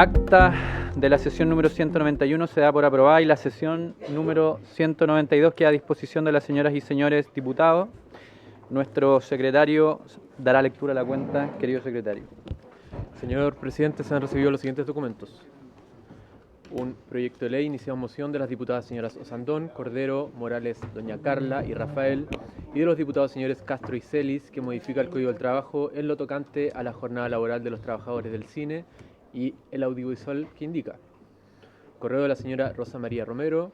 acta de la sesión número 191 se da por aprobada y la sesión número 192 queda a disposición de las señoras y señores diputados. Nuestro secretario dará lectura a la cuenta. Querido secretario. Señor presidente, se han recibido los siguientes documentos. Un proyecto de ley iniciado en moción de las diputadas señoras Osandón, Cordero, Morales, doña Carla y Rafael, y de los diputados señores Castro y Celis, que modifica el Código del Trabajo en lo tocante a la jornada laboral de los trabajadores del cine y el audiovisual que indica. Correo de la señora Rosa María Romero,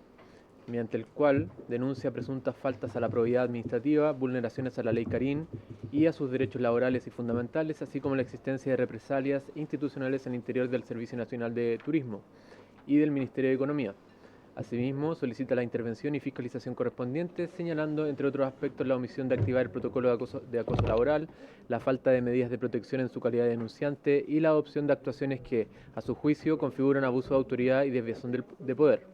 mediante el cual denuncia presuntas faltas a la probidad administrativa, vulneraciones a la ley Carín y a sus derechos laborales y fundamentales, así como la existencia de represalias institucionales en el interior del Servicio Nacional de Turismo y del Ministerio de Economía. Asimismo, solicita la intervención y fiscalización correspondientes, señalando, entre otros aspectos, la omisión de activar el protocolo de acoso laboral, la falta de medidas de protección en su calidad de denunciante y la adopción de actuaciones que, a su juicio, configuran abuso de autoridad y desviación de poder.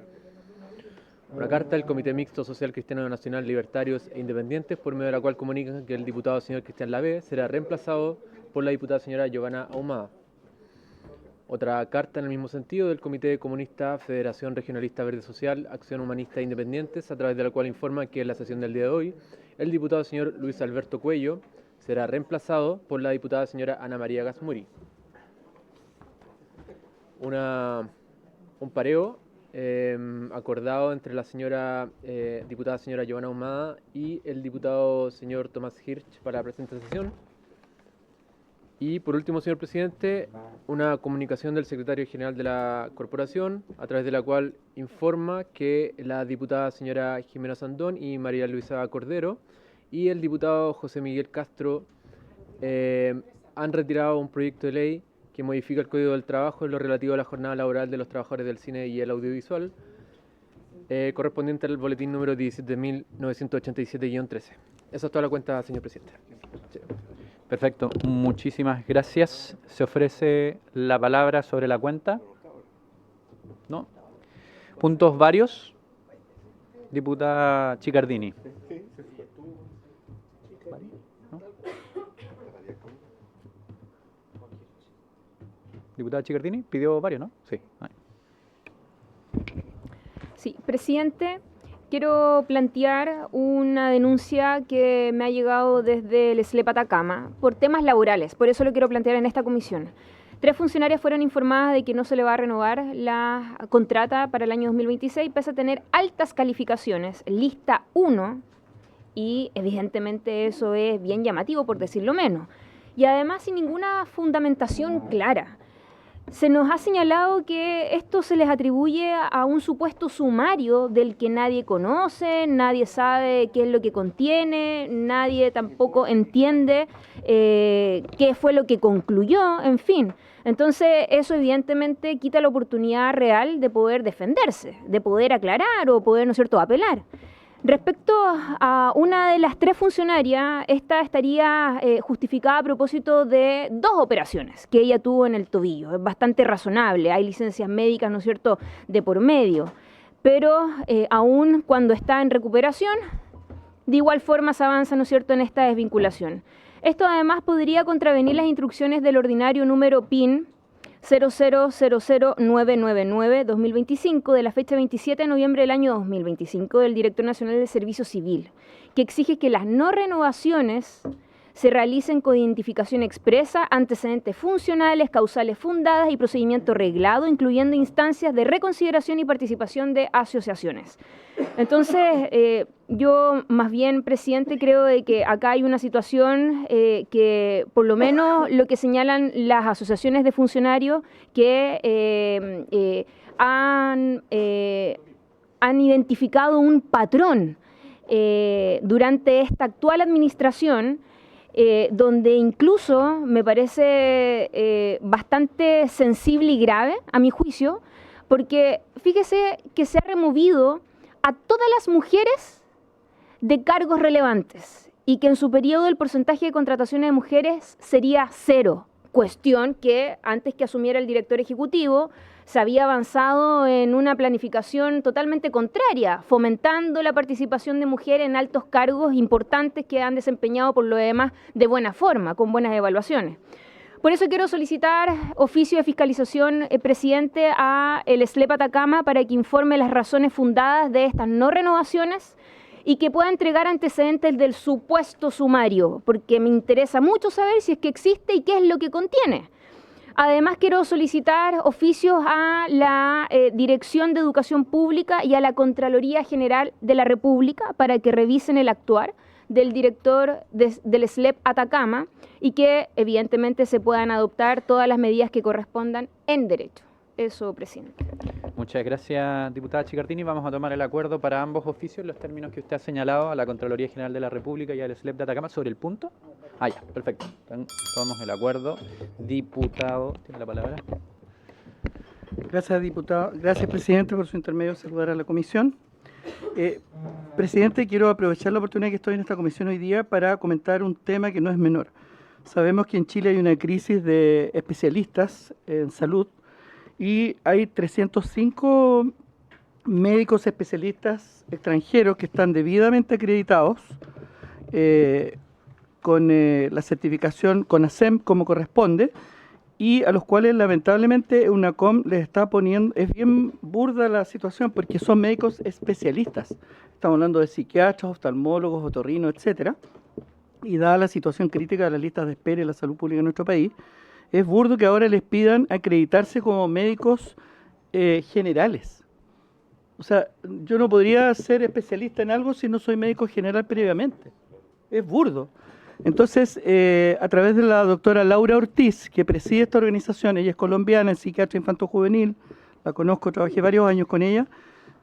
Una carta del Comité Mixto Social Cristiano Nacional Libertarios e Independientes, por medio de la cual comunican que el diputado señor Cristian Lavé será reemplazado por la diputada señora Giovanna Ahumada. Otra carta en el mismo sentido del Comité Comunista Federación Regionalista Verde Social, Acción Humanista e Independientes, a través de la cual informa que en la sesión del día de hoy el diputado señor Luis Alberto Cuello será reemplazado por la diputada señora Ana María Gasmuri. Un pareo acordado entre la señora diputada señora Giovanna Ahumada y el diputado señor Tomás Hirsch para la presente sesión. Y por último, señor presidente, una comunicación del secretario general de la corporación, a través de la cual informa que la diputada señora Jimena Sandón y María Luisa Cordero y el diputado José Miguel Castro han retirado un proyecto de ley que modifica el Código del Trabajo en lo relativo a la jornada laboral de los trabajadores del cine y el audiovisual, correspondiente al boletín número 17.987-13. Esa es toda la cuenta, señor presidente. Sí. Perfecto, muchísimas gracias. ¿Se ofrece la palabra sobre la cuenta? ¿No? ¿Puntos varios? Diputada Chicardini. ¿No? Diputada Chicardini pidió varios, ¿no? Sí. Sí, presidente. Quiero plantear una denuncia que me ha llegado desde el SLEP Atacama por temas laborales, por eso lo quiero plantear en esta comisión. 3 funcionarias fueron informadas de que no se le va a renovar la contrata para el año 2026, pese a tener altas calificaciones, lista 1, y evidentemente eso es bien llamativo, por decirlo menos, y además sin ninguna fundamentación clara. Se nos ha señalado que esto se les atribuye a un supuesto sumario del que nadie conoce, nadie sabe qué es lo que contiene, nadie tampoco entiende qué fue lo que concluyó, en fin. Entonces eso evidentemente quita la oportunidad real de poder defenderse, de poder aclarar o poder, ¿no es cierto?, apelar. Respecto a una de las 3 funcionarias, esta estaría justificada a propósito de 2 operaciones que ella tuvo en el tobillo. Es bastante razonable, hay licencias médicas, ¿no es cierto?, de por medio. Pero aún cuando está en recuperación, de igual forma se avanza, ¿no es cierto?, en esta desvinculación. Esto además podría contravenir las instrucciones del ordinario número PIN 0000999-2025 de la fecha 27 de noviembre del año 2025 del Director Nacional del Servicio Civil, que exige que las no renovaciones se realicen con identificación expresa, antecedentes funcionales, causales fundadas y procedimiento reglado, incluyendo instancias de reconsideración y participación de asociaciones. Entonces, yo más bien, presidente, creo de que acá hay una situación que, por lo menos, lo que señalan las asociaciones de funcionarios que han identificado un patrón durante esta actual administración, donde incluso me parece bastante sensible y grave, a mi juicio, porque fíjese que se ha removido a todas las mujeres de cargos relevantes y que en su periodo el porcentaje de contrataciones de mujeres sería 0, cuestión que antes que asumiera el director ejecutivo se había avanzado en una planificación totalmente contraria, fomentando la participación de mujeres en altos cargos importantes que han desempeñado por lo demás de buena forma, con buenas evaluaciones. Por eso quiero solicitar oficio de fiscalización, presidente, a el SLEP Atacama para que informe las razones fundadas de estas no renovaciones y que pueda entregar antecedentes del supuesto sumario, porque me interesa mucho saber si es que existe y qué es lo que contiene. Además, quiero solicitar oficios a la Dirección de Educación Pública y a la Contraloría General de la República para que revisen el actuar del director del SLEP Atacama y que evidentemente se puedan adoptar todas las medidas que correspondan en derecho. Eso, presidente. Muchas gracias, diputada Chicardini. Vamos a tomar el acuerdo para ambos oficios, los términos que usted ha señalado a la Contraloría General de la República y al SLEP de Atacama sobre el punto. Ah, ya, perfecto. Tomamos el acuerdo. Diputado, tiene la palabra. Gracias, diputado. Gracias, presidente, por su intermedio saludar a la comisión. Presidente, quiero aprovechar la oportunidad que estoy en esta comisión hoy día para comentar un tema que no es menor. Sabemos que en Chile hay una crisis de especialistas en salud y hay 305 médicos especialistas extranjeros que están debidamente acreditados con la certificación CONASEM como corresponde y a los cuales lamentablemente UNACOM les está poniendo, es bien burda la situación porque son médicos especialistas. Estamos hablando de psiquiatras, oftalmólogos, otorrinos, etcétera. Y dada la situación crítica de las listas de espera y la salud pública en nuestro país, es burdo que ahora les pidan acreditarse como médicos generales. O sea, yo no podría ser especialista en algo si no soy médico general previamente. Es burdo. Entonces, a través de la doctora Laura Ortiz, que preside esta organización, ella es colombiana, es psiquiatra infanto-juvenil, la conozco, trabajé varios años con ella,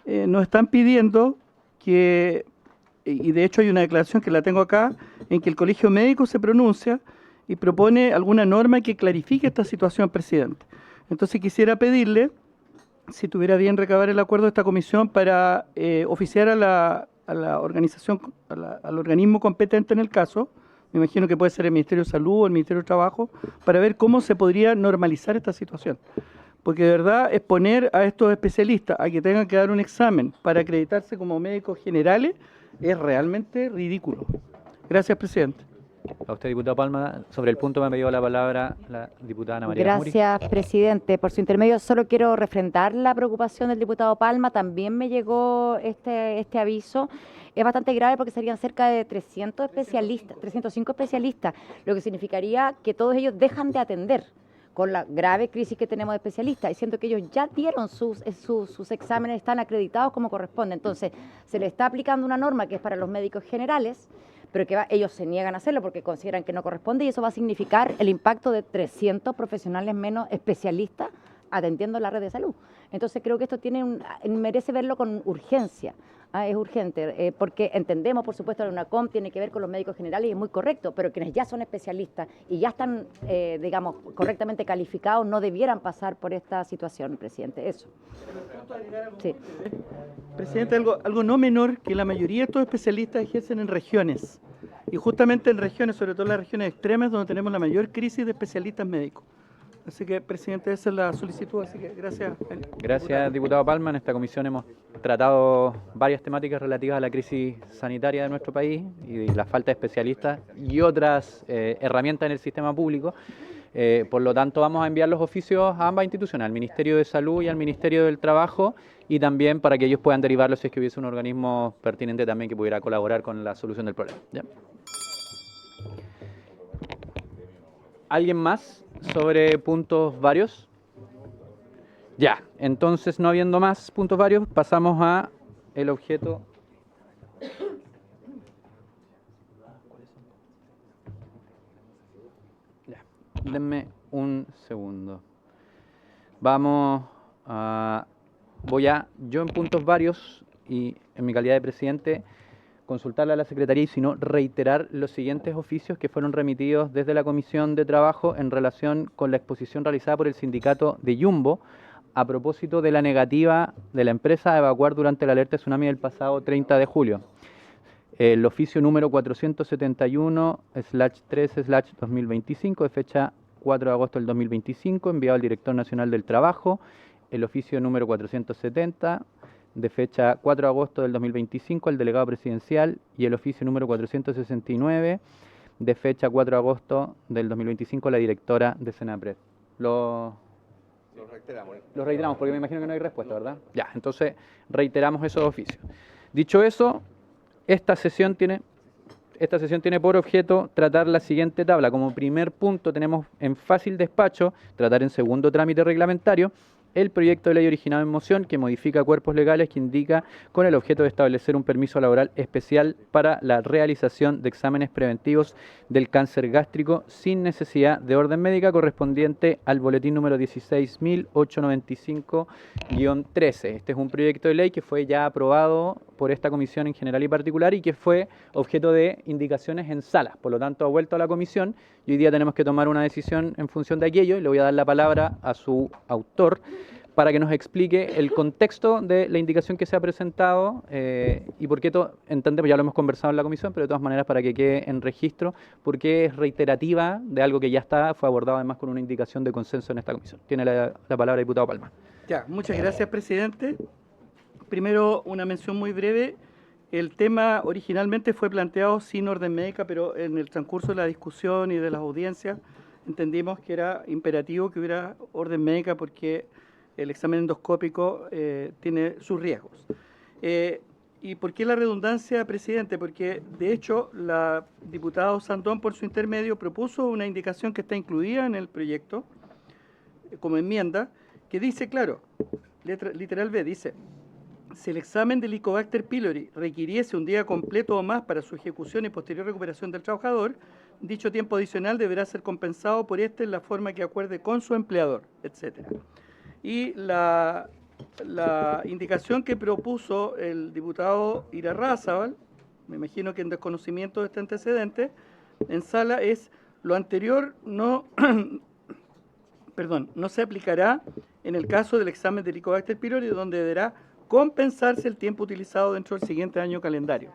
nos están pidiendo que, y de hecho hay una declaración que la tengo acá, en que el Colegio Médico se pronuncia y propone alguna norma que clarifique esta situación, presidente. Entonces quisiera pedirle, si tuviera bien recabar el acuerdo de esta comisión para oficiar a la organización, al organismo competente en el caso, me imagino que puede ser el Ministerio de Salud o el Ministerio de Trabajo, para ver cómo se podría normalizar esta situación. Porque de verdad exponer a estos especialistas a que tengan que dar un examen para acreditarse como médicos generales es realmente ridículo. Gracias, presidente. A usted, diputado Palma, sobre el punto me ha pedido la palabra la diputada Ana María Muri. Gracias, presidente. Por su intermedio solo quiero refrendar la preocupación del diputado Palma. También me llegó este aviso. Es bastante grave porque serían cerca de 300 especialistas, 305 especialistas, lo que significaría que todos ellos dejan de atender con la grave crisis que tenemos de especialistas, y siento que ellos ya dieron sus exámenes, están acreditados como corresponde. Entonces, se le está aplicando una norma que es para los médicos generales, pero que ellos se niegan a hacerlo porque consideran que no corresponde, y eso va a significar el impacto de 300 profesionales menos especialistas atendiendo la red de salud. Entonces creo que esto merece verlo con urgencia. Es urgente, porque entendemos, por supuesto, que la UNACOM tiene que ver con los médicos generales y es muy correcto, pero quienes ya son especialistas y ya están, digamos, correctamente calificados no debieran pasar por esta situación, presidente. Eso. Sí. Presidente, algo no menor, que la mayoría de estos especialistas ejercen en regiones, y justamente en regiones, sobre todo en las regiones extremas, donde tenemos la mayor crisis de especialistas médicos. Así que, presidente, esa es la solicitud, así que gracias. Gracias, diputado Palma. En esta comisión hemos tratado varias temáticas relativas a la crisis sanitaria de nuestro país y la falta de especialistas y otras herramientas en el sistema público. Por lo tanto, vamos a enviar los oficios a ambas instituciones, al Ministerio de Salud y al Ministerio del Trabajo, y también para que ellos puedan derivarlos si es que hubiese un organismo pertinente también que pudiera colaborar con la solución del problema. ¿Ya? ¿Alguien más sobre puntos varios? Ya, entonces no habiendo más puntos varios, pasamos a el objeto. Ya, denme un segundo. Yo en puntos varios y en mi calidad de presidente, consultarle a la Secretaría y si no, reiterar los siguientes oficios que fueron remitidos desde la Comisión de Trabajo en relación con la exposición realizada por el sindicato de Jumbo a propósito de la negativa de la empresa a evacuar durante la alerta de tsunami del pasado 30 de julio. El oficio número 471/3/2025 de fecha 4 de agosto del 2025, enviado al Director Nacional del Trabajo. El oficio número 470 de fecha 4 de agosto del 2025 al delegado presidencial, y el oficio número 469 de fecha 4 de agosto del 2025, la directora de Senapred. Lo reiteramos, porque me imagino que no hay respuesta, ¿verdad? Ya, entonces reiteramos esos oficios. Dicho eso, esta sesión tiene por objeto tratar la siguiente tabla. Como primer punto tenemos en fácil despacho, tratar en segundo trámite reglamentario, el proyecto de ley originado en moción que modifica cuerpos legales que indica con el objeto de establecer un permiso laboral especial para la realización de exámenes preventivos del cáncer gástrico sin necesidad de orden médica correspondiente al boletín número 16.895-13. Este es un proyecto de ley que fue ya aprobado por esta comisión en general y particular y que fue objeto de indicaciones en sala. Por lo tanto, ha vuelto a la comisión y hoy día tenemos que tomar una decisión en función de aquello y le voy a dar la palabra a su autor para que nos explique el contexto de la indicación que se ha presentado y por qué entendemos, ya lo hemos conversado en la comisión, pero de todas maneras para que quede en registro, porque es reiterativa de algo que ya fue abordado además con una indicación de consenso en esta comisión. Tiene la palabra el diputado Palma. Ya, muchas gracias, presidente. Primero, una mención muy breve. El tema originalmente fue planteado sin orden médica, pero en el transcurso de la discusión y de las audiencias entendimos que era imperativo que hubiera orden médica porque el examen endoscópico tiene sus riesgos. ¿Y por qué la redundancia, presidente? Porque, de hecho, la diputada Sandón, por su intermedio, propuso una indicación que está incluida en el proyecto, como enmienda, que dice, claro, literal B, dice, si el examen del Helicobacter pylori requiriese un día completo o más para su ejecución y posterior recuperación del trabajador, dicho tiempo adicional deberá ser compensado por este en la forma que acuerde con su empleador, etcétera. Y la indicación que propuso el diputado Irarrázaval, me imagino que en desconocimiento de este antecedente, en sala es lo anterior no, no se aplicará en el caso del examen del Helicobacter pylori, donde deberá compensarse el tiempo utilizado dentro del siguiente año calendario.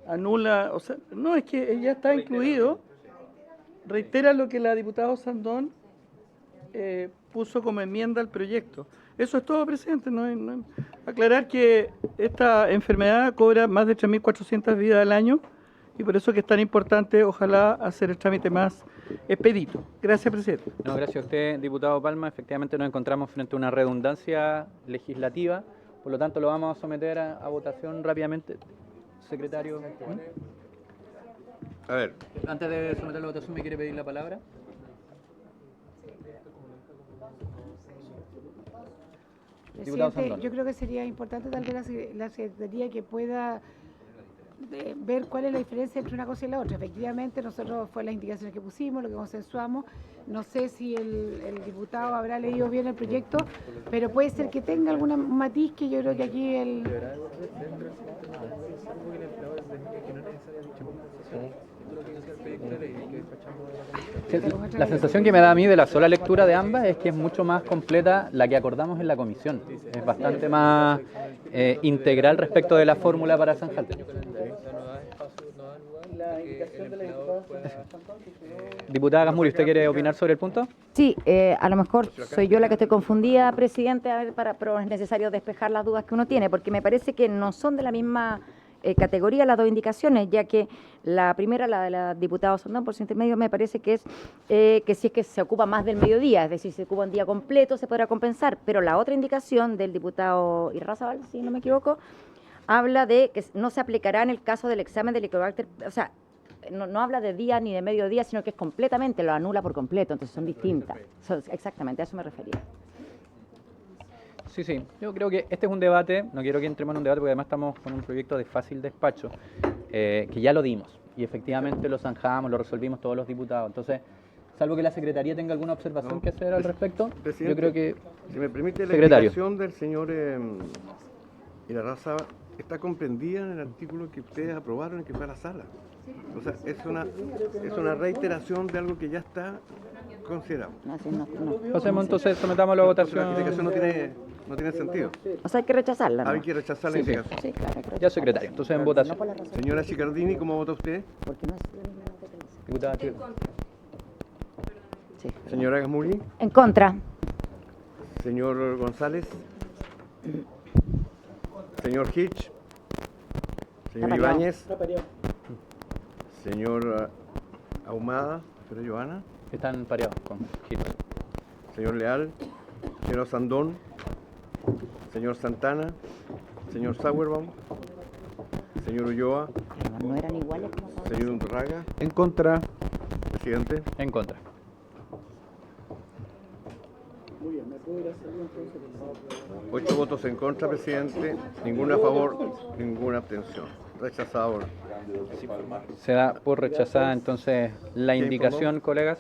Anula, o sea, no, es que ya está incluido, reitera lo que la diputada Sandón puso como enmienda al proyecto. Eso es todo, presidente. Aclarar que esta enfermedad cobra más de 3.400 vidas al año y por eso que es tan importante, ojalá, hacer el trámite más expedito. Gracias, presidente. No, gracias a usted, diputado Palma. Efectivamente nos encontramos frente a una redundancia legislativa, por lo tanto lo vamos a someter a votación rápidamente. Secretario. A ver. Antes de someter la votación, ¿me quiere pedir la palabra? Presidente, yo creo que sería importante tal vez la Secretaría que pueda ver cuál es la diferencia entre una cosa y la otra. Efectivamente, nosotros fue las indicaciones que pusimos, lo que consensuamos. No sé si el diputado habrá leído bien el proyecto, pero puede ser que tenga algún matiz que yo creo que aquí el... La sensación que me da a mí de la sola lectura de ambas es que es mucho más completa la que acordamos en la comisión. Es bastante más integral respecto de la fórmula para Sanjal. Diputada Gasmuri, ¿usted quiere opinar sobre el punto? Sí, a lo mejor soy yo la que estoy confundida, presidente, pero es necesario despejar las dudas que uno tiene, porque me parece que no son de la misma categoría las dos indicaciones, ya que la primera, la de la diputada Sandón, por su intermedio, me parece que es que si es que se ocupa más del mediodía, es decir, si se ocupa un día completo, se podrá compensar, pero la otra indicación del diputado Irarrázaval, si no me equivoco, habla de que no se aplicará en el caso del examen del Helicobacter, o sea, no habla de día ni de mediodía, sino que es completamente, lo anula por completo, entonces son distintas. Exactamente, a eso me refería. Sí, yo creo que este es un debate, no quiero que entremos en un debate porque además estamos con un proyecto de fácil despacho, que ya lo dimos y efectivamente lo zanjamos, lo resolvimos todos los diputados. Entonces, salvo que la Secretaría tenga alguna observación que hacer al respecto, yo creo que... Si me permite, la Secretario. indicación del señor Irarrázaval está comprendida en el artículo que ustedes aprobaron y que fue a la sala. O sea, es una reiteración de algo que ya está considerado. Pasemos entonces, sometamos la votación. La indicación no tiene sentido. O sea, hay que rechazarla, ¿no? Hay que rechazar la indicación. Sí, claro, hay que Ya, secretario, entonces en votación. Señora Chicardini, ¿cómo vota usted? Porque no es Diputada sí. Señora Gasmuri. En contra. Señor González. Señor Hitch. Señor Ibáñez. Señor Ahumada, señora Joana. Están pareados con Gil. Señor Leal, señor Sandón, señor Santana, señor Sauerbaum, señor Ulloa, No eran iguales como todos. señor Undurraga, En contra. presidente. En contra. Ocho votos en contra, presidente. Ninguno a favor, ninguna abstención. Rechazado. Se da por rechazada entonces la ¿Qué indicación, colegas.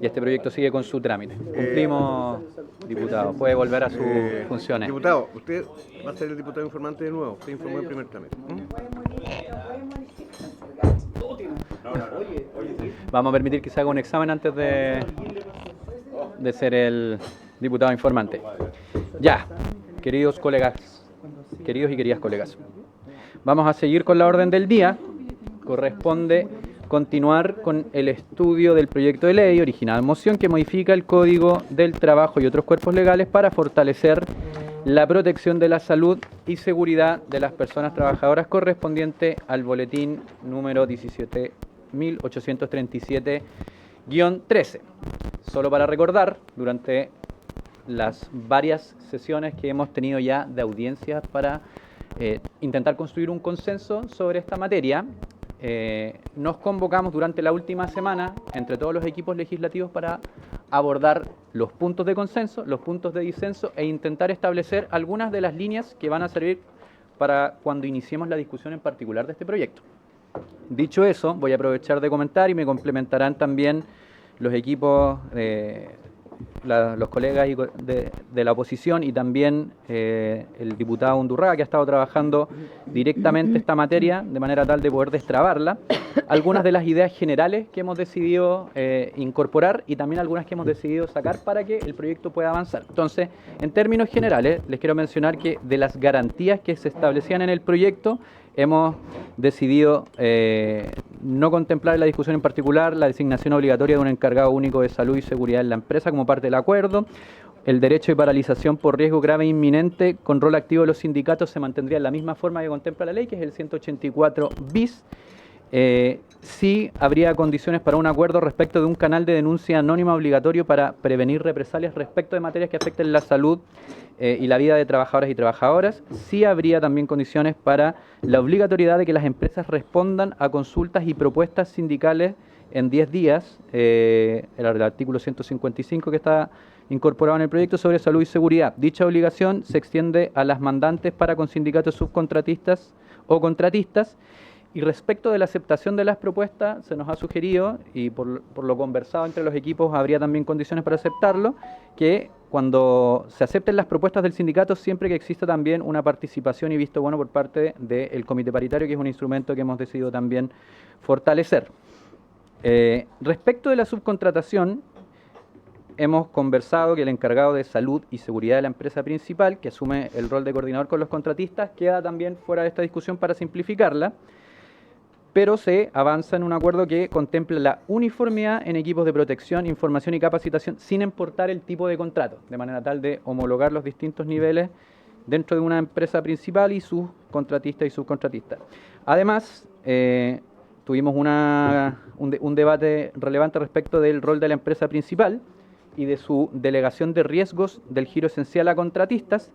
Y este proyecto sigue con su trámite. Cumplimos, diputado. Puede volver a sus funciones. Diputado, usted va a ser el diputado informante de nuevo. Usted informó en primer trámite. Vamos a permitir que se haga un examen antes de ser el diputado informante. Ya, queridos colegas, queridos y queridas colegas. Vamos a seguir con la orden del día. Corresponde continuar con el estudio del proyecto de ley original moción que modifica el Código del Trabajo y otros cuerpos legales para fortalecer la protección de la salud y seguridad de las personas trabajadoras correspondiente al boletín número 17.837-13. Solo para recordar, durante las varias sesiones que hemos tenido ya de audiencias para intentar construir un consenso sobre esta materia, nos convocamos durante la última semana entre todos los equipos legislativos para abordar los puntos de consenso, los puntos de disenso e intentar establecer algunas de las líneas que van a servir para cuando iniciemos la discusión en particular de este proyecto. Dicho eso, voy a aprovechar de comentar y me complementarán también los equipos, los colegas de la oposición y también el diputado Undurraga, que ha estado trabajando directamente esta materia de manera tal de poder destrabarla. Algunas de las ideas generales que hemos decidido incorporar y también algunas que hemos decidido sacar para que el proyecto pueda avanzar. Entonces, en términos generales, les quiero mencionar que de las garantías que se establecían en el proyecto, hemos decidido no contemplar en la discusión en particular la designación obligatoria de un encargado único de salud y seguridad en la empresa como parte del acuerdo. El derecho de paralización por riesgo grave e inminente con rol activo de los sindicatos se mantendría en la misma forma que contempla la ley, que es el 184 bis. Sí habría condiciones para un acuerdo respecto de un canal de denuncia anónima obligatorio para prevenir represalias respecto de materias que afecten la salud y la vida de trabajadoras y trabajadoras. Sí habría también condiciones para la obligatoriedad de que las empresas respondan a consultas y propuestas sindicales en 10 días, el artículo 155 que está incorporado en el proyecto sobre salud y seguridad. Dicha obligación se extiende a las mandantes para con sindicatos subcontratistas o contratistas. Y respecto de la aceptación de las propuestas, se nos ha sugerido, y por lo conversado entre los equipos habría también condiciones para aceptarlo, que cuando se acepten las propuestas del sindicato, siempre que exista también una participación y visto bueno por parte del comité paritario, que es un instrumento que hemos decidido también fortalecer. Respecto de la subcontratación, hemos conversado que el encargado de salud y seguridad de la empresa principal, que asume el rol de coordinador con los contratistas, queda también fuera de esta discusión para simplificarla, pero se avanza en un acuerdo que contempla la uniformidad en equipos de protección, información y capacitación sin importar el tipo de contrato, de manera tal de homologar los distintos niveles dentro de una empresa principal y sus contratistas y subcontratistas. Además, tuvimos un debate relevante respecto del rol de la empresa principal y de su delegación de riesgos del giro esencial a contratistas,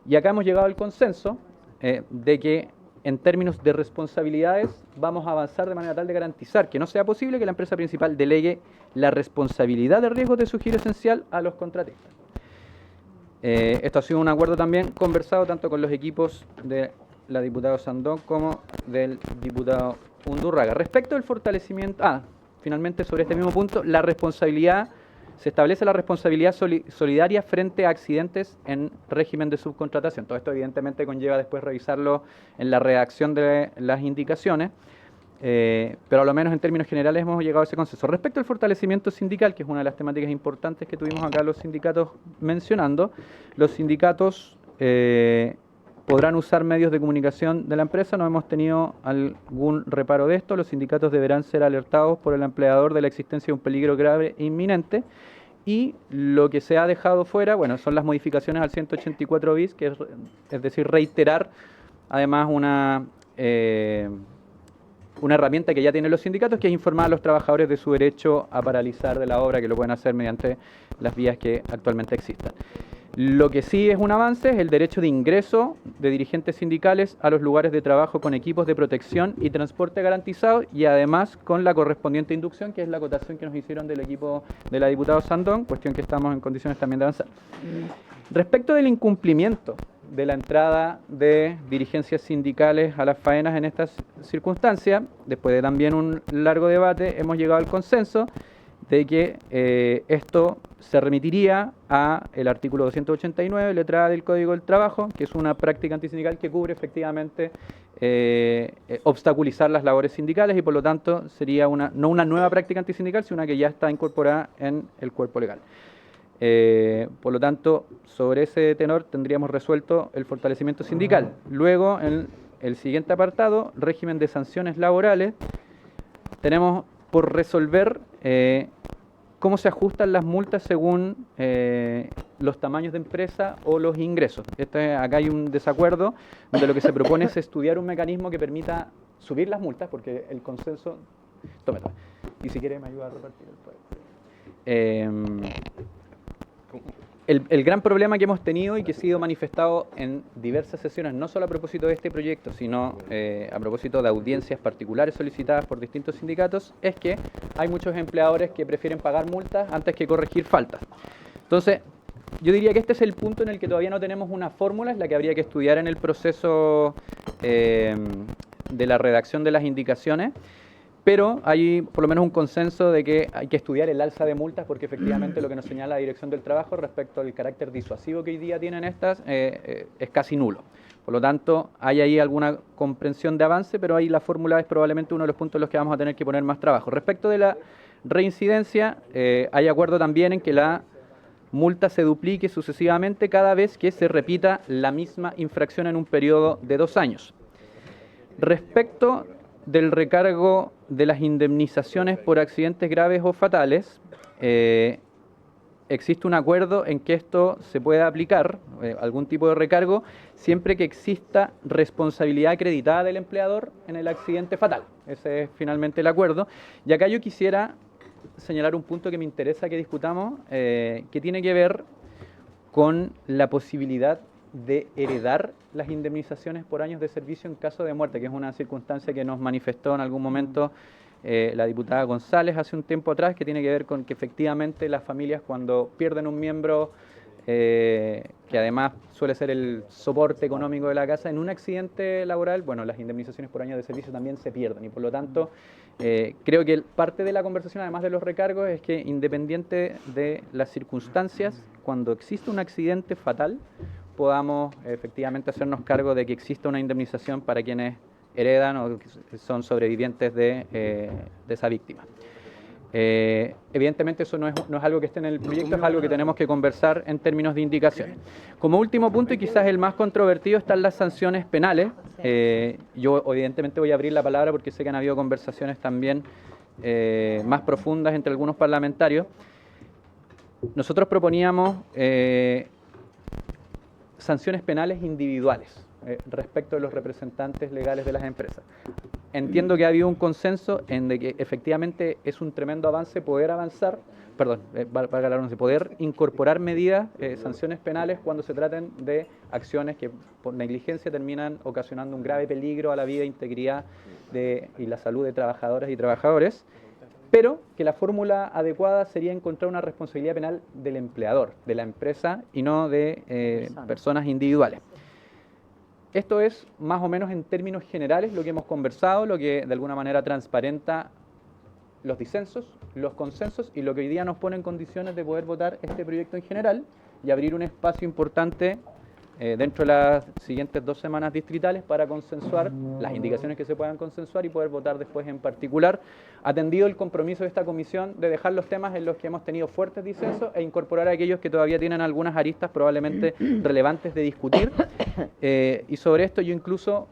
y acá hemos llegado al consenso de que en términos de responsabilidades vamos a avanzar de manera tal de garantizar que no sea posible que la empresa principal delegue la responsabilidad de riesgos de su giro esencial a los contratistas. Esto ha sido un acuerdo también conversado tanto con los equipos de la diputada Sandón como del diputado Undurraga. Respecto al fortalecimiento, finalmente sobre este mismo punto, la responsabilidad, se establece la responsabilidad solidaria frente a accidentes en régimen de subcontratación. Todo esto evidentemente conlleva después revisarlo en la redacción de las indicaciones, pero a lo menos en términos generales hemos llegado a ese consenso. Respecto al fortalecimiento sindical, que es una de las temáticas importantes que tuvimos acá los sindicatos mencionando, los sindicatos podrán usar medios de comunicación de la empresa, no hemos tenido algún reparo de esto. Los sindicatos deberán ser alertados por el empleador de la existencia de un peligro grave e inminente, y lo que se ha dejado fuera, bueno, son las modificaciones al 184 bis, que es decir, reiterar además una herramienta que ya tienen los sindicatos, que es informar a los trabajadores de su derecho a paralizar de la obra, que lo pueden hacer mediante las vías que actualmente existan. Lo que sí es un avance es el derecho de ingreso de dirigentes sindicales a los lugares de trabajo con equipos de protección y transporte garantizado, y además con la correspondiente inducción, que es la acotación que nos hicieron del equipo de la diputada Sandón, cuestión que estamos en condiciones también de avanzar. Respecto del incumplimiento de la entrada de dirigencias sindicales a las faenas en estas circunstancias, después de también un largo debate, hemos llegado al consenso de que esto se remitiría a el artículo 289, letra A del Código del Trabajo, que es una práctica antisindical que cubre efectivamente obstaculizar las labores sindicales, y por lo tanto sería no una nueva práctica antisindical, sino una que ya está incorporada en el cuerpo legal. Por lo tanto, sobre ese tenor tendríamos resuelto el fortalecimiento sindical. Luego, en el siguiente apartado, régimen de sanciones laborales, tenemos por resolver cómo se ajustan las multas según los tamaños de empresa o los ingresos. Acá hay un desacuerdo, donde lo que se propone es estudiar un mecanismo que permita subir las multas, porque el consenso... Tome. Y si quiere me ayuda a repartir el poder. El gran problema que hemos tenido y que ha sido manifestado en diversas sesiones, no solo a propósito de este proyecto, sino a propósito de audiencias particulares solicitadas por distintos sindicatos, es que hay muchos empleadores que prefieren pagar multas antes que corregir faltas. Entonces, yo diría que este es el punto en el que todavía no tenemos una fórmula, es la que habría que estudiar en el proceso de la redacción de las indicaciones. Pero hay por lo menos un consenso de que hay que estudiar el alza de multas, porque efectivamente lo que nos señala la Dirección del Trabajo respecto al carácter disuasivo que hoy día tienen estas es casi nulo. Por lo tanto, hay ahí alguna comprensión de avance, pero ahí la fórmula es probablemente uno de los puntos en los que vamos a tener que poner más trabajo. Respecto de la reincidencia, hay acuerdo también en que la multa se duplique sucesivamente cada vez que se repita la misma infracción en un periodo de 2 años. Respecto del recargo de las indemnizaciones por accidentes graves o fatales, existe un acuerdo en que esto se pueda aplicar, algún tipo de recargo, siempre que exista responsabilidad acreditada del empleador en el accidente fatal. Ese es finalmente el acuerdo. Y acá yo quisiera señalar un punto que me interesa que discutamos, que tiene que ver con la posibilidad de heredar las indemnizaciones por años de servicio en caso de muerte, que es una circunstancia que nos manifestó en algún momento la diputada González hace un tiempo atrás, que tiene que ver con que efectivamente las familias, cuando pierden un miembro que además suele ser el soporte económico de la casa, en un accidente laboral, bueno, las indemnizaciones por años de servicio también se pierden, y por lo tanto creo que parte de la conversación, además de los recargos, es que independiente de las circunstancias, cuando existe un accidente fatal, podamos efectivamente hacernos cargo de que exista una indemnización para quienes heredan o que son sobrevivientes de esa víctima. Evidentemente eso no es algo que esté en el proyecto, es algo que tenemos que conversar en términos de indicaciones. Como último punto, y quizás el más controvertido, están las sanciones penales. Yo evidentemente voy a abrir la palabra porque sé que han habido conversaciones también más profundas entre algunos parlamentarios. Nosotros proponíamos sanciones penales individuales respecto de los representantes legales de las empresas. Entiendo que ha habido un consenso en de que efectivamente es un tremendo avance poder poder incorporar medidas, sanciones penales cuando se traten de acciones que por negligencia terminan ocasionando un grave peligro a la vida e integridad y la salud de trabajadoras y trabajadores, pero que la fórmula adecuada sería encontrar una responsabilidad penal del empleador, de la empresa, y no de personas individuales. Esto es más o menos en términos generales lo que hemos conversado, lo que de alguna manera transparenta los disensos, los consensos y lo que hoy día nos pone en condiciones de poder votar este proyecto en general y abrir un espacio importante dentro de las siguientes 2 semanas distritales para consensuar las indicaciones que se puedan consensuar y poder votar después en particular, atendido el compromiso de esta comisión de dejar los temas en los que hemos tenido fuertes disensos e incorporar a aquellos que todavía tienen algunas aristas probablemente relevantes de discutir. Y sobre esto yo incluso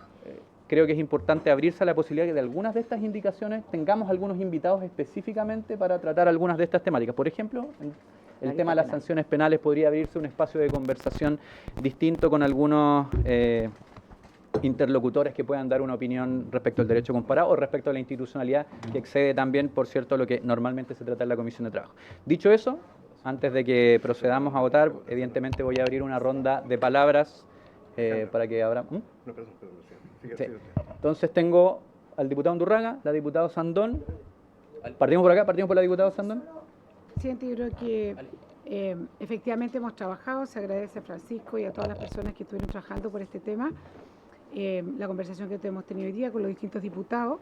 creo que es importante abrirse a la posibilidad de que de algunas de estas indicaciones tengamos algunos invitados específicamente para tratar algunas de estas temáticas. Por ejemplo, el tema de las sanciones penales podría abrirse un espacio de conversación distinto con algunos interlocutores que puedan dar una opinión respecto al derecho comparado o respecto a la institucionalidad, que excede también, por cierto, lo que normalmente se trata en la Comisión de Trabajo. Dicho eso, antes de que procedamos a votar, evidentemente voy a abrir una ronda de palabras para que abra... No, perdón, sigue, Sí. sigue usted. Entonces tengo al diputado Undurraga, la diputada Sandón. Partimos por acá, partimos por la diputada Sandón. Presidente, yo creo que efectivamente hemos trabajado, se agradece a Francisco y a todas las personas que estuvieron trabajando por este tema, la conversación que hemos tenido hoy día con los distintos diputados,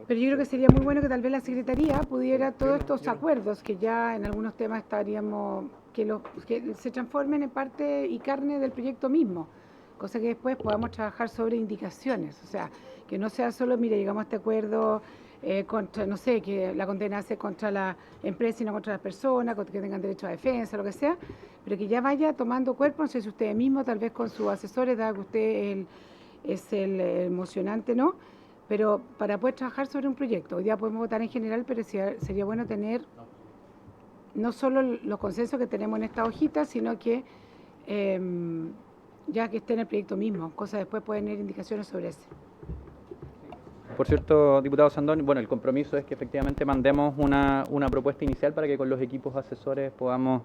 pero yo creo que sería muy bueno que tal vez la Secretaría pudiera todos estos acuerdos que ya en algunos temas estaríamos, que se transformen en parte y carne del proyecto mismo, cosa que después podamos trabajar sobre indicaciones, o sea, que no sea solo, mire, llegamos a este acuerdo contra, no sé, que la condena sea contra la empresa y no contra las personas, que tengan derecho a defensa, lo que sea, pero que ya vaya tomando cuerpo, no sé si usted mismo, tal vez con sus asesores, dado que usted es el emocionante, ¿no? Pero para poder trabajar sobre un proyecto, hoy día podemos votar en general, pero sería bueno tener no solo los consensos que tenemos en esta hojita, sino que ya que esté en el proyecto mismo, cosas después pueden ir indicaciones sobre ese. Por cierto, diputado Sandón, bueno, el compromiso es que efectivamente mandemos una propuesta inicial para que con los equipos asesores podamos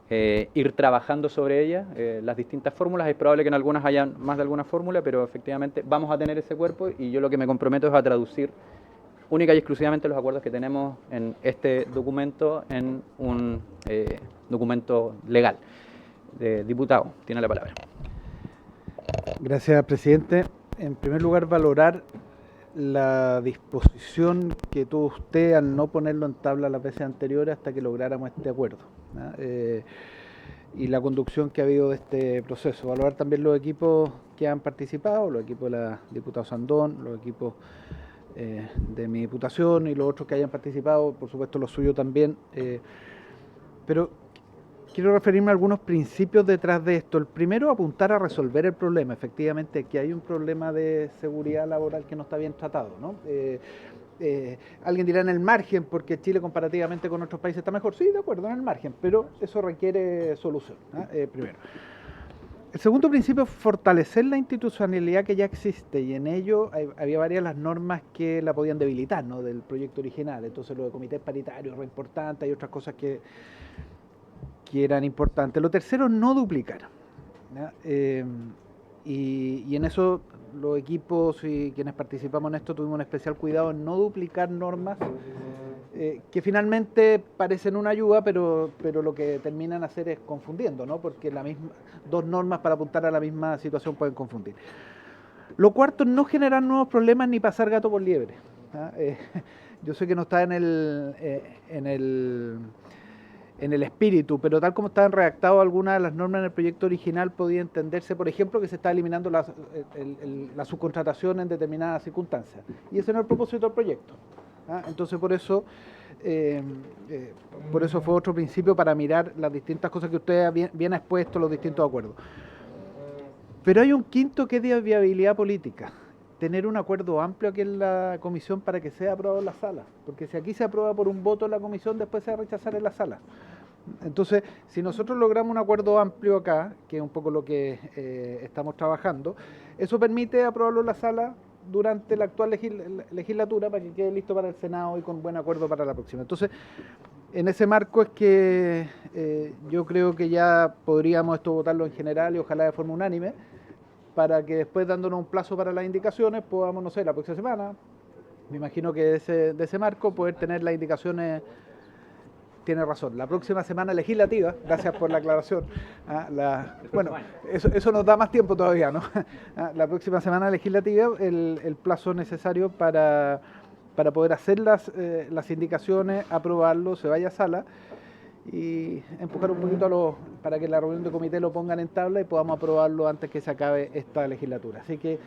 ir trabajando sobre ella, las distintas fórmulas. Es probable que en algunas hayan más de alguna fórmula, pero efectivamente vamos a tener ese cuerpo y yo lo que me comprometo es a traducir única y exclusivamente los acuerdos que tenemos en este documento en un documento legal. Diputado, tiene la palabra. Gracias, presidente. En primer lugar, valorar la disposición que tuvo usted al no ponerlo en tabla las veces anteriores hasta que lográramos este acuerdo, ¿no? Y la conducción que ha habido de este proceso. Valorar también los equipos que han participado, los equipos de la diputada Sandón, los equipos de mi diputación y los otros que hayan participado, por supuesto los suyos también. Pero quiero referirme a algunos principios detrás de esto. El primero, apuntar a resolver el problema. Efectivamente, que hay un problema de seguridad laboral que no está bien tratado, ¿no? Alguien dirá en el margen, porque Chile comparativamente con otros países está mejor. Sí, de acuerdo, en el margen, pero eso requiere solución, ¿no? Primero. El segundo principio es fortalecer la institucionalidad que ya existe, y en ello había varias las normas que la podían debilitar, ¿no? Del proyecto original. Entonces lo de comités paritarios era importante, hay otras cosas que eran importantes. Lo tercero, no duplicar, ¿ya? Y en eso los equipos y quienes participamos en esto tuvimos un especial cuidado en no duplicar normas que finalmente parecen una ayuda, pero lo que terminan a hacer es confundiendo, ¿no? Porque dos normas para apuntar a la misma situación pueden confundir. Lo cuarto, no generar nuevos problemas ni pasar gato por liebre, ¿ya? Yo sé que no está en el espíritu, pero tal como estaban redactadas algunas de las normas en el proyecto original, podía entenderse, por ejemplo, que se está eliminando la subcontratación en determinadas circunstancias. Y ese no es el propósito del proyecto, ¿ah? Entonces, por eso fue otro principio para mirar las distintas cosas que usted bien ha expuesto, los distintos acuerdos. Pero hay un quinto que es de viabilidad política. Tener un acuerdo amplio aquí en la comisión para que sea aprobado en la sala, porque si aquí se aprueba por un voto en la comisión, después se va a rechazar en la sala. Entonces, si nosotros logramos un acuerdo amplio acá, que es un poco lo que estamos trabajando, eso permite aprobarlo en la sala durante la actual legislatura para que quede listo para el Senado y con buen acuerdo para la próxima. Entonces, en ese marco es que yo creo que ya podríamos esto votarlo en general y ojalá de forma unánime, para que después, dándonos un plazo para las indicaciones, podamos, no sé, la próxima semana, me imagino que de ese marco, poder tener las indicaciones. Tiene razón, la próxima semana legislativa, gracias por la aclaración, bueno, eso nos da más tiempo todavía, ¿no? La próxima semana legislativa, el plazo necesario para poder hacer las indicaciones, aprobarlo, se vaya a sala, y empujar un poquito para que la reunión de comité lo pongan en tabla y podamos aprobarlo antes que se acabe esta legislatura. Así que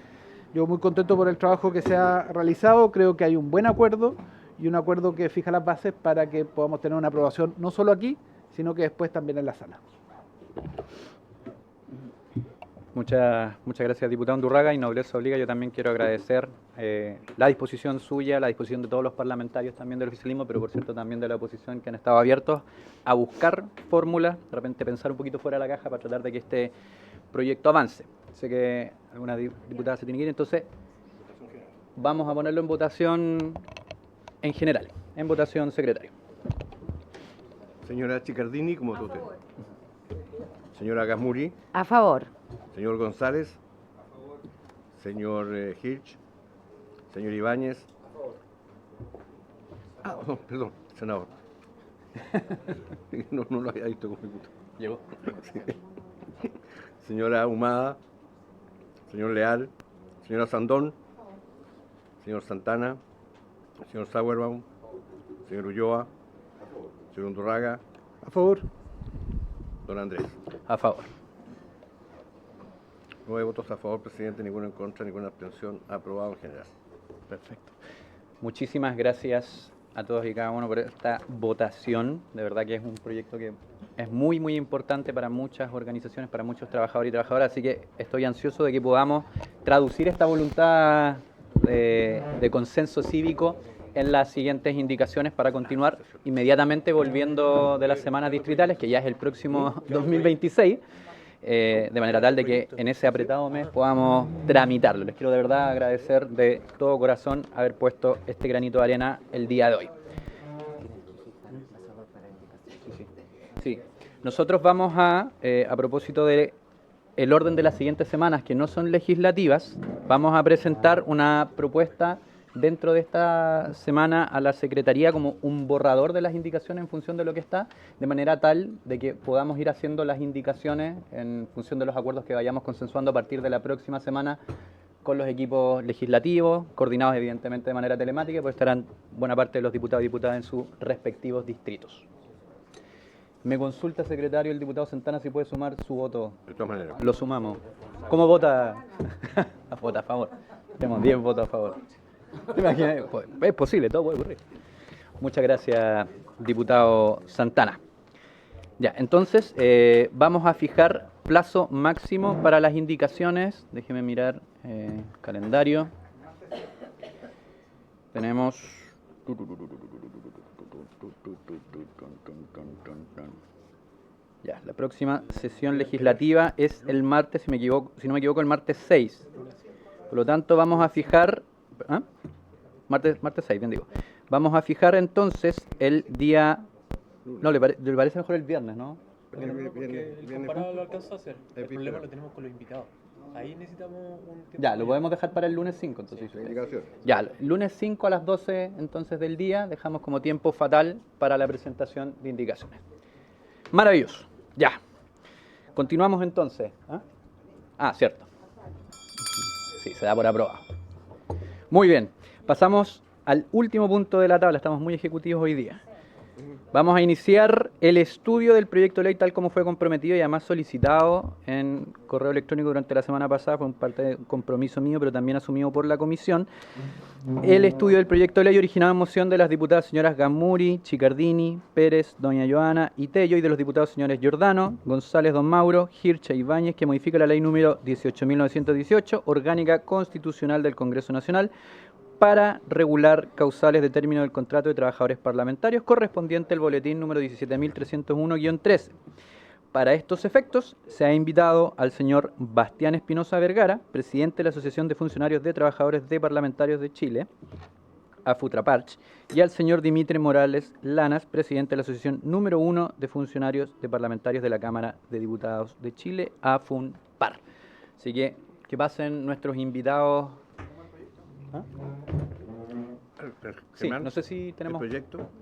yo muy contento por el trabajo que se ha realizado, creo que hay un buen acuerdo y un acuerdo que fija las bases para que podamos tener una aprobación no solo aquí, sino que después también en la sala. Muchas gracias, diputado Undurraga, y nobleza obliga. Yo también quiero agradecer la disposición suya, la disposición de todos los parlamentarios también del oficialismo, pero por cierto también de la oposición, que han estado abiertos a buscar fórmulas, de repente pensar un poquito fuera de la caja para tratar de que este proyecto avance. Sé que algunas diputadas se tienen que ir, entonces vamos a ponerlo en votación en general, en votación, secretario. Señora Chicardini, como tú usted. Señora Gasmuri. A favor. Señor González. Señor Hirsch. Señor Ibáñez. Ah, no, perdón, senador. No lo había visto con mi gusto. Llegó. Sí. Señora Humada. Señor Leal. Señora Sandón. Señor Santana. Señor Sauerbaum. Señor Ulloa. Señor Undurraga. A favor. Don Andrés. A favor. 9 votos a favor, presidente, ninguno en contra, ninguna abstención. Aprobado en general. Perfecto. Muchísimas gracias a todos y cada uno por esta votación. De verdad que es un proyecto que es muy, muy importante para muchas organizaciones, para muchos trabajadores y trabajadoras, así que estoy ansioso de que podamos traducir esta voluntad de consenso cívico en las siguientes indicaciones para continuar inmediatamente volviendo de las semanas distritales, que ya es el próximo 2026, de manera tal de que en ese apretado mes podamos tramitarlo. Les quiero de verdad agradecer de todo corazón haber puesto este granito de arena el día de hoy. Sí. Nosotros vamos a propósito de el orden de las siguientes semanas que no son legislativas, vamos a presentar una propuesta dentro de esta semana a la Secretaría como un borrador de las indicaciones en función de lo que está, de manera tal de que podamos ir haciendo las indicaciones en función de los acuerdos que vayamos consensuando a partir de la próxima semana con los equipos legislativos, coordinados evidentemente de manera telemática, pues estarán buena parte de los diputados y diputadas en sus respectivos distritos. Me consulta, secretario, el diputado Santana si puede sumar su voto. De todas maneras. Lo sumamos. ¿Cómo vota? Vota a favor. Tenemos 10 votos a favor. ¿Te imaginas? Es posible, todo puede ocurrir. Muchas gracias, diputado Santana. Ya, entonces vamos a fijar plazo máximo para las indicaciones. Déjeme mirar calendario. Tenemos... Ya, la próxima sesión legislativa es el martes, si no me equivoco, el martes 6. Por lo tanto, vamos a fijar... ¿Ah? Martes 6, bien digo. Vamos a fijar entonces el día... No, le parece mejor el viernes, ¿no? Porque el comparado lo alcanzó a hacer. El problema lo tenemos con los invitados. Ahí necesitamos un tiempo. Ya, lo podemos dejar para el lunes 5, entonces. Sí, ya, lunes 5 a las 12 entonces del día, dejamos como tiempo fatal para la presentación de indicaciones. Maravilloso. Ya. Continuamos entonces. Cierto. Sí, se da por aprobado. Muy bien. Pasamos al último punto de la tabla. Estamos muy ejecutivos hoy día. Vamos a iniciar el estudio del proyecto de ley tal como fue comprometido y además solicitado en correo electrónico durante la semana pasada. Fue un parte de compromiso mío, pero también asumido por la comisión. El estudio del proyecto de ley originado en moción de las diputadas señoras Gamuri, Chicardini, Pérez, doña Joana y Tello, y de los diputados señores Giordano, González, don Mauro, Hirsch e Ibáñez, que modifica la ley número 18.918, orgánica constitucional del Congreso Nacional, para regular causales de término del contrato de trabajadores parlamentarios correspondiente al boletín número 17.301-13. Para estos efectos, se ha invitado al señor Bastián Espinosa Vergara, presidente de la Asociación de Funcionarios de Trabajadores de Parlamentarios de Chile, AFUTRAPARCH, y al señor Dimitri Morales Lanas, presidente de la Asociación número 1 de Funcionarios de Parlamentarios de la Cámara de Diputados de Chile, AFUNPAR. Así que pasen nuestros invitados. Sí, no sé si tenemos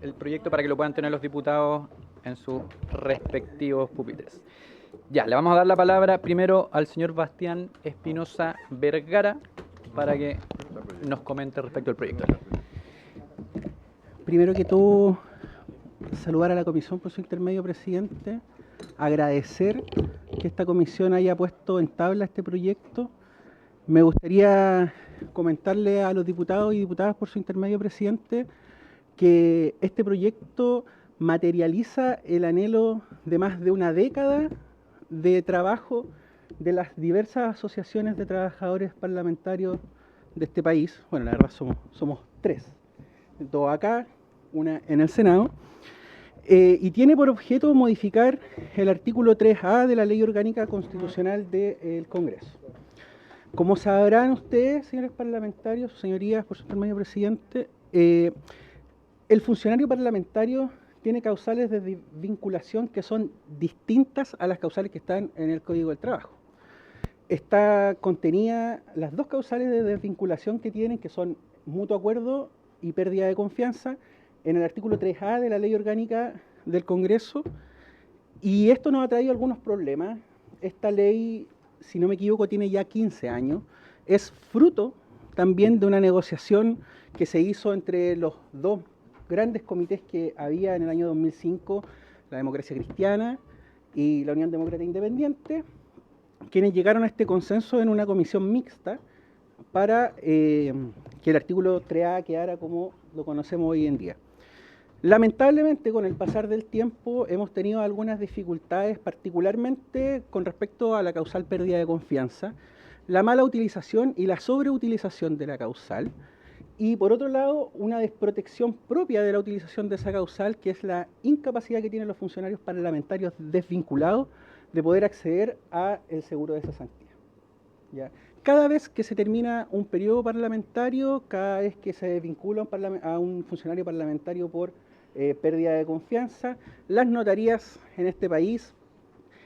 el proyecto para que lo puedan tener los diputados en sus respectivos pupitres. Ya, le vamos a dar la palabra primero al señor Bastián Espinosa Vergara para que nos comente respecto al proyecto. Primero que todo, saludar a la comisión por su intermedio, presidente, agradecer que esta comisión haya puesto en tabla este proyecto. Me gustaría comentarle a los diputados y diputadas por su intermedio, presidente, que este proyecto materializa el anhelo de más de una década de trabajo de las diversas asociaciones de trabajadores parlamentarios de este país. Bueno, la verdad somos tres, dos acá, una en el Senado, y tiene por objeto modificar el artículo 3A de la Ley Orgánica Constitucional del Congreso. Como sabrán ustedes, señores parlamentarios, señorías, por su intermedio presidente, el funcionario parlamentario tiene causales de desvinculación que son distintas a las causales que están en el Código del Trabajo. Está contenida las dos causales de desvinculación que tienen, que son mutuo acuerdo y pérdida de confianza, en el artículo 3A de la Ley Orgánica del Congreso, y esto nos ha traído algunos problemas. Esta ley, si no me equivoco, tiene ya 15 años, es fruto también de una negociación que se hizo entre los dos grandes comités que había en el año 2005, la Democracia Cristiana y la Unión Demócrata Independiente, quienes llegaron a este consenso en una comisión mixta para que el artículo 3A quedara como lo conocemos hoy en día. Lamentablemente, con el pasar del tiempo, hemos tenido algunas dificultades, particularmente con respecto a la causal pérdida de confianza, la mala utilización y la sobreutilización de la causal, y por otro lado, una desprotección propia de la utilización de esa causal, que es la incapacidad que tienen los funcionarios parlamentarios desvinculados de poder acceder al seguro de cesantía. ¿Ya? Cada vez que se termina un periodo parlamentario, cada vez que se desvincula a un funcionario parlamentario por pérdida de confianza, las notarías en este país,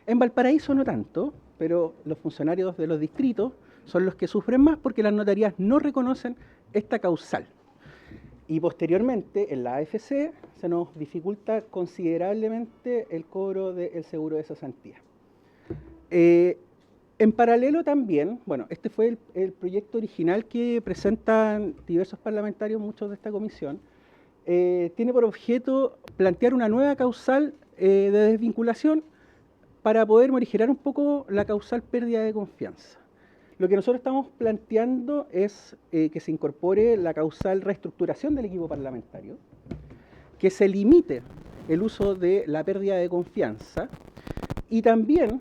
en Valparaíso no tanto, pero los funcionarios de los distritos son los que sufren más porque las notarías no reconocen esta causal. Y posteriormente, en la AFC, se nos dificulta considerablemente el cobro del seguro de cesantía. En paralelo también, bueno, este fue el proyecto original que presentan diversos parlamentarios, muchos de esta comisión, tiene por objeto plantear una nueva causal de desvinculación para poder morigerar un poco la causal pérdida de confianza. Lo que nosotros estamos planteando es que se incorpore la causal reestructuración del equipo parlamentario, que se limite el uso de la pérdida de confianza, y también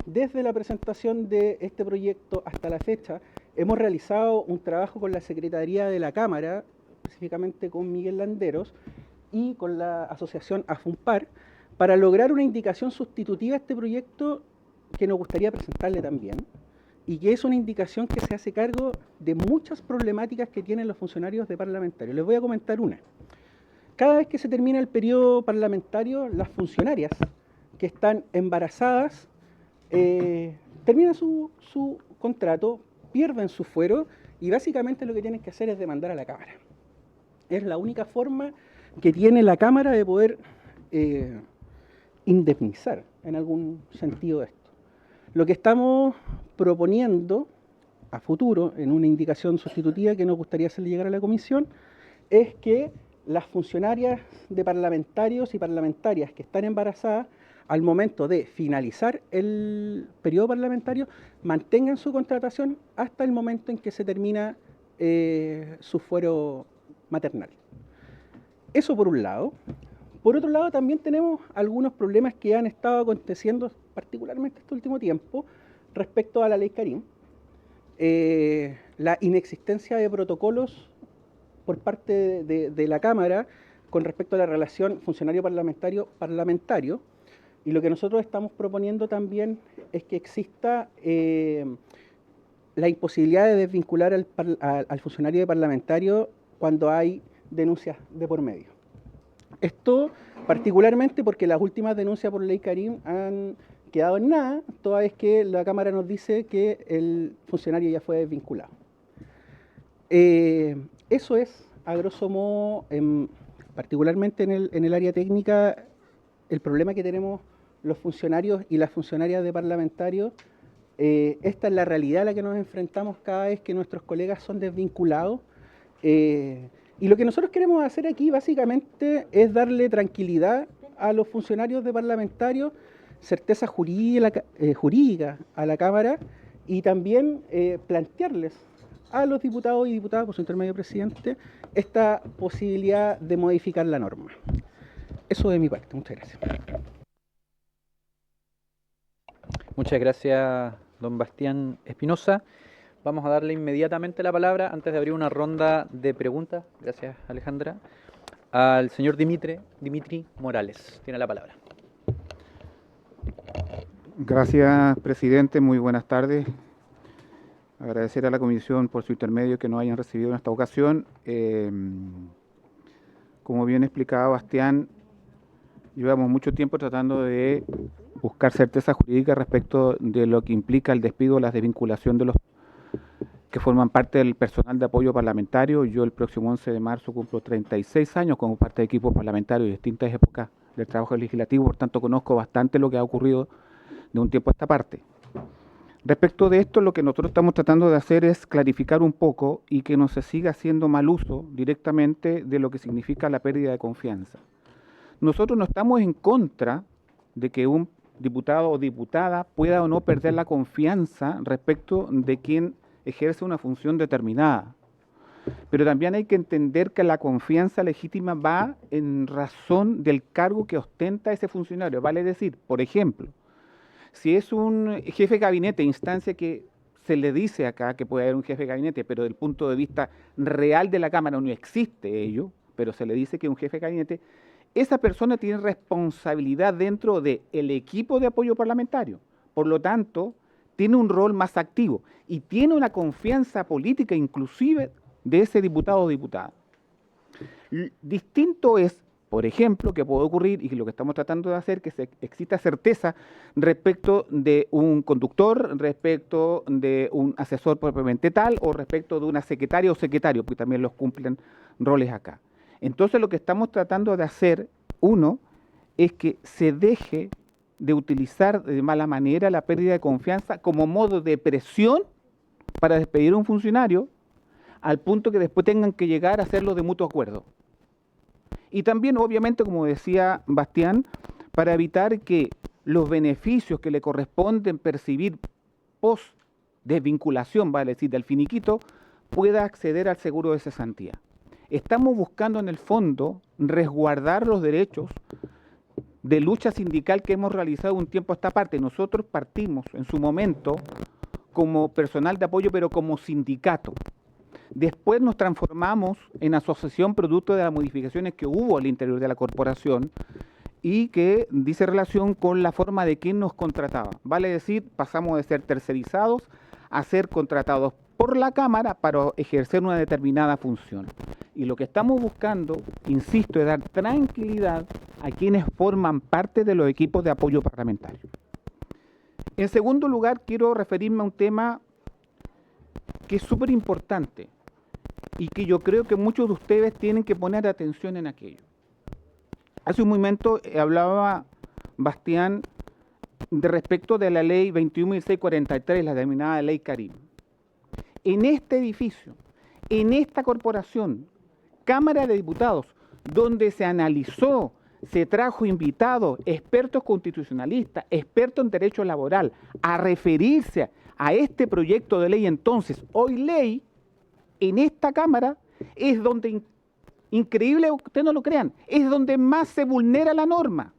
desde la presentación de este proyecto hasta la fecha hemos realizado un trabajo con la Secretaría de la Cámara, específicamente con Miguel Landeros y con la asociación AFUNPAR, para lograr una indicación sustitutiva a este proyecto que nos gustaría presentarle también, y que es una indicación que se hace cargo de muchas problemáticas que tienen los funcionarios de parlamentarios. Les voy a comentar una. Cada vez que se termina el periodo parlamentario, las funcionarias que están embarazadas terminan su contrato, pierden su fuero y básicamente lo que tienen que hacer es demandar a la Cámara. Es la única forma que tiene la Cámara de poder indemnizar en algún sentido esto. Lo que estamos proponiendo a futuro, en una indicación sustitutiva que nos gustaría hacerle llegar a la comisión, es que las funcionarias de parlamentarios y parlamentarias que están embarazadas, al momento de finalizar el periodo parlamentario, mantengan su contratación hasta el momento en que se termina su fuero maternal. Eso por un lado. Por otro lado, también tenemos algunos problemas que han estado aconteciendo, particularmente este último tiempo, respecto a la ley Karim. La inexistencia de protocolos por parte de la Cámara con respecto a la relación funcionario parlamentario, y lo que nosotros estamos proponiendo también es que exista la imposibilidad de desvincular al funcionario parlamentario cuando hay denuncias de por medio. Esto particularmente porque las últimas denuncias por ley Karim han quedado en nada, toda vez que la Cámara nos dice que el funcionario ya fue desvinculado. Eso es, a grosso modo, particularmente en el área técnica, el problema que tenemos los funcionarios y las funcionarias de parlamentarios. Esta es la realidad a la que nos enfrentamos cada vez que nuestros colegas son desvinculados. Y lo que nosotros queremos hacer aquí básicamente es darle tranquilidad a los funcionarios de parlamentarios, certeza jurídica a la Cámara, y también plantearles a los diputados y diputadas, por su intermedio presidente, esta posibilidad de modificar la norma. Eso de mi parte. Muchas gracias. Muchas gracias, don Bastián Espinosa. Vamos a darle inmediatamente la palabra, antes de abrir una ronda de preguntas, gracias Alejandra, al señor Dimitri Morales. Tiene la palabra. Gracias, presidente. Muy buenas tardes. Agradecer a la comisión por su intermedio que nos hayan recibido en esta ocasión. Como bien explicaba Bastián, llevamos mucho tiempo tratando de buscar certeza jurídica respecto de lo que implica el despido o la desvinculación de los que forman parte del personal de apoyo parlamentario. Yo el próximo 11 de marzo cumplo 36 años como parte de equipos parlamentarios de distintas épocas del trabajo legislativo, por tanto conozco bastante lo que ha ocurrido de un tiempo a esta parte. Respecto de esto, lo que nosotros estamos tratando de hacer es clarificar un poco y que no se siga haciendo mal uso directamente de lo que significa la pérdida de confianza. Nosotros no estamos en contra de que un diputado o diputada pueda o no perder la confianza respecto de quien ejerce una función determinada. Pero también hay que entender que la confianza legítima va en razón del cargo que ostenta ese funcionario. Vale decir, por ejemplo, si es un jefe de gabinete, instancia que se le dice acá que puede haber un jefe de gabinete, pero desde el punto de vista real de la Cámara no existe ello, pero se le dice que es un jefe de gabinete, esa persona tiene responsabilidad dentro del equipo de apoyo parlamentario. Por lo tanto, tiene un rol más activo y tiene una confianza política inclusive de ese diputado o diputada. Distinto es, por ejemplo, que puede ocurrir, y lo que estamos tratando de hacer, que exista certeza respecto de un conductor, respecto de un asesor propiamente tal, o respecto de una secretaria o secretario, porque también los cumplen roles acá. Entonces lo que estamos tratando de hacer, uno, es que se deje de utilizar de mala manera la pérdida de confianza como modo de presión para despedir a un funcionario, al punto que después tengan que llegar a hacerlo de mutuo acuerdo. Y también, obviamente, como decía Bastián, para evitar que los beneficios que le corresponden percibir post desvinculación, vale decir, del finiquito, pueda acceder al seguro de cesantía. Estamos buscando en el fondo resguardar los derechos de lucha sindical que hemos realizado un tiempo a esta parte. Nosotros partimos en su momento como personal de apoyo, pero como sindicato. Después nos transformamos en asociación producto de las modificaciones que hubo al interior de la corporación y que dice relación con la forma de quién nos contrataba. Vale decir, pasamos de ser tercerizados a ser contratados por la Cámara para ejercer una determinada función. Y lo que estamos buscando, insisto, es dar tranquilidad a quienes forman parte de los equipos de apoyo parlamentario. En segundo lugar, quiero referirme a un tema que es súper importante y que yo creo que muchos de ustedes tienen que poner atención en aquello. Hace un momento hablaba Bastián de respecto de la ley 21.643, la denominada ley Karim. En este edificio, en esta corporación, Cámara de Diputados, donde se analizó, se trajo invitados, expertos constitucionalistas, expertos en derecho laboral, a referirse a este proyecto de ley entonces, hoy ley, en esta Cámara, es donde, increíble, ustedes no lo crean, es donde más se vulnera la norma.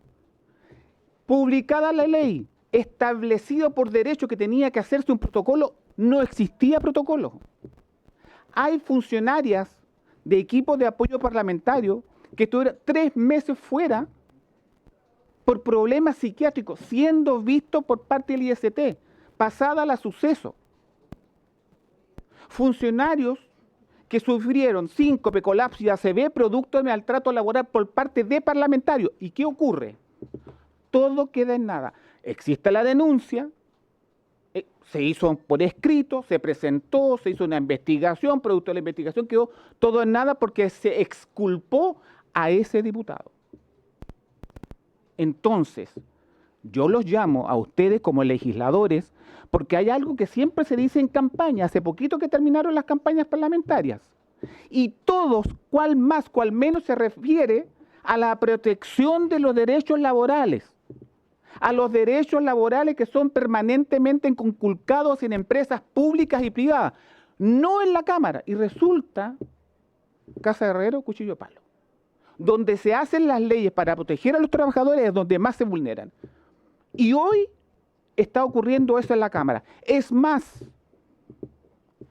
Publicada la ley, establecido por derecho que tenía que hacerse un protocolo, no existía protocolo. Hay funcionarias de equipos de apoyo parlamentario que estuvieron 3 meses fuera por problemas psiquiátricos, siendo vistos por parte del IST, pasada la suceso. Funcionarios que sufrieron síncope, colapso y ACV producto de maltrato laboral por parte de parlamentarios. ¿Y qué ocurre? Todo queda en nada. Existe la denuncia, se hizo por escrito, se presentó, se hizo una investigación, producto de la investigación quedó todo en nada porque se exculpó a ese diputado. Entonces, yo los llamo a ustedes como legisladores porque hay algo que siempre se dice en campaña, hace poquito que terminaron las campañas parlamentarias, y todos, cual más, cual menos, se refiere a la protección de los derechos laborales, a los derechos laborales que son permanentemente conculcados en empresas públicas y privadas, no en la Cámara, y resulta, casa de herrero, cuchillo de palo. Donde se hacen las leyes para proteger a los trabajadores es donde más se vulneran. Y hoy está ocurriendo eso en la Cámara. Es más,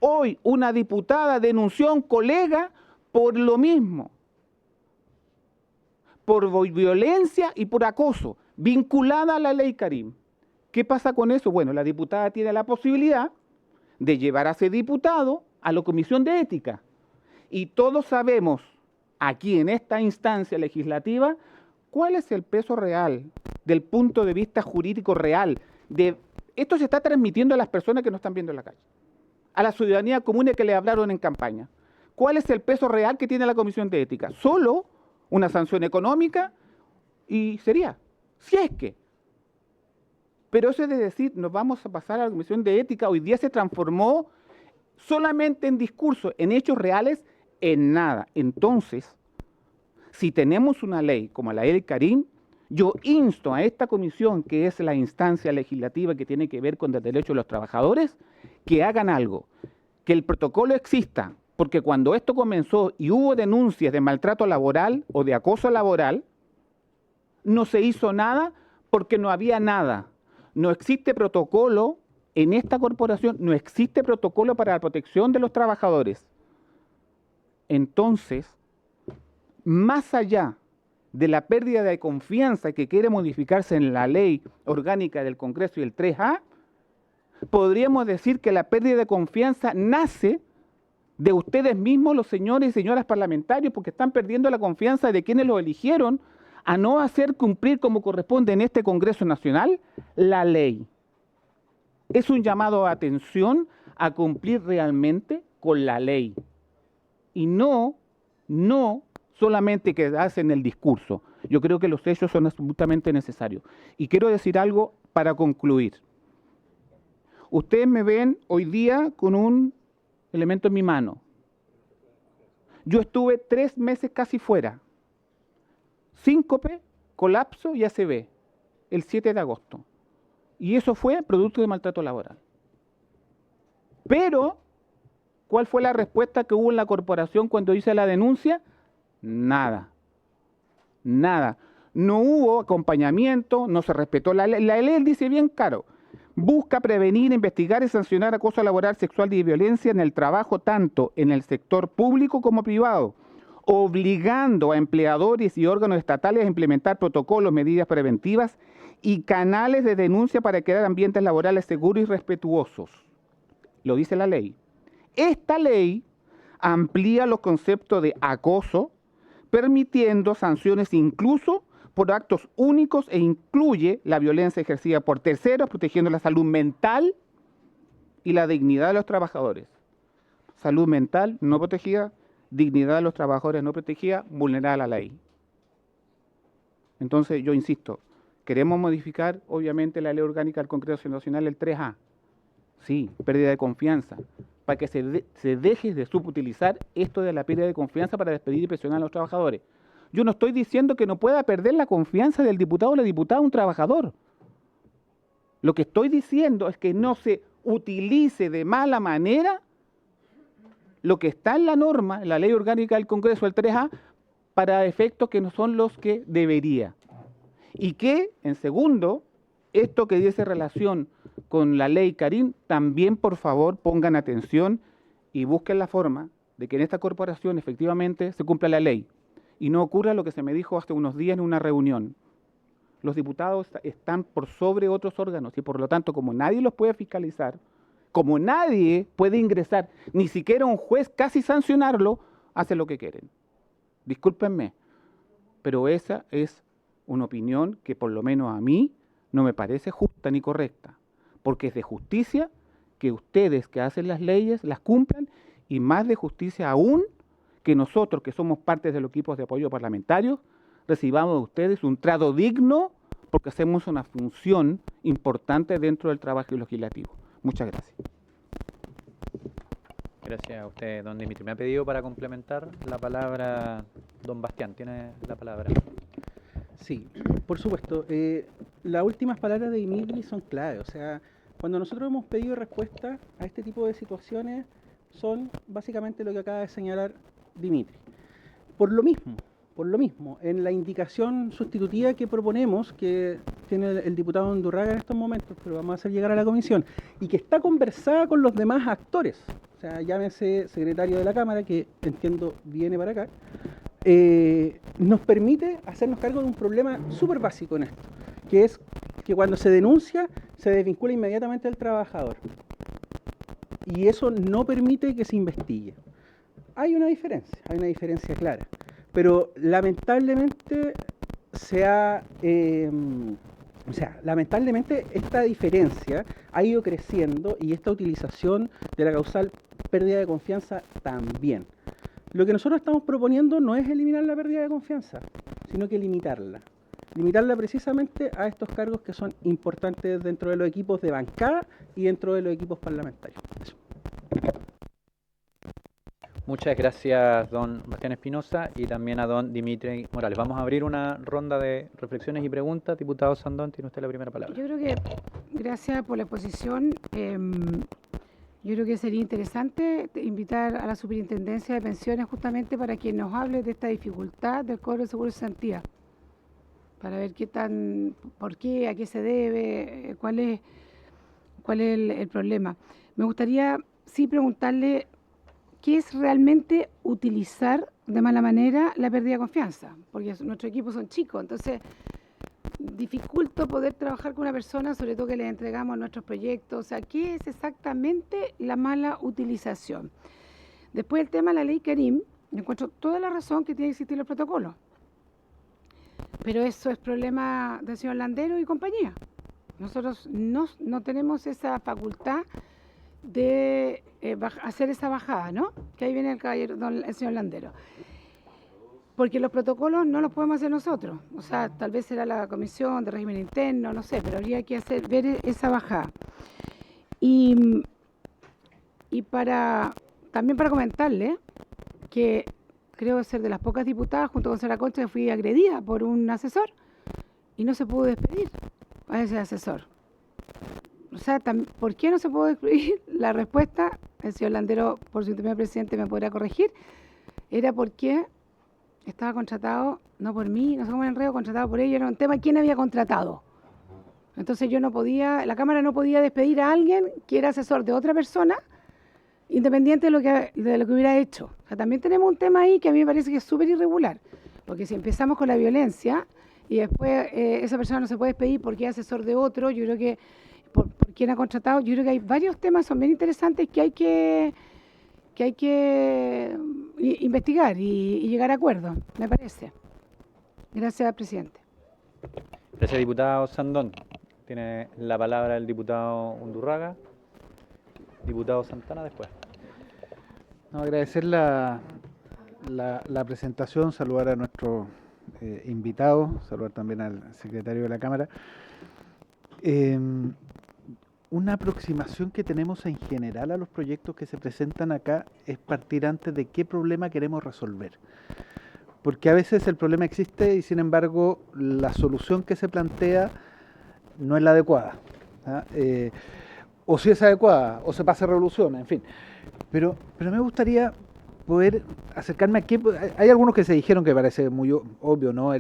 hoy una diputada denunció a un colega por lo mismo. por violencia y por acoso, vinculada a la ley Karim. ¿Qué pasa con eso? Bueno, la diputada tiene la posibilidad de llevar a ese diputado a la Comisión de Ética. Y todos sabemos, aquí en esta instancia legislativa, cuál es el peso real, del punto de vista jurídico real. Esto se está transmitiendo a las personas que nos están viendo en la calle, a la ciudadanía común que le hablaron en campaña. ¿Cuál es el peso real que tiene la Comisión de Ética? Solo una sanción económica y sería, si es que. Pero eso es de decir, nos vamos a pasar a la Comisión de Ética, hoy día se transformó solamente en discurso, en hechos reales, en nada. Entonces, si tenemos una ley como la ley Karim, yo insto a esta comisión, que es la instancia legislativa que tiene que ver con el derecho de los trabajadores, que hagan algo, que el protocolo exista, porque cuando esto comenzó y hubo denuncias de maltrato laboral o de acoso laboral, no se hizo nada porque no había nada. No existe protocolo en esta corporación, no existe protocolo para la protección de los trabajadores. Entonces, más allá de la pérdida de confianza que quiere modificarse en la ley orgánica del Congreso y el 3A, podríamos decir que la pérdida de confianza nace de ustedes mismos, los señores y señoras parlamentarios, porque están perdiendo la confianza de quienes los eligieron a no hacer cumplir como corresponde en este Congreso Nacional la ley. Es un llamado a atención a cumplir realmente con la ley y no solamente quedarse en el discurso. Yo creo que los hechos son absolutamente necesarios. Y quiero decir algo para concluir. Ustedes me ven hoy día con un elemento en mi mano. Yo estuve 3 meses casi fuera. Síncope, colapso y ACV, el 7 de agosto. Y eso fue producto de maltrato laboral. Pero, ¿cuál fue la respuesta que hubo en la corporación cuando hice la denuncia? Nada. Nada. No hubo acompañamiento, no se respetó la ley. La ley dice bien claro, busca prevenir, investigar y sancionar acoso laboral, sexual y violencia en el trabajo, tanto en el sector público como privado, obligando a empleadores y órganos estatales a implementar protocolos, medidas preventivas y canales de denuncia para crear ambientes laborales seguros y respetuosos. Lo dice la ley. Esta ley amplía los conceptos de acoso, permitiendo sanciones incluso por actos únicos e incluye la violencia ejercida por terceros, protegiendo la salud mental y la dignidad de los trabajadores. Salud mental no protegida, dignidad de los trabajadores no protegida, vulnerada la ley. Entonces, yo insisto, queremos modificar, obviamente, la ley orgánica del Congreso Nacional, el 3A. Sí, pérdida de confianza, para que se deje de subutilizar esto de la pérdida de confianza para despedir y presionar a los trabajadores. Yo no estoy diciendo que no pueda perder la confianza del diputado o la diputada un trabajador. Lo que estoy diciendo es que no se utilice de mala manera lo que está en la norma, en la ley orgánica del Congreso, el 3A, para efectos que no son los que debería. Y que, en segundo, esto que dice relación con la ley Karim, también por favor pongan atención y busquen la forma de que en esta corporación efectivamente se cumpla la ley y no ocurra lo que se me dijo hace unos días en una reunión. Los diputados están por sobre otros órganos y por lo tanto, como nadie los puede fiscalizar, como nadie puede ingresar, ni siquiera un juez casi sancionarlo, hace lo que quieren. Discúlpenme, pero esa es una opinión que por lo menos a mí no me parece justa ni correcta, porque es de justicia que ustedes que hacen las leyes las cumplan y más de justicia aún que nosotros que somos parte de los equipos de apoyo parlamentarios recibamos de ustedes un trato digno porque hacemos una función importante dentro del trabajo legislativo. Muchas gracias. Gracias a usted, don Dimitri. Me ha pedido para complementar la palabra don Bastián. Tiene la palabra. Sí, por supuesto. Las últimas palabras de Dimitri son clave. O sea, cuando nosotros hemos pedido respuesta a este tipo de situaciones, son básicamente lo que acaba de señalar Dimitri. Por lo mismo, en la indicación sustitutiva que proponemos, que tiene el diputado Undurraga en estos momentos, pero vamos a hacer llegar a la comisión, y que está conversada con los demás actores, o sea, llámese secretario de la Cámara, que entiendo viene para acá, nos permite hacernos cargo de un problema súper básico en esto, que es que cuando se denuncia se desvincula inmediatamente al trabajador. Y eso no permite que se investigue. Hay una diferencia clara. Pero lamentablemente lamentablemente esta diferencia ha ido creciendo y esta utilización de la causal pérdida de confianza también. Lo que nosotros estamos proponiendo no es eliminar la pérdida de confianza, sino que limitarla. Limitarla precisamente a estos cargos que son importantes dentro de los equipos de bancada y dentro de los equipos parlamentarios. Eso. Muchas gracias, don Bastián Espinosa, y también a don Dimitri Morales. Vamos a abrir una ronda de reflexiones y preguntas. Diputado Sandón, tiene usted la primera palabra. Yo creo que, gracias por la exposición, yo creo que sería interesante invitar a la Superintendencia de Pensiones justamente para que nos hable de esta dificultad del cobro de seguro de cesantía, para ver por qué, a qué se debe, cuál es el problema. Me gustaría sí preguntarle qué es realmente utilizar de mala manera la pérdida de confianza, porque nuestros equipos son chicos, entonces dificulto poder trabajar con una persona, sobre todo que le entregamos nuestros proyectos. O sea, ¿qué es exactamente la mala utilización? Después el tema de la ley Karim, yo encuentro toda la razón que tiene que existir los protocolos, pero eso es problema del señor Landero y compañía. Nosotros no tenemos esa facultad de hacer esa bajada, ¿no? Que ahí viene el señor Landero. Porque los protocolos no los podemos hacer nosotros. O sea, tal vez será la Comisión de Régimen Interno, no sé, pero habría que ver esa bajada. Y también para comentarle que creo ser de las pocas diputadas, junto con Sara Concha, que fui agredida por un asesor y no se pudo despedir a ese asesor. O sea, ¿por qué no se pudo despedir? La respuesta, el señor Landero, por su intermedio presidente, me podrá corregir, era porque estaba contratado, no por mí, no sé cómo me enredo, contratado por ella, era un tema quién había contratado. Entonces yo no podía, la Cámara no podía despedir a alguien que era asesor de otra persona, independiente de lo que hubiera hecho. O sea, también tenemos un tema ahí que a mí me parece que es súper irregular, porque si empezamos con la violencia y después esa persona no se puede despedir porque es asesor de otro, yo creo que por quien ha contratado, yo creo que hay varios temas, son bien interesantes que hay que investigar y llegar a acuerdos, me parece. Gracias, presidente. Gracias, diputado Sandón. Tiene la palabra el diputado Undurraga. Diputado Santana después. No, agradecer la presentación, saludar a nuestro invitado, saludar también al secretario de la Cámara. Una aproximación que tenemos en general a los proyectos que se presentan acá es partir antes de qué problema queremos resolver. Porque a veces el problema existe y sin embargo la solución que se plantea no es la adecuada. O si es adecuada, o se pasa revolución, en fin. Pero me gustaría poder acercarme a qué... Hay algunos que se dijeron que parece muy obvio, ¿no?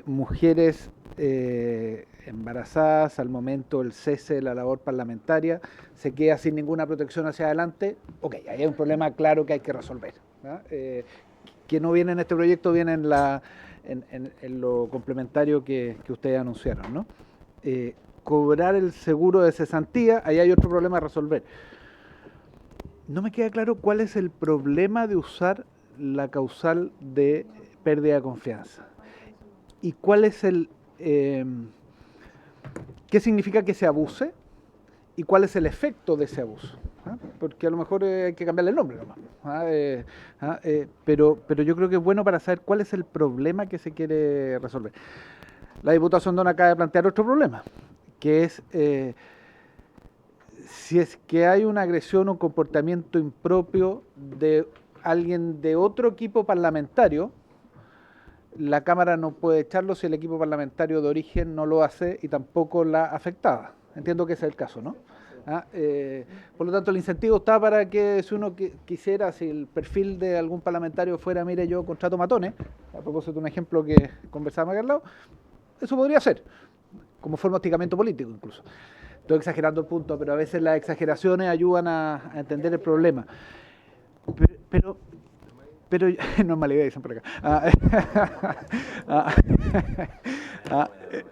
Mujeres embarazadas, al momento el cese de la labor parlamentaria, se queda sin ninguna protección hacia adelante. Ok, ahí hay un problema claro que hay que resolver, ¿no? Que no viene en este proyecto, viene en lo complementario que ustedes anunciaron, ¿no? Cobrar el seguro de cesantía, ahí hay otro problema a resolver. No me queda claro cuál es el problema de usar la causal de pérdida de confianza. ¿Y cuál es qué significa que se abuse? ¿Y cuál es el efecto de ese abuso? Porque a lo mejor hay que cambiarle el nombre nomás. Pero yo creo que es bueno para saber cuál es el problema que se quiere resolver. La diputada Sandón acaba de plantear otro problema, que es si es que hay una agresión o un comportamiento impropio de alguien de otro equipo parlamentario, la Cámara no puede echarlo si el equipo parlamentario de origen no lo hace y tampoco la afectada. Entiendo que ese es el caso, ¿no? Por lo tanto, el incentivo está para que si uno quisiera, si el perfil de algún parlamentario fuera, mire, yo contrato matones, a propósito de un ejemplo que conversábamos acá al lado, eso podría ser, como forma de hostigamiento político incluso. Estoy exagerando el punto, pero a veces las exageraciones ayudan a entender el problema. Pero pero no es mala idea, dicen por acá.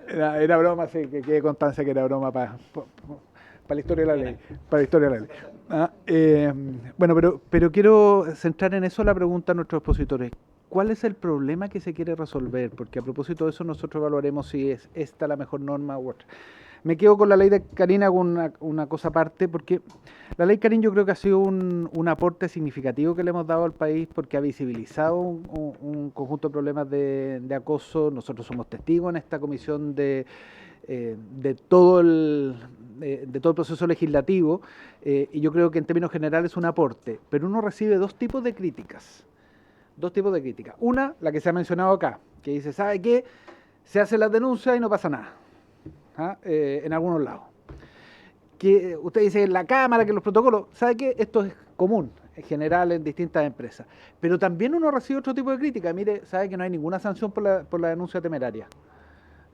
Era broma, sí, que quede constancia que era broma para la historia de la ley. Para la historia de la ley. Bueno, pero quiero centrar en eso la pregunta a nuestros expositores. ¿Cuál es el problema que se quiere resolver? Porque a propósito de eso nosotros evaluaremos si es esta la mejor norma u otra. Me quedo con la ley de Karin, hago una cosa aparte, porque la ley Karin yo creo que ha sido un aporte significativo que le hemos dado al país, porque ha visibilizado un conjunto de problemas de acoso. Nosotros somos testigos en esta comisión de todo el proceso legislativo, y yo creo que en términos generales es un aporte, pero uno recibe dos tipos de críticas. Una, la que se ha mencionado acá, que dice, ¿sabe qué? Se hacen las denuncias y no pasa nada. En algunos lados. Que usted dice en la Cámara, que los protocolos, ¿sabe qué? Esto es común, en general, en distintas empresas. Pero también uno recibe otro tipo de crítica. Mire, ¿sabe que no hay ninguna sanción por la denuncia temeraria?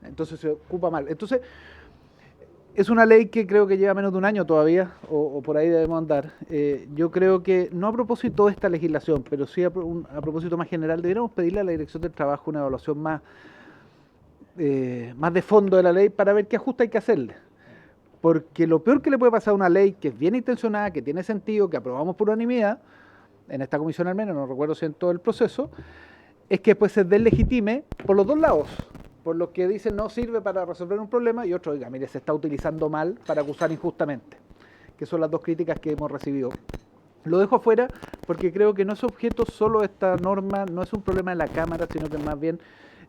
Entonces se ocupa mal. Entonces, es una ley que creo que lleva menos de un año todavía, o por ahí debemos andar. Yo creo que, no a propósito de esta legislación, pero sí a propósito más general, deberíamos pedirle a la Dirección del Trabajo una evaluación más de fondo de la ley para ver qué ajuste hay que hacerle. Porque lo peor que le puede pasar a una ley que es bien intencionada, que tiene sentido, que aprobamos por unanimidad, en esta comisión al menos, no recuerdo si en todo el proceso, es que después se deslegitime por los dos lados. Por los que dicen no sirve para resolver un problema y otro, oiga, mire, se está utilizando mal para acusar injustamente. Que son las dos críticas que hemos recibido. Lo dejo afuera porque creo que no es objeto solo esta norma, no es un problema de la Cámara, sino que más bien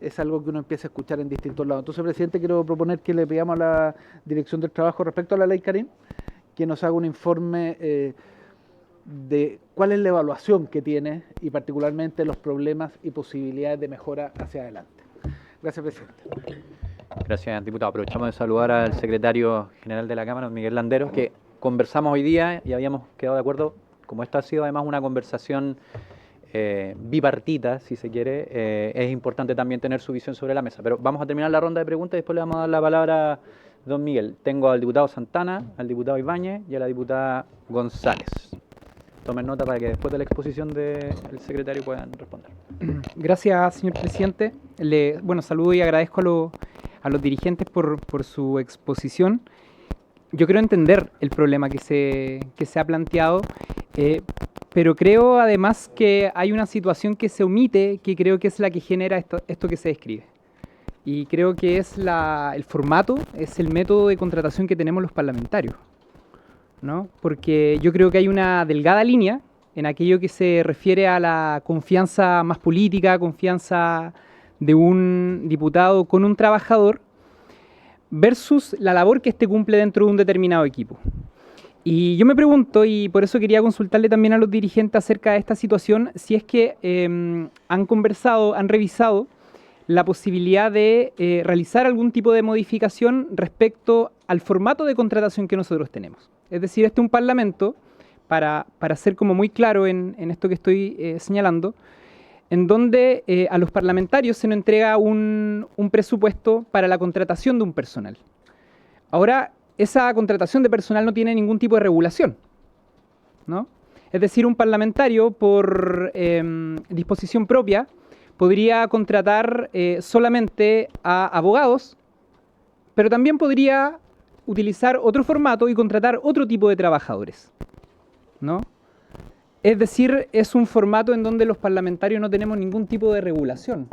es algo que uno empieza a escuchar en distintos lados. Entonces, presidente, quiero proponer que le pidamos a la Dirección del Trabajo respecto a la ley Karin, que nos haga un informe de cuál es la evaluación que tiene y particularmente los problemas y posibilidades de mejora hacia adelante. Gracias, presidente. Gracias, diputado. Aprovechamos de saludar al secretario general de la Cámara, Miguel Landeros, que conversamos hoy día y habíamos quedado de acuerdo, como esta ha sido además una conversación bipartita, si se quiere, es importante también tener su visión sobre la mesa. Pero vamos a terminar la ronda de preguntas y después le vamos a dar la palabra a don Miguel. Tengo al diputado Santana, al diputado Ibáñez y a la diputada González. Tomen nota para que después de la exposición del secretario puedan responder. Gracias, señor presidente. Saludo y agradezco a los dirigentes por su exposición. Yo creo entender el problema que se ha planteado, pero creo además que hay una situación que se omite, que creo que es la que genera esto que se describe. Y creo que es el formato, es el método de contratación que tenemos los parlamentarios, ¿no? Porque yo creo que hay una delgada línea en aquello que se refiere a la confianza más política, confianza de un diputado con un trabajador, versus la labor que éste cumple dentro de un determinado equipo. Y yo me pregunto, y por eso quería consultarle también a los dirigentes acerca de esta situación, si es que han conversado, han revisado la posibilidad de realizar algún tipo de modificación respecto al formato de contratación que nosotros tenemos. Es decir, este es un parlamento, para ser como muy claro en esto que estoy señalando, en donde a los parlamentarios se nos entrega un presupuesto para la contratación de un personal. Ahora, esa contratación de personal no tiene ningún tipo de regulación, ¿no? Es decir, un parlamentario, por disposición propia, podría contratar solamente a abogados, pero también podría utilizar otro formato y contratar otro tipo de trabajadores, ¿no? Es decir, es un formato en donde los parlamentarios no tenemos ningún tipo de regulación.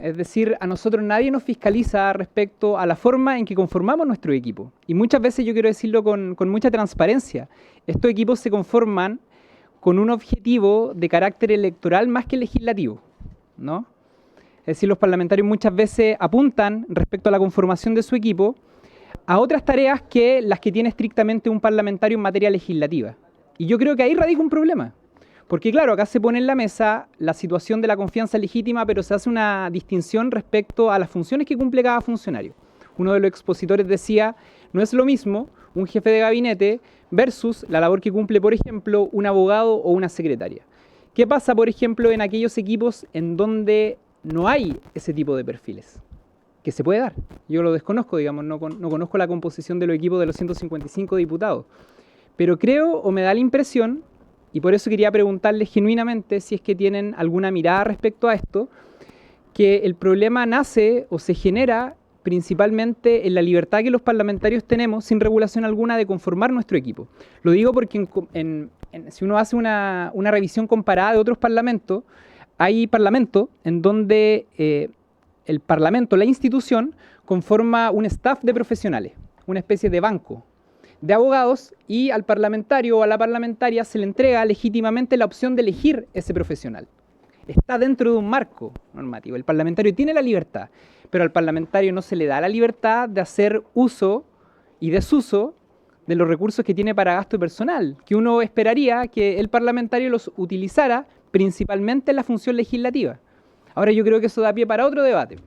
Es decir, a nosotros nadie nos fiscaliza respecto a la forma en que conformamos nuestro equipo. Y muchas veces, yo quiero decirlo con mucha transparencia, estos equipos se conforman con un objetivo de carácter electoral más que legislativo, ¿no? Es decir, los parlamentarios muchas veces apuntan respecto a la conformación de su equipo a otras tareas que las que tiene estrictamente un parlamentario en materia legislativa. Y yo creo que ahí radica un problema. Porque claro, acá se pone en la mesa la situación de la confianza legítima, pero se hace una distinción respecto a las funciones que cumple cada funcionario. Uno de los expositores decía, no es lo mismo un jefe de gabinete versus la labor que cumple, por ejemplo, un abogado o una secretaria. ¿Qué pasa, por ejemplo, en aquellos equipos en donde no hay ese tipo de perfiles? Que se puede dar. Yo lo desconozco, digamos, no conozco la composición de los equipos de los 155 diputados. Pero creo, o me da la impresión, y por eso quería preguntarles genuinamente si es que tienen alguna mirada respecto a esto, que el problema nace o se genera principalmente en la libertad que los parlamentarios tenemos, sin regulación alguna, de conformar nuestro equipo. Lo digo porque si uno hace una revisión comparada de otros parlamentos, hay parlamentos en donde el parlamento, la institución, conforma un staff de profesionales, una especie de banco de abogados, y al parlamentario o a la parlamentaria se le entrega legítimamente la opción de elegir ese profesional. Está dentro de un marco normativo. El parlamentario tiene la libertad, pero al parlamentario no se le da la libertad de hacer uso y desuso de los recursos que tiene para gasto personal, que uno esperaría que el parlamentario los utilizara principalmente en la función legislativa. Ahora, yo creo que eso da pie para otro debate,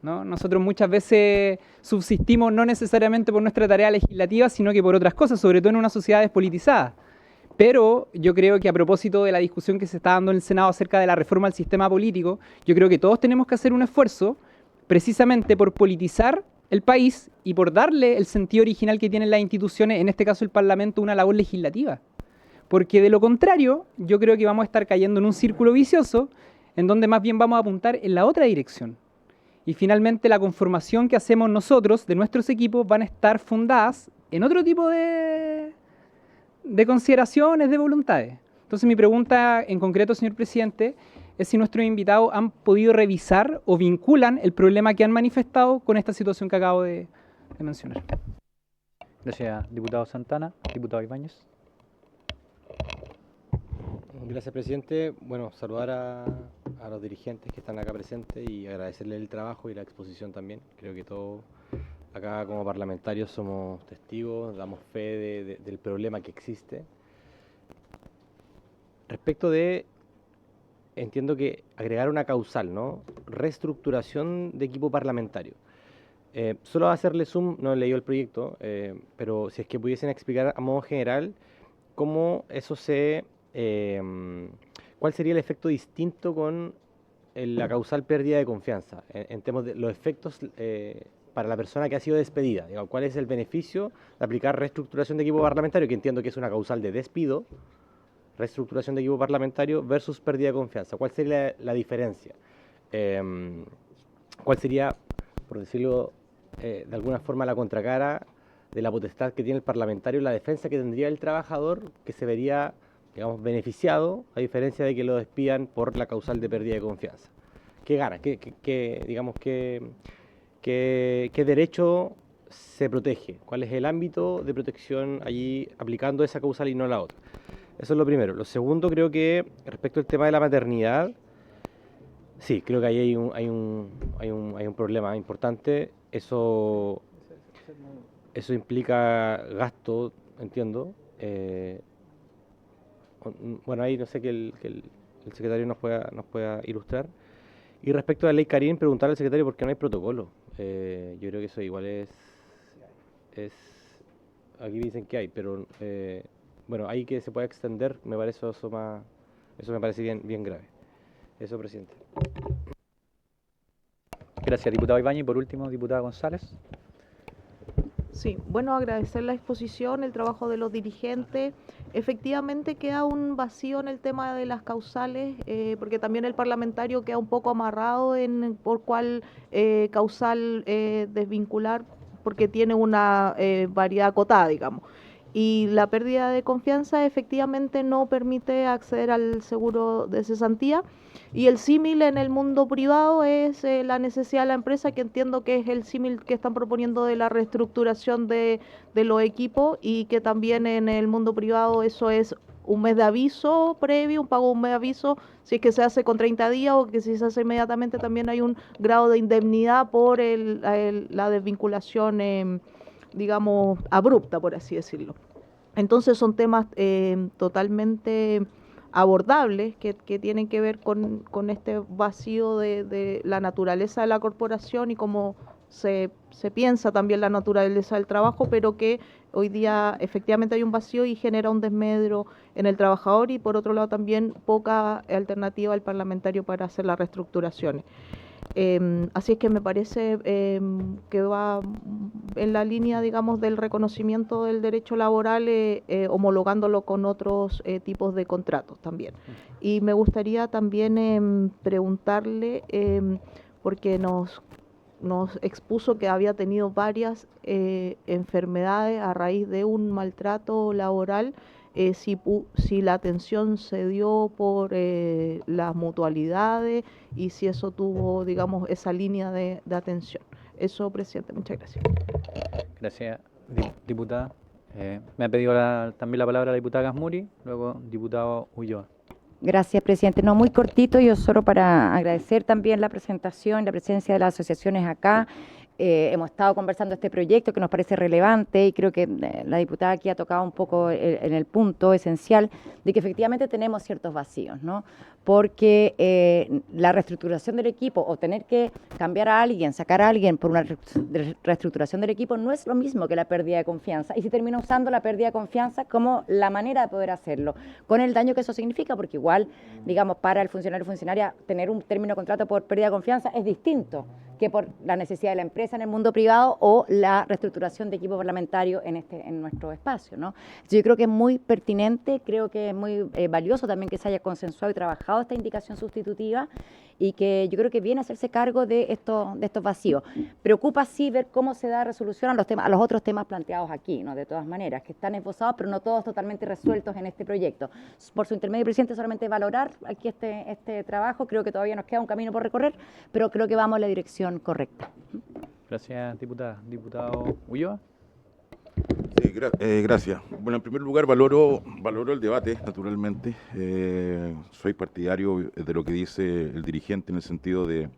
¿no? Nosotros muchas veces subsistimos no necesariamente por nuestra tarea legislativa, sino que por otras cosas, sobre todo en una sociedad despolitizada. Pero yo creo que a propósito de la discusión que se está dando en el Senado acerca de la reforma al sistema político, yo creo que todos tenemos que hacer un esfuerzo precisamente por politizar el país y por darle el sentido original que tienen las instituciones, en este caso el Parlamento, una labor legislativa. Porque de lo contrario, yo creo que vamos a estar cayendo en un círculo vicioso en donde más bien vamos a apuntar en la otra dirección. Y finalmente la conformación que hacemos nosotros de nuestros equipos van a estar fundadas en otro tipo de consideraciones, de voluntades. Entonces mi pregunta en concreto, señor presidente, es si nuestros invitados han podido revisar o vinculan el problema que han manifestado con esta situación que acabo de mencionar. Gracias, diputado Santana. Diputado Ibáñez. Gracias, presidente. Bueno, saludar a los dirigentes que están acá presentes y agradecerles el trabajo y la exposición también. Creo que todos acá como parlamentarios somos testigos, damos fe del problema que existe. Respecto de, entiendo que agregar una causal, ¿no? Reestructuración de equipo parlamentario. Solo hacerle zoom, no he leído el proyecto, pero si es que pudiesen explicar a modo general cómo eso cuál sería el efecto distinto con la causal pérdida de confianza, en temas de los efectos para la persona que ha sido despedida. Digamos, ¿cuál es el beneficio de aplicar reestructuración de equipo parlamentario, que entiendo que es una causal de despido, reestructuración de equipo parlamentario versus pérdida de confianza? ¿Cuál sería la diferencia? ¿Cuál sería, por decirlo de alguna forma, la contracara de la potestad que tiene el parlamentario, la defensa que tendría el trabajador, que se vería, digamos, beneficiado, a diferencia de que lo despidan por la causal de pérdida de confianza? ¿Qué gana? ¿Qué derecho se protege? ¿Cuál es el ámbito de protección allí aplicando esa causal y no la otra? Eso es lo primero. Lo segundo, creo que respecto al tema de la maternidad, sí, creo que ahí hay un problema importante. Eso implica gasto, entiendo. Bueno, ahí no sé que el secretario nos pueda ilustrar. Y respecto a la ley Karim, preguntarle al secretario por qué no hay protocolo. Yo creo que eso igual es aquí dicen que hay, pero bueno, ahí que se pueda extender, me parece eso me parece bien grave. Eso, presidente. Gracias, diputado Ibáñez. Y por último, diputada González. Sí, bueno, agradecer la exposición, el trabajo de los dirigentes. Efectivamente queda un vacío en el tema de las causales, porque también el parlamentario queda un poco amarrado por cuál causal desvincular, porque tiene una variedad acotada, digamos. Y la pérdida de confianza efectivamente no permite acceder al seguro de cesantía. Y el símil en el mundo privado es la necesidad de la empresa, que entiendo que es el símil que están proponiendo de la reestructuración de los equipos, y que también en el mundo privado eso es un mes de aviso previo, un pago de un mes de aviso, si es que se hace con 30 días o que si se hace inmediatamente también hay un grado de indemnidad por la desvinculación, digamos, abrupta, por así decirlo. Entonces son temas totalmente abordables que tienen que ver con este vacío de la naturaleza de la corporación y cómo se piensa también la naturaleza del trabajo, pero que hoy día efectivamente hay un vacío y genera un desmedro en el trabajador, y por otro lado también poca alternativa al parlamentario para hacer las reestructuraciones. Así es que me parece que va en la línea, digamos, del reconocimiento del derecho laboral, homologándolo con otros tipos de contratos también. Y me gustaría también preguntarle, porque nos expuso que había tenido varias enfermedades a raíz de un maltrato laboral, si la atención se dio por las mutualidades y si eso tuvo, digamos, esa línea de atención. Eso, presidente, muchas gracias. Gracias, diputada. Me ha pedido también la palabra la diputada Gasmuri, luego diputado Ulloa. Gracias, presidente. No, muy cortito, yo solo para agradecer también la presentación, la presencia de las asociaciones acá. Hemos estado conversando este proyecto que nos parece relevante y creo que la diputada aquí ha tocado un poco en el punto esencial de que efectivamente tenemos ciertos vacíos, ¿no? Porque la reestructuración del equipo o tener que cambiar a alguien, sacar a alguien por una reestructuración del equipo no es lo mismo que la pérdida de confianza y se termina usando la pérdida de confianza como la manera de poder hacerlo, con el daño que eso significa, porque igual, digamos, para el funcionario o funcionaria tener un término de contrato por pérdida de confianza es distinto que por la necesidad de la empresa en el mundo privado o la reestructuración de equipo parlamentario en nuestro espacio, ¿no? Yo creo que es muy pertinente, creo que es muy valioso también que se haya consensuado y trabajado esta indicación sustitutiva y que yo creo que viene a hacerse cargo de estos vacíos. Preocupa sí ver cómo se da resolución a los otros temas planteados aquí, ¿no? De todas maneras, que están esbozados, pero no todos totalmente resueltos en este proyecto. Por su intermedio, presidente, solamente valorar aquí este trabajo, creo que todavía nos queda un camino por recorrer, pero creo que vamos en la dirección correcta. Gracias, diputada. Diputado Ulloa. Sí, gracias. Bueno, en primer lugar, valoro el debate, naturalmente. Soy partidario de lo que dice el dirigente en el sentido de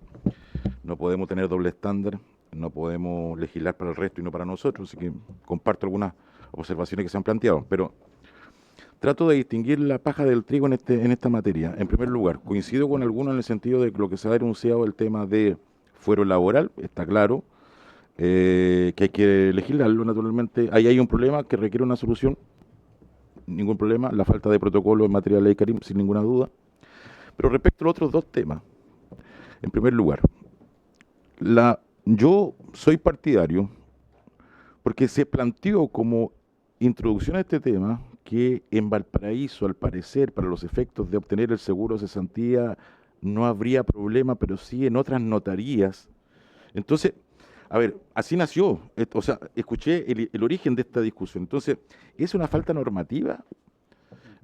no podemos tener doble estándar, no podemos legislar para el resto y no para nosotros, así que comparto algunas observaciones que se han planteado, pero trato de distinguir la paja del trigo en esta materia. En primer lugar, coincido con algunos en el sentido de lo que se ha denunciado el tema de fuero laboral, está claro, que hay que legislarlo naturalmente. Ahí hay un problema que requiere una solución, ningún problema, la falta de protocolo en materia de ley Karim, sin ninguna duda. Pero respecto a los otros dos temas, en primer lugar, yo soy partidario porque se planteó como introducción a este tema que en Valparaíso, al parecer, para los efectos de obtener el seguro de cesantía, no habría problema, pero sí en otras notarías. Entonces, a ver, así nació, o sea, escuché el origen de esta discusión. Entonces, ¿es una falta normativa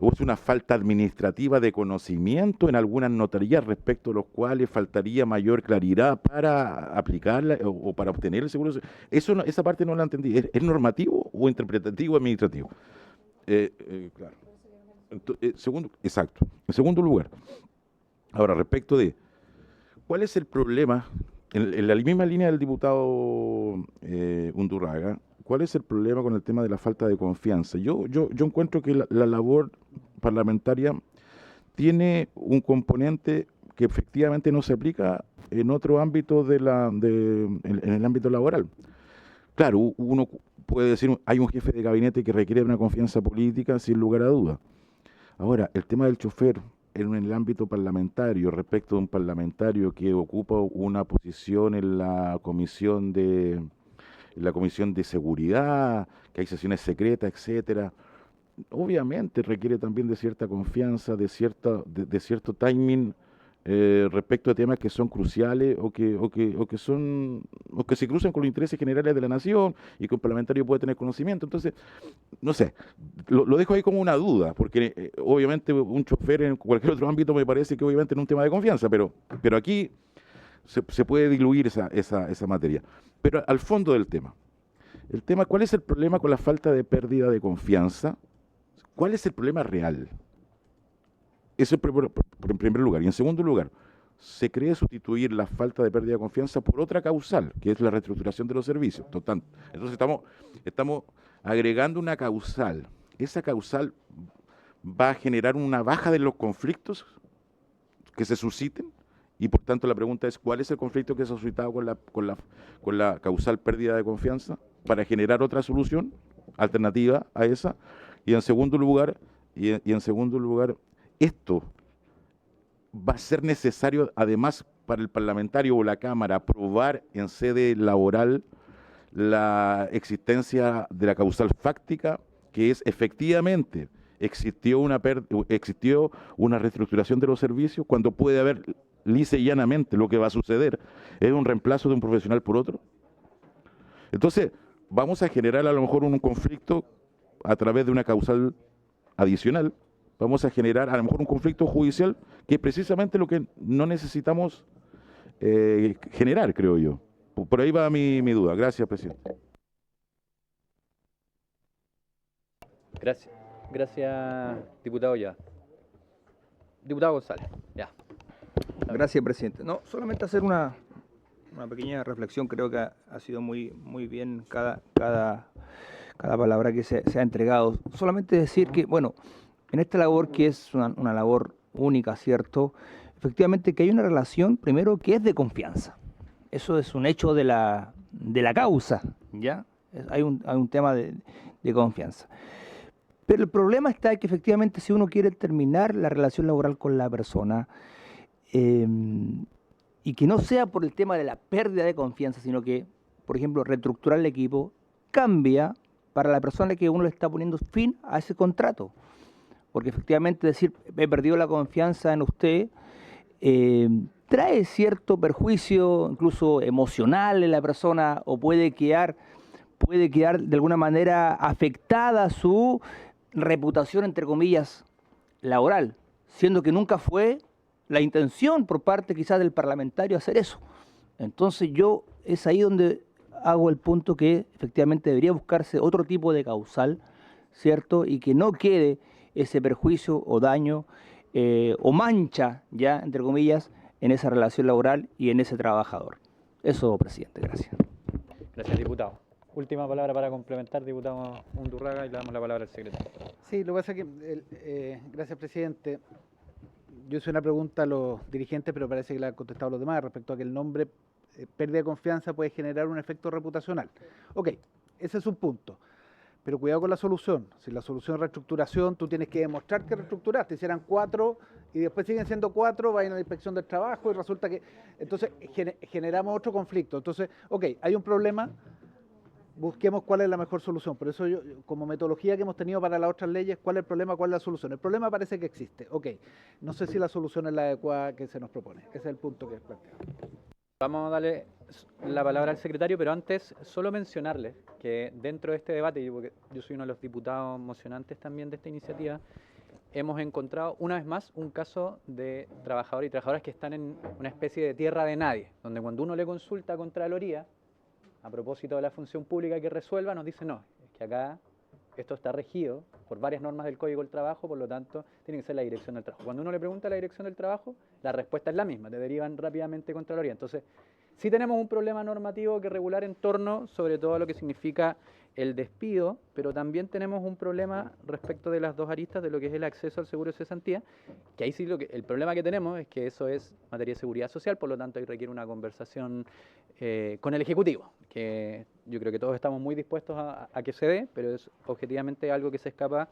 o es una falta administrativa de conocimiento en algunas notarías respecto a los cuales faltaría mayor claridad para aplicarla o para obtener el seguro? Esa parte no la entendí. ¿Es normativo o interpretativo o administrativo? Claro. Exacto. En segundo lugar, ahora, respecto de cuál es el problema, en la misma línea del diputado Undurraga, ¿cuál es el problema con el tema de la falta de confianza? Yo encuentro que la labor parlamentaria tiene un componente que efectivamente no se aplica en otro ámbito en el ámbito laboral. Claro, uno puede decir, hay un jefe de gabinete que requiere una confianza política sin lugar a duda. Ahora, el tema del chofer en el ámbito parlamentario, respecto de un parlamentario que ocupa una posición en la comisión de seguridad, que hay sesiones secretas, etcétera, obviamente requiere también de cierta confianza, de cierto timing respecto a temas que son cruciales o que se cruzan con los intereses generales de la nación y que un parlamentario puede tener conocimiento. Entonces, no sé, lo dejo ahí como una duda, porque obviamente un chofer en cualquier otro ámbito me parece que obviamente no es un tema de confianza, pero aquí se puede diluir esa materia. Pero al fondo del tema, ¿cuál es el problema con la falta de pérdida de confianza? ¿Cuál es el problema real? Eso en primer lugar. Y en segundo lugar, se cree sustituir la falta de pérdida de confianza por otra causal, que es la reestructuración de los servicios. Total. Entonces estamos agregando una causal. Esa causal va a generar una baja de los conflictos que se susciten y por tanto la pregunta es ¿cuál es el conflicto que se ha suscitado con la causal pérdida de confianza para generar otra solución alternativa a esa? Y en segundo lugar, esto va a ser necesario además para el parlamentario o la Cámara aprobar en sede laboral la existencia de la causal fáctica, que es efectivamente existió una reestructuración de los servicios, cuando puede haber lisa y llanamente lo que va a suceder es un reemplazo de un profesional por otro. Entonces, vamos a generar a lo mejor un conflicto a través de una causal adicional, vamos a generar a lo mejor un conflicto judicial, que es precisamente lo que no necesitamos generar, creo yo. Por ahí va mi duda. Gracias, presidente. Gracias. Gracias, diputado Ya. Diputado González, ya. Gracias, presidente. No, solamente hacer una pequeña reflexión. Creo que ha sido muy bien cada palabra que se ha entregado. Solamente decir que, bueno, en esta labor, que es una labor única, ¿cierto? Efectivamente que hay una relación, primero, que es de confianza. Eso es un hecho de la causa, ¿ya? Hay un tema de confianza. Pero el problema está que efectivamente si uno quiere terminar la relación laboral con la persona, y que no sea por el tema de la pérdida de confianza, sino que, por ejemplo, reestructurar el equipo, cambia para la persona que uno le está poniendo fin a ese contrato. Porque efectivamente decir, he perdido la confianza en usted, trae cierto perjuicio, incluso emocional en la persona, o puede quedar de alguna manera afectada su reputación, entre comillas, laboral, siendo que nunca fue la intención por parte quizás del parlamentario hacer eso. Entonces es ahí donde hago el punto que efectivamente debería buscarse otro tipo de causal, ¿cierto? Y que no quede ese perjuicio o daño o mancha, ya, entre comillas, en esa relación laboral y en ese trabajador. Eso, presidente, gracias. Gracias, diputado. Última palabra para complementar, diputado Undurraga, y le damos la palabra al secretario. Sí, lo que pasa es que, gracias, presidente. Yo hice una pregunta a los dirigentes, pero parece que la han contestado los demás respecto a que el nombre pérdida de confianza puede generar un efecto reputacional. Ok, ese es un punto. Pero cuidado con la solución. Si la solución es reestructuración, tú tienes que demostrar que reestructuraste. Si eran 4 y después siguen siendo 4, vayan a la inspección del trabajo y resulta que... Entonces generamos otro conflicto. Entonces, ok, hay un problema, busquemos cuál es la mejor solución. Por eso yo, como metodología que hemos tenido para las otras leyes, ¿cuál es el problema, cuál es la solución? El problema parece que existe. Ok, no sé si la solución es la adecuada que se nos propone. Ese es el punto que es planteado. Vamos a darle la palabra al secretario, pero antes solo mencionarles que dentro de este debate, porque yo soy uno de los diputados mocionantes también de esta iniciativa, hemos encontrado una vez más un caso de trabajadores y trabajadoras que están en una especie de tierra de nadie, donde cuando uno le consulta a Contraloría, a propósito de la función pública que resuelva, nos dice no, es que acá esto está regido por varias normas del Código del Trabajo, por lo tanto tiene que ser la Dirección del Trabajo. Cuando uno le pregunta a la Dirección del Trabajo, la respuesta es la misma, te derivan rápidamente Contraloría. Entonces, sí tenemos un problema normativo que regular en torno, sobre todo a lo que significa el despido, pero también tenemos un problema respecto de las dos aristas de lo que es el acceso al seguro de cesantía, que ahí sí el problema que tenemos es que eso es materia de seguridad social, por lo tanto ahí requiere una conversación con el Ejecutivo, que yo creo que todos estamos muy dispuestos a que se dé, pero es objetivamente algo que se escapa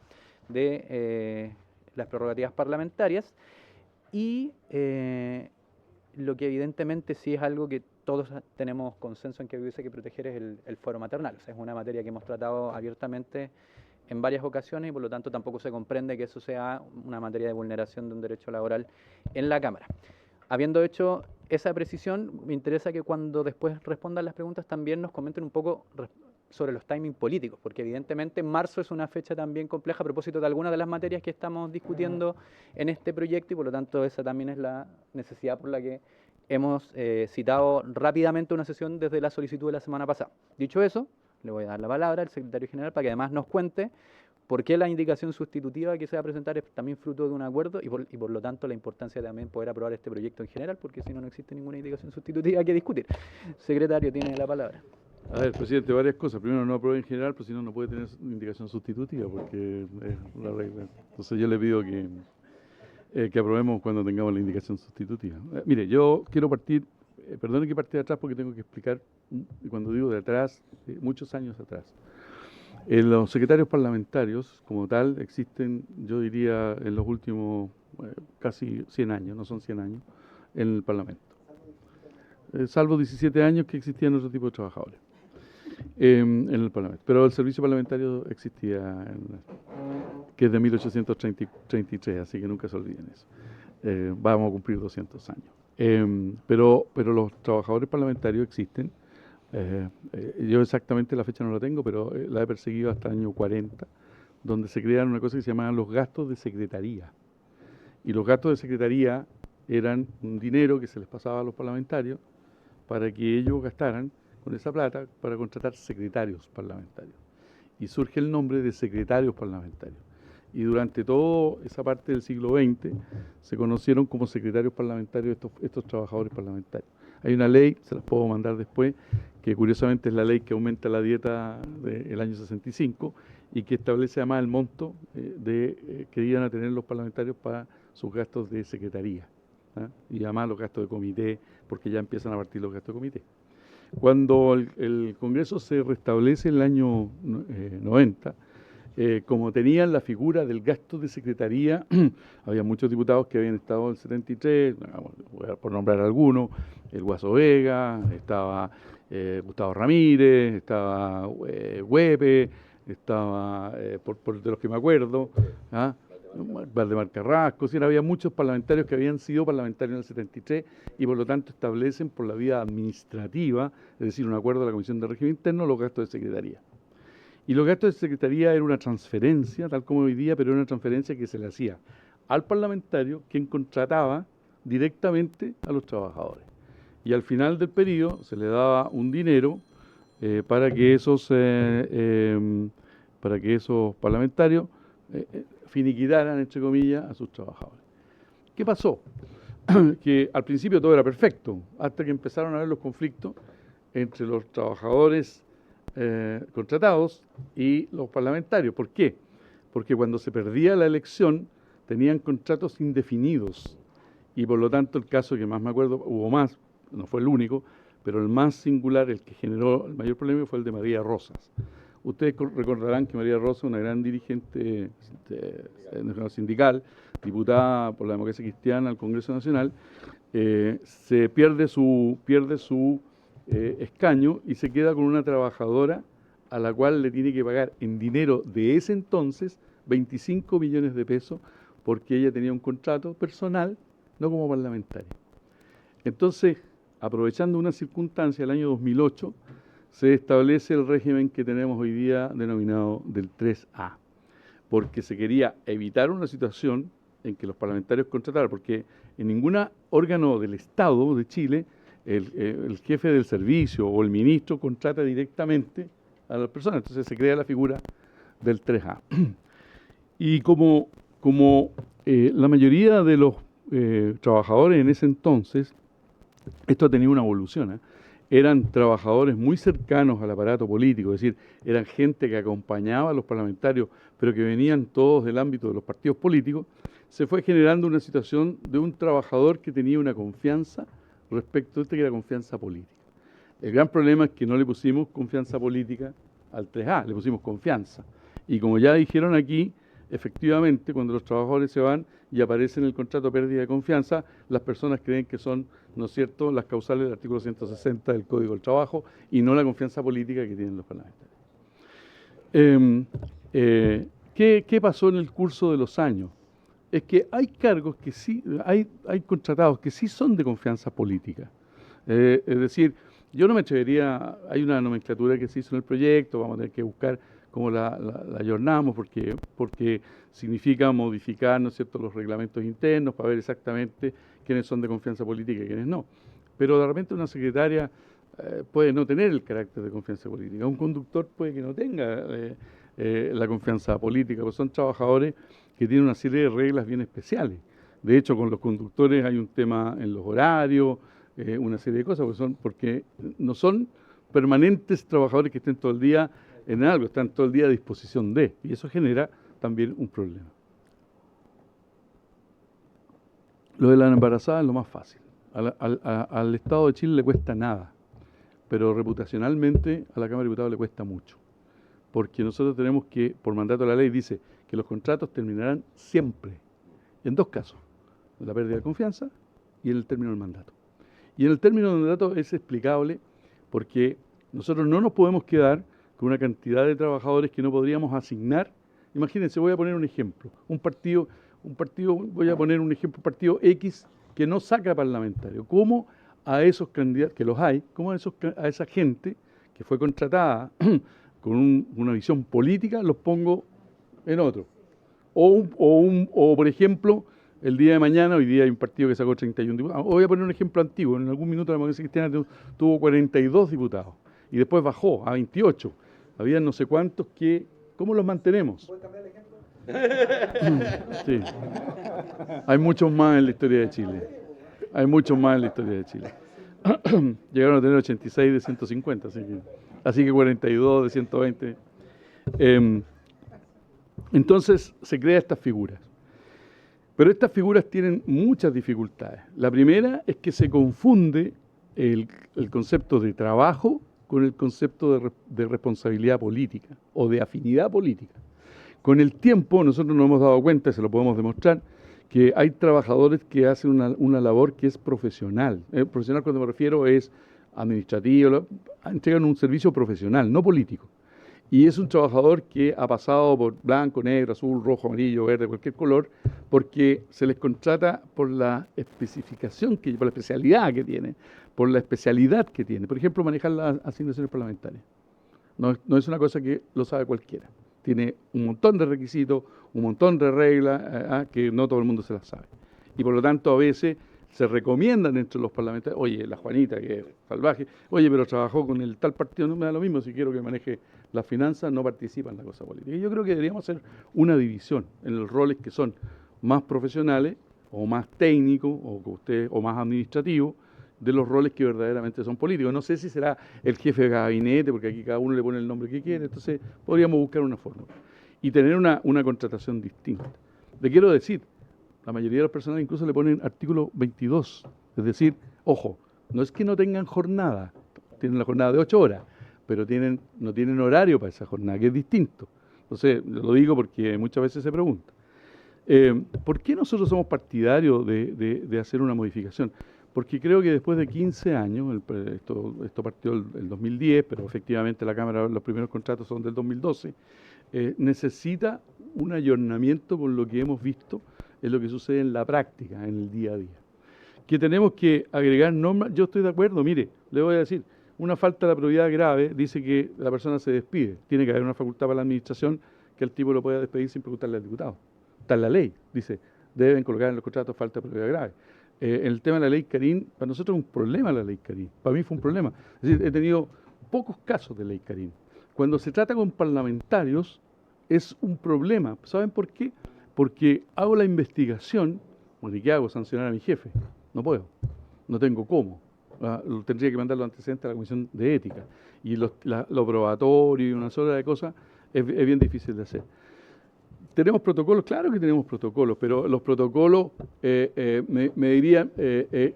de las prerrogativas parlamentarias, y lo que evidentemente sí es algo que todos tenemos consenso en que hubiese que proteger es el fuero maternal. O sea, es una materia que hemos tratado abiertamente en varias ocasiones y por lo tanto tampoco se comprende que eso sea una materia de vulneración de un derecho laboral en la Cámara. Habiendo hecho esa precisión, me interesa que cuando después respondan las preguntas también nos comenten un poco sobre los timings políticos, porque evidentemente marzo es una fecha también compleja a propósito de algunas de las materias que estamos discutiendo en este proyecto y por lo tanto esa también es la necesidad por la que hemos citado rápidamente una sesión desde la solicitud de la semana pasada. Dicho eso, le voy a dar la palabra al secretario general para que además nos cuente por qué la indicación sustitutiva que se va a presentar es también fruto de un acuerdo y por lo tanto la importancia de también poder aprobar este proyecto en general, porque si no, no existe ninguna indicación sustitutiva que discutir. Secretario, tiene la palabra. A ver, presidente, varias cosas. Primero, no apruebe en general, pues si no, no puede tener indicación sustitutiva, porque es la regla. Entonces yo le pido que aprobemos cuando tengamos la indicación sustitutiva. Mire, yo quiero partir, perdone que parte de atrás porque tengo que explicar, cuando digo de atrás, muchos años atrás. Los secretarios parlamentarios, como tal, existen, yo diría, en los últimos casi 100 años, no son 100 años, en el Parlamento. salvo 17 años que existían otro tipo de trabajadores en el Parlamento. Pero el servicio parlamentario existía, que es de 1833, así que nunca se olviden eso. Vamos a cumplir 200 años. Pero los trabajadores parlamentarios existen. Yo exactamente la fecha no la tengo, pero la he perseguido hasta el año 40, donde se crearon una cosa que se llamaban los gastos de secretaría. Y los gastos de secretaría eran un dinero que se les pasaba a los parlamentarios para que ellos gastaran con esa plata para contratar secretarios parlamentarios. Y surge el nombre de secretarios parlamentarios. Y durante toda esa parte del siglo XX se conocieron como secretarios parlamentarios estos trabajadores parlamentarios. Hay una ley, se las puedo mandar después, que curiosamente es la ley que aumenta la dieta del año 65 y que establece además el monto que iban a tener los parlamentarios para sus gastos de secretaría, ¿ah? Y además los gastos de comité, porque ya empiezan a partir los gastos de comité. Cuando el Congreso se restablece en el año 90, como tenían la figura del gasto de secretaría, había muchos diputados que habían estado en el 73, por nombrar algunos, el Guaso Vega, estaba Gustavo Ramírez, estaba Huepe, estaba, de los que me acuerdo, ¿ah? Valdemar Carrasco, había muchos parlamentarios que habían sido parlamentarios en el 73 y por lo tanto establecen por la vía administrativa, es decir, un acuerdo de la Comisión de Régimen Interno, los gastos de secretaría. Y los gastos de secretaría era una transferencia, tal como hoy día, pero era una transferencia que se le hacía al parlamentario, quien contrataba directamente a los trabajadores. Y al final del periodo se le daba un dinero para que esos parlamentarios finiquitaran, entre comillas, a sus trabajadores. ¿Qué pasó? Que al principio todo era perfecto, hasta que empezaron a haber los conflictos entre los trabajadores contratados y los parlamentarios. ¿Por qué? Porque cuando se perdía la elección tenían contratos indefinidos y por lo tanto el caso que más me acuerdo, hubo más, no fue el único, pero el más singular, el que generó el mayor problema fue el de María Rosas. Ustedes recordarán que María Rosas, una gran dirigente sindical, diputada por la Democracia Cristiana al Congreso Nacional, se pierde su escaño y se queda con una trabajadora a la cual le tiene que pagar en dinero de ese entonces 25 millones de pesos porque ella tenía un contrato personal, no como parlamentaria. Entonces, aprovechando una circunstancia, el año 2008, se establece el régimen que tenemos hoy día denominado del 3A, porque se quería evitar una situación en que los parlamentarios contrataran, porque en ningún órgano del Estado de Chile el jefe del servicio o el ministro contrata directamente a las personas, entonces se crea la figura del 3A. Y como la mayoría de los trabajadores en ese entonces, esto tenía una evolución, eran trabajadores muy cercanos al aparato político, es decir, eran gente que acompañaba a los parlamentarios, pero que venían todos del ámbito de los partidos políticos, se fue generando una situación de un trabajador que tenía una confianza respecto a que era confianza política. El gran problema es que no le pusimos confianza política al 3A, le pusimos confianza. Y como ya dijeron aquí, efectivamente, cuando los trabajadores se van y aparece en el contrato de pérdida de confianza, las personas creen que son, ¿no es cierto?, las causales del artículo 160 del Código del Trabajo y no la confianza política que tienen los parlamentarios. ¿Qué pasó en el curso de los años? Es que hay cargos que sí, hay contratados que sí son de confianza política. Es decir, yo no me atrevería, hay una nomenclatura que se hizo en el proyecto, vamos a tener que buscar cómo la ayornamos, porque significa modificar, ¿no es cierto?, los reglamentos internos para ver exactamente quiénes son de confianza política y quiénes no. Pero de repente una secretaria puede no tener el carácter de confianza política, un conductor puede que no tenga la confianza política, pues son trabajadores que tienen una serie de reglas bien especiales. De hecho, con los conductores hay un tema en los horarios, una serie de cosas, porque no son permanentes trabajadores que estén todo el día en algo, están todo el día a disposición de, y eso genera también un problema. Lo de la embarazada es lo más fácil. Al Estado de Chile le cuesta nada, pero reputacionalmente a la Cámara de Diputados le cuesta mucho, porque nosotros tenemos que, por mandato de la ley, dice que los contratos terminarán siempre, en dos casos, la pérdida de confianza y en el término del mandato. Y en el término de mandato es explicable porque nosotros no nos podemos quedar con una cantidad de trabajadores que no podríamos asignar. Imagínense, voy a poner un ejemplo. Un partido, voy a poner un ejemplo, partido X que no saca parlamentario. ¿Cómo a esos candidatos, que los hay, cómo a esa gente que fue contratada con una visión política, los pongo en otro? O por ejemplo, el día de mañana, hoy día hay un partido que sacó 31 diputados. Voy a poner un ejemplo antiguo. En algún minuto la democracia cristiana tuvo 42 diputados y después bajó a 28. Había no sé cuántos que... ¿Cómo los mantenemos? ¿Puedes cambiar el ejemplo? Sí. Hay muchos más en la historia de Chile. Hay muchos más en la historia de Chile. Llegaron a tener 86 de 150, así que 42 de 120. Entonces se crea estas figuras. Pero estas figuras tienen muchas dificultades. La primera es que se confunde el concepto de trabajo con el concepto de responsabilidad política o de afinidad política. Con el tiempo nosotros nos hemos dado cuenta, y se lo podemos demostrar, que hay trabajadores que hacen una labor que es profesional. Profesional, cuando me refiero, es administrativo, entregan un servicio profesional, no político. Y es un trabajador que ha pasado por blanco, negro, azul, rojo, amarillo, verde, cualquier color, porque se les contrata por la especificación, por la especialidad que tiene, por la especialidad que tiene. Por ejemplo, manejar las asignaciones parlamentarias. No es una cosa que lo sabe cualquiera. Tiene un montón de requisitos, un montón de reglas que no todo el mundo se las sabe. Y por lo tanto, a veces se recomiendan entre los parlamentarios, oye, la Juanita, que es salvaje, oye, pero trabajó con el tal partido, no me da lo mismo, si quiero que maneje las finanzas, no participa en la cosa política. Y yo creo que deberíamos hacer una división en los roles que son más profesionales, o más técnicos, o más administrativos, de los roles que verdaderamente son políticos. No sé si será el jefe de gabinete, porque aquí cada uno le pone el nombre que quiere, entonces podríamos buscar una fórmula. Y tener una contratación distinta. Le quiero decir, la mayoría de las personas incluso le ponen artículo 22, es decir, ojo, no es que no tengan jornada, tienen la jornada de 8 horas, pero no tienen horario para esa jornada, que es distinto. Entonces, lo digo porque muchas veces se pregunta. ¿Por qué nosotros somos partidarios de hacer una modificación? Porque creo que después de 15 años, esto partió el 2010, pero efectivamente la Cámara, los primeros contratos son del 2012, necesita un ayornamiento con lo que hemos visto en lo que sucede en la práctica, en el día a día. Que tenemos que agregar normas, yo estoy de acuerdo, mire, le voy a decir, una falta de la probidad grave dice que la persona se despide, tiene que haber una facultad para la administración que el tipo lo pueda despedir sin preguntarle al diputado. Está en la ley, dice, deben colocar en los contratos falta de probidad grave. En el tema de la ley Carín, para nosotros es un problema la ley Carín, para mí fue un problema. Es decir, he tenido pocos casos de ley Carín. Cuando se trata con parlamentarios es un problema. ¿Saben por qué? Porque hago la investigación, bueno, ¿y qué hago? Sancionar a mi jefe. No puedo, no tengo cómo. Tendría que mandar los antecedentes a la Comisión de Ética. Y lo probatorio y una sola de cosas es bien difícil de hacer. ¿Tenemos protocolos? Claro que tenemos protocolos, pero los protocolos me dirían,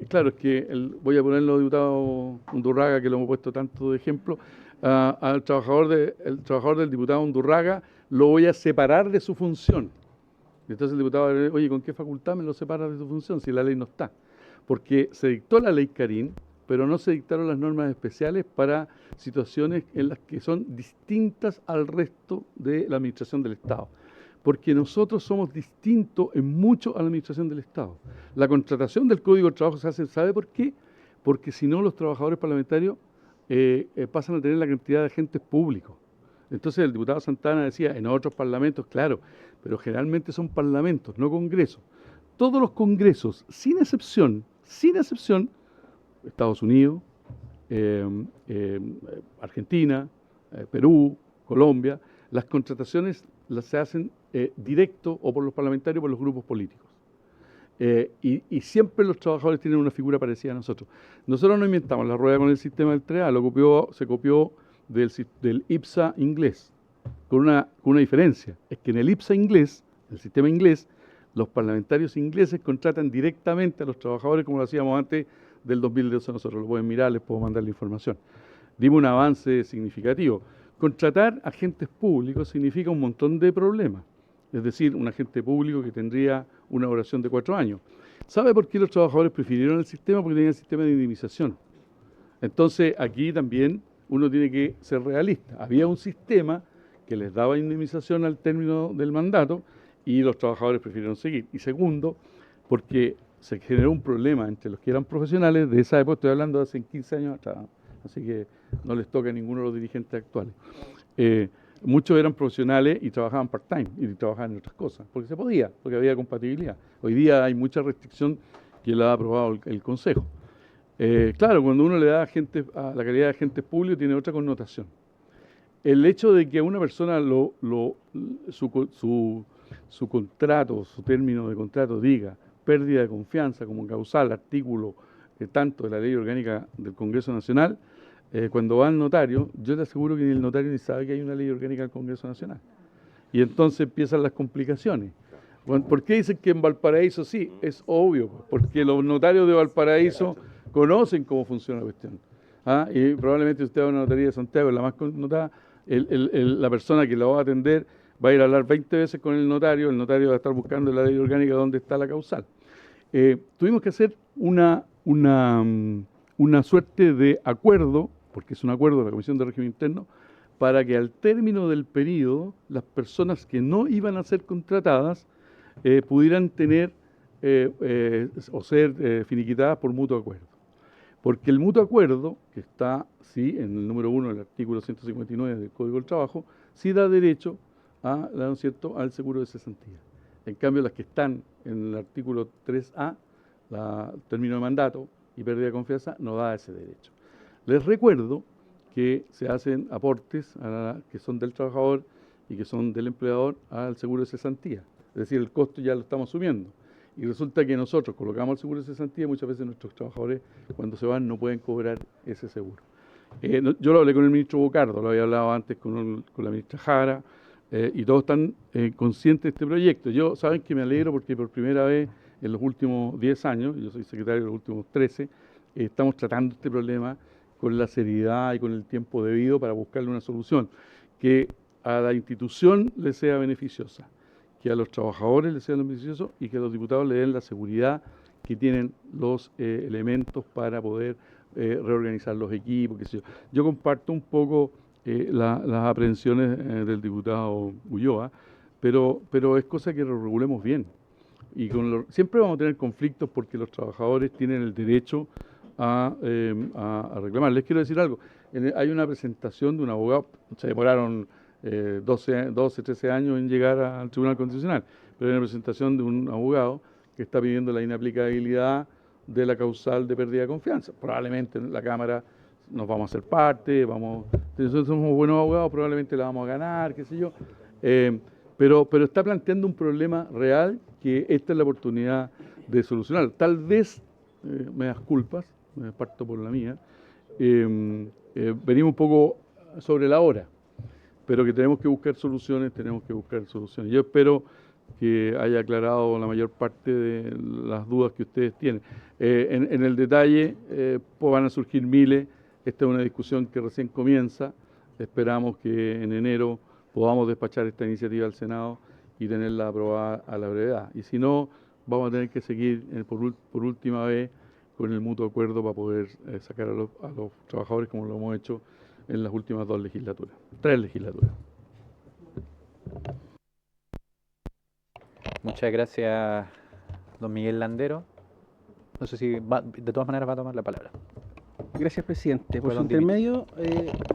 claro, es que voy a ponerlo, diputado Undurraga, que lo hemos puesto tanto de ejemplo, el trabajador del diputado Undurraga lo voy a separar de su función. Entonces el diputado va a decir, oye, ¿con qué facultad me lo separas de su función si la ley no está? Porque se dictó la ley Carín, pero no se dictaron las normas especiales para situaciones en las que son distintas al resto de la administración del Estado. Porque nosotros somos distintos en mucho a la administración del Estado. La contratación del Código de Trabajo se hace, ¿sabe por qué? Porque si no los trabajadores parlamentarios pasan a tener la cantidad de agentes públicos. Entonces el diputado Santana decía, en otros parlamentos, claro, pero generalmente son parlamentos, no congresos. Todos los congresos, sin excepción, Estados Unidos, Argentina, Perú, Colombia, las contrataciones se hacen directo o por los parlamentarios o por los grupos políticos. Y siempre los trabajadores tienen una figura parecida a nosotros. Nosotros no inventamos la rueda con el sistema del 3A, se copió del IPSA inglés, con una diferencia. Es que en el IPSA inglés, el sistema inglés, los parlamentarios ingleses contratan directamente a los trabajadores como lo hacíamos antes del 2012 nosotros. Lo pueden mirar, les puedo mandar la información. Dimos un avance significativo. Contratar agentes públicos significa un montón de problemas. Es decir, un agente público que tendría una duración de 4 años. ¿Sabe por qué los trabajadores prefirieron el sistema? Porque tenían el sistema de indemnización. Entonces, aquí también uno tiene que ser realista. Había un sistema que les daba indemnización al término del mandato y los trabajadores prefirieron seguir. Y segundo, porque se generó un problema entre los que eran profesionales de esa época, estoy hablando de hace 15 años atrás, así que no les toca a ninguno de los dirigentes actuales. Muchos eran profesionales y trabajaban part-time y trabajaban en otras cosas, porque se podía, porque había compatibilidad. Hoy día hay mucha restricción que la ha aprobado el Consejo. Claro, cuando uno le da a la calidad de agentes públicos tiene otra connotación. El hecho de que a una persona su contrato, su término de contrato diga pérdida de confianza como causal, artículo tanto de la Ley Orgánica del Congreso Nacional, cuando va al notario, yo le aseguro que ni el notario ni sabe que hay una Ley Orgánica del Congreso Nacional. Y entonces empiezan las complicaciones. ¿Por qué dicen que en Valparaíso sí? Es obvio, porque los notarios de Valparaíso conocen cómo funciona la cuestión. Y probablemente usted va a una notaría de Santiago, la más connotada, la persona que la va a atender va a ir a hablar 20 veces con el notario va a estar buscando en la ley orgánica dónde está la causal. Tuvimos que hacer una suerte de acuerdo, porque es un acuerdo de la Comisión de Régimen Interno, para que al término del periodo las personas que no iban a ser contratadas pudieran tener o ser finiquitadas por mutuo acuerdo. Porque el mutuo acuerdo, que está, sí, en el número 1 del artículo 159 del Código del Trabajo, sí da derecho ¿no es cierto?, al seguro de cesantía. En cambio, las que están en el artículo 3A, término de mandato y pérdida de confianza, no da ese derecho. Les recuerdo que se hacen aportes que son del trabajador y que son del empleador al seguro de cesantía. Es decir, el costo ya lo estamos asumiendo. Y resulta que nosotros colocamos el seguro de cesantía y muchas veces nuestros trabajadores, cuando se van, no pueden cobrar ese seguro. Yo lo hablé con el ministro Bocardo, lo había hablado antes con la ministra Jara, y todos están conscientes de este proyecto. Saben que me alegro porque por primera vez en los últimos 10 años, yo soy secretario de los últimos 13, estamos tratando este problema con la seriedad y con el tiempo debido para buscarle una solución que a la institución le sea beneficiosa, que a los trabajadores les sea beneficioso y que a los diputados le den la seguridad que tienen los elementos para poder reorganizar los equipos, qué sé yo. Yo comparto un poco las aprehensiones del diputado Ulloa, pero es cosa que lo regulemos bien. Y siempre vamos a tener conflictos porque los trabajadores tienen el derecho a reclamar. Les quiero decir algo, hay una presentación de un abogado, se demoraron 12, 13 años en llegar al Tribunal Constitucional, pero hay una presentación de un abogado que está pidiendo la inaplicabilidad de la causal de pérdida de confianza. Probablemente en la Cámara nos vamos a hacer parte, nosotros somos buenos abogados, probablemente la vamos a ganar, qué sé yo, pero está planteando un problema real que esta es la oportunidad de solucionar. Tal vez, me das culpas, me parto por la mía, venimos un poco sobre la hora, pero que tenemos que buscar soluciones. Yo espero que haya aclarado la mayor parte de las dudas que ustedes tienen. En el detalle pues van a surgir miles. Esta es una discusión que recién comienza. Esperamos que en enero podamos despachar esta iniciativa al Senado y tenerla aprobada a la brevedad. Y si no, vamos a tener que seguir por última vez con el mutuo acuerdo para poder sacar a los trabajadores como lo hemos hecho en las últimas 3 legislaturas. Muchas gracias, don Miguel Landero. No sé si de todas maneras va a tomar la palabra. Gracias, presidente. Por su intermedio,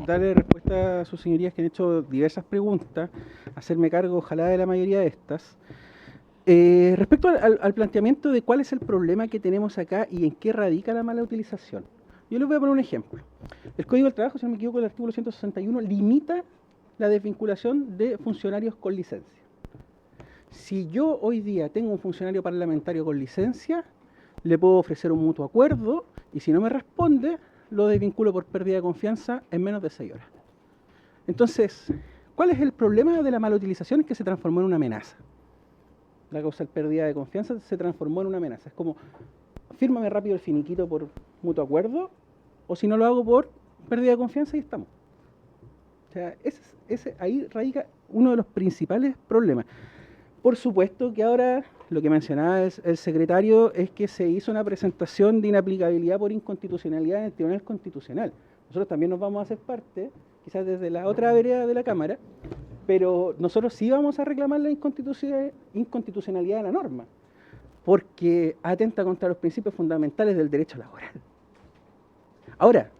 darle respuesta a sus señorías que han hecho diversas preguntas, hacerme cargo, ojalá, de la mayoría de estas. Respecto al planteamiento de cuál es el problema que tenemos acá y en qué radica la mala utilización, yo les voy a poner un ejemplo. El Código del Trabajo, si no me equivoco, el artículo 161, limita la desvinculación de funcionarios con licencia. Si yo hoy día tengo un funcionario parlamentario con licencia, le puedo ofrecer un mutuo acuerdo y si no me responde, lo desvinculo por pérdida de confianza en menos de 6 horas. Entonces, ¿cuál es el problema de la mala utilización? Es que se transformó en una amenaza. La causal pérdida de confianza se transformó en una amenaza. Es como, fírmame rápido el finiquito por mutuo acuerdo, o si no lo hago por pérdida de confianza y estamos. O sea, ahí radica uno de los principales problemas. Por supuesto que ahora lo que mencionaba el secretario es que se hizo una presentación de inaplicabilidad por inconstitucionalidad en el Tribunal Constitucional. Nosotros también nos vamos a hacer parte, quizás desde la otra vereda de la Cámara, pero nosotros sí vamos a reclamar la inconstitucionalidad de la norma, porque atenta contra los principios fundamentales del derecho laboral. Ahora,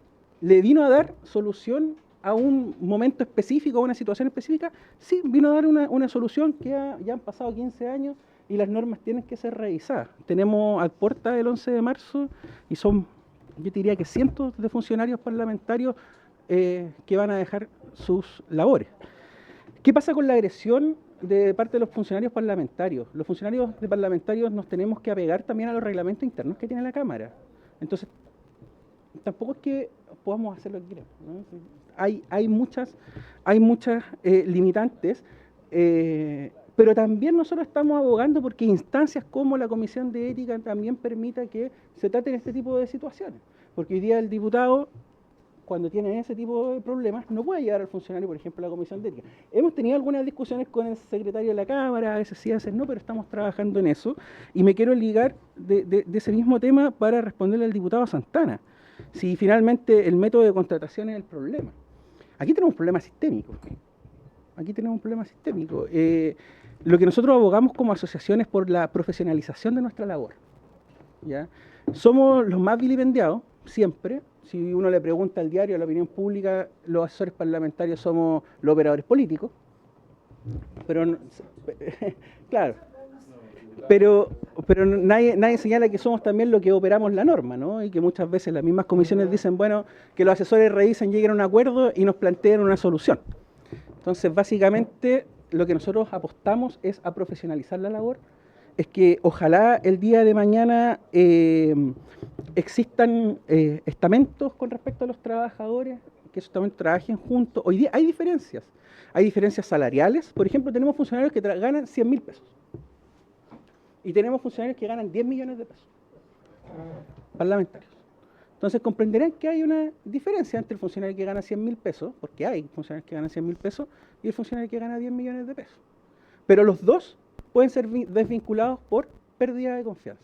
¿le vino a dar solución a un momento específico, a una situación específica? Sí, vino a dar una solución que ya han pasado 15 años y las normas tienen que ser revisadas. Tenemos a puerta del 11 de marzo y son, yo diría que cientos de funcionarios parlamentarios que van a dejar sus labores. ¿Qué pasa con la agresión de parte de los funcionarios parlamentarios? Los funcionarios parlamentarios nos tenemos que apegar también a los reglamentos internos que tiene la Cámara. Entonces, tampoco es que podamos hacer lo que queremos, ¿no? Hay muchas limitantes, pero también nosotros estamos abogando porque instancias como la Comisión de Ética también permita que se traten este tipo de situaciones. Porque hoy día el diputado, cuando tiene ese tipo de problemas, no puede llevar al funcionario, por ejemplo, a la Comisión de Ética. Hemos tenido algunas discusiones con el secretario de la Cámara, a veces sí, a veces no, pero estamos trabajando en eso. Y me quiero ligar de ese mismo tema para responderle al diputado Santana. Si finalmente el método de contratación es el problema. Aquí tenemos un problema sistémico. Lo que nosotros abogamos como asociación es por la profesionalización de nuestra labor, ¿ya? Somos los más vilipendiados, siempre. Si uno le pregunta al diario, a la opinión pública, los asesores parlamentarios somos los operadores políticos. Pero, claro. Pero nadie señala que somos también lo que operamos la norma, ¿no? Y que muchas veces las mismas comisiones dicen, bueno, que los asesores revisen, lleguen a un acuerdo y nos planteen una solución. Entonces, básicamente, lo que nosotros apostamos es a profesionalizar la labor, es que ojalá el día de mañana existan estamentos con respecto a los trabajadores, que esos estamentos trabajen juntos. Hoy día hay diferencias salariales. Por ejemplo, tenemos funcionarios que ganan 100.000 pesos. Y tenemos funcionarios que ganan 10 millones de pesos, parlamentarios. Entonces comprenderán que hay una diferencia entre el funcionario que gana 100.000 pesos, porque hay funcionarios que ganan 100.000 pesos, y el funcionario que gana 10 millones de pesos. Pero los dos pueden ser desvinculados por pérdida de confianza.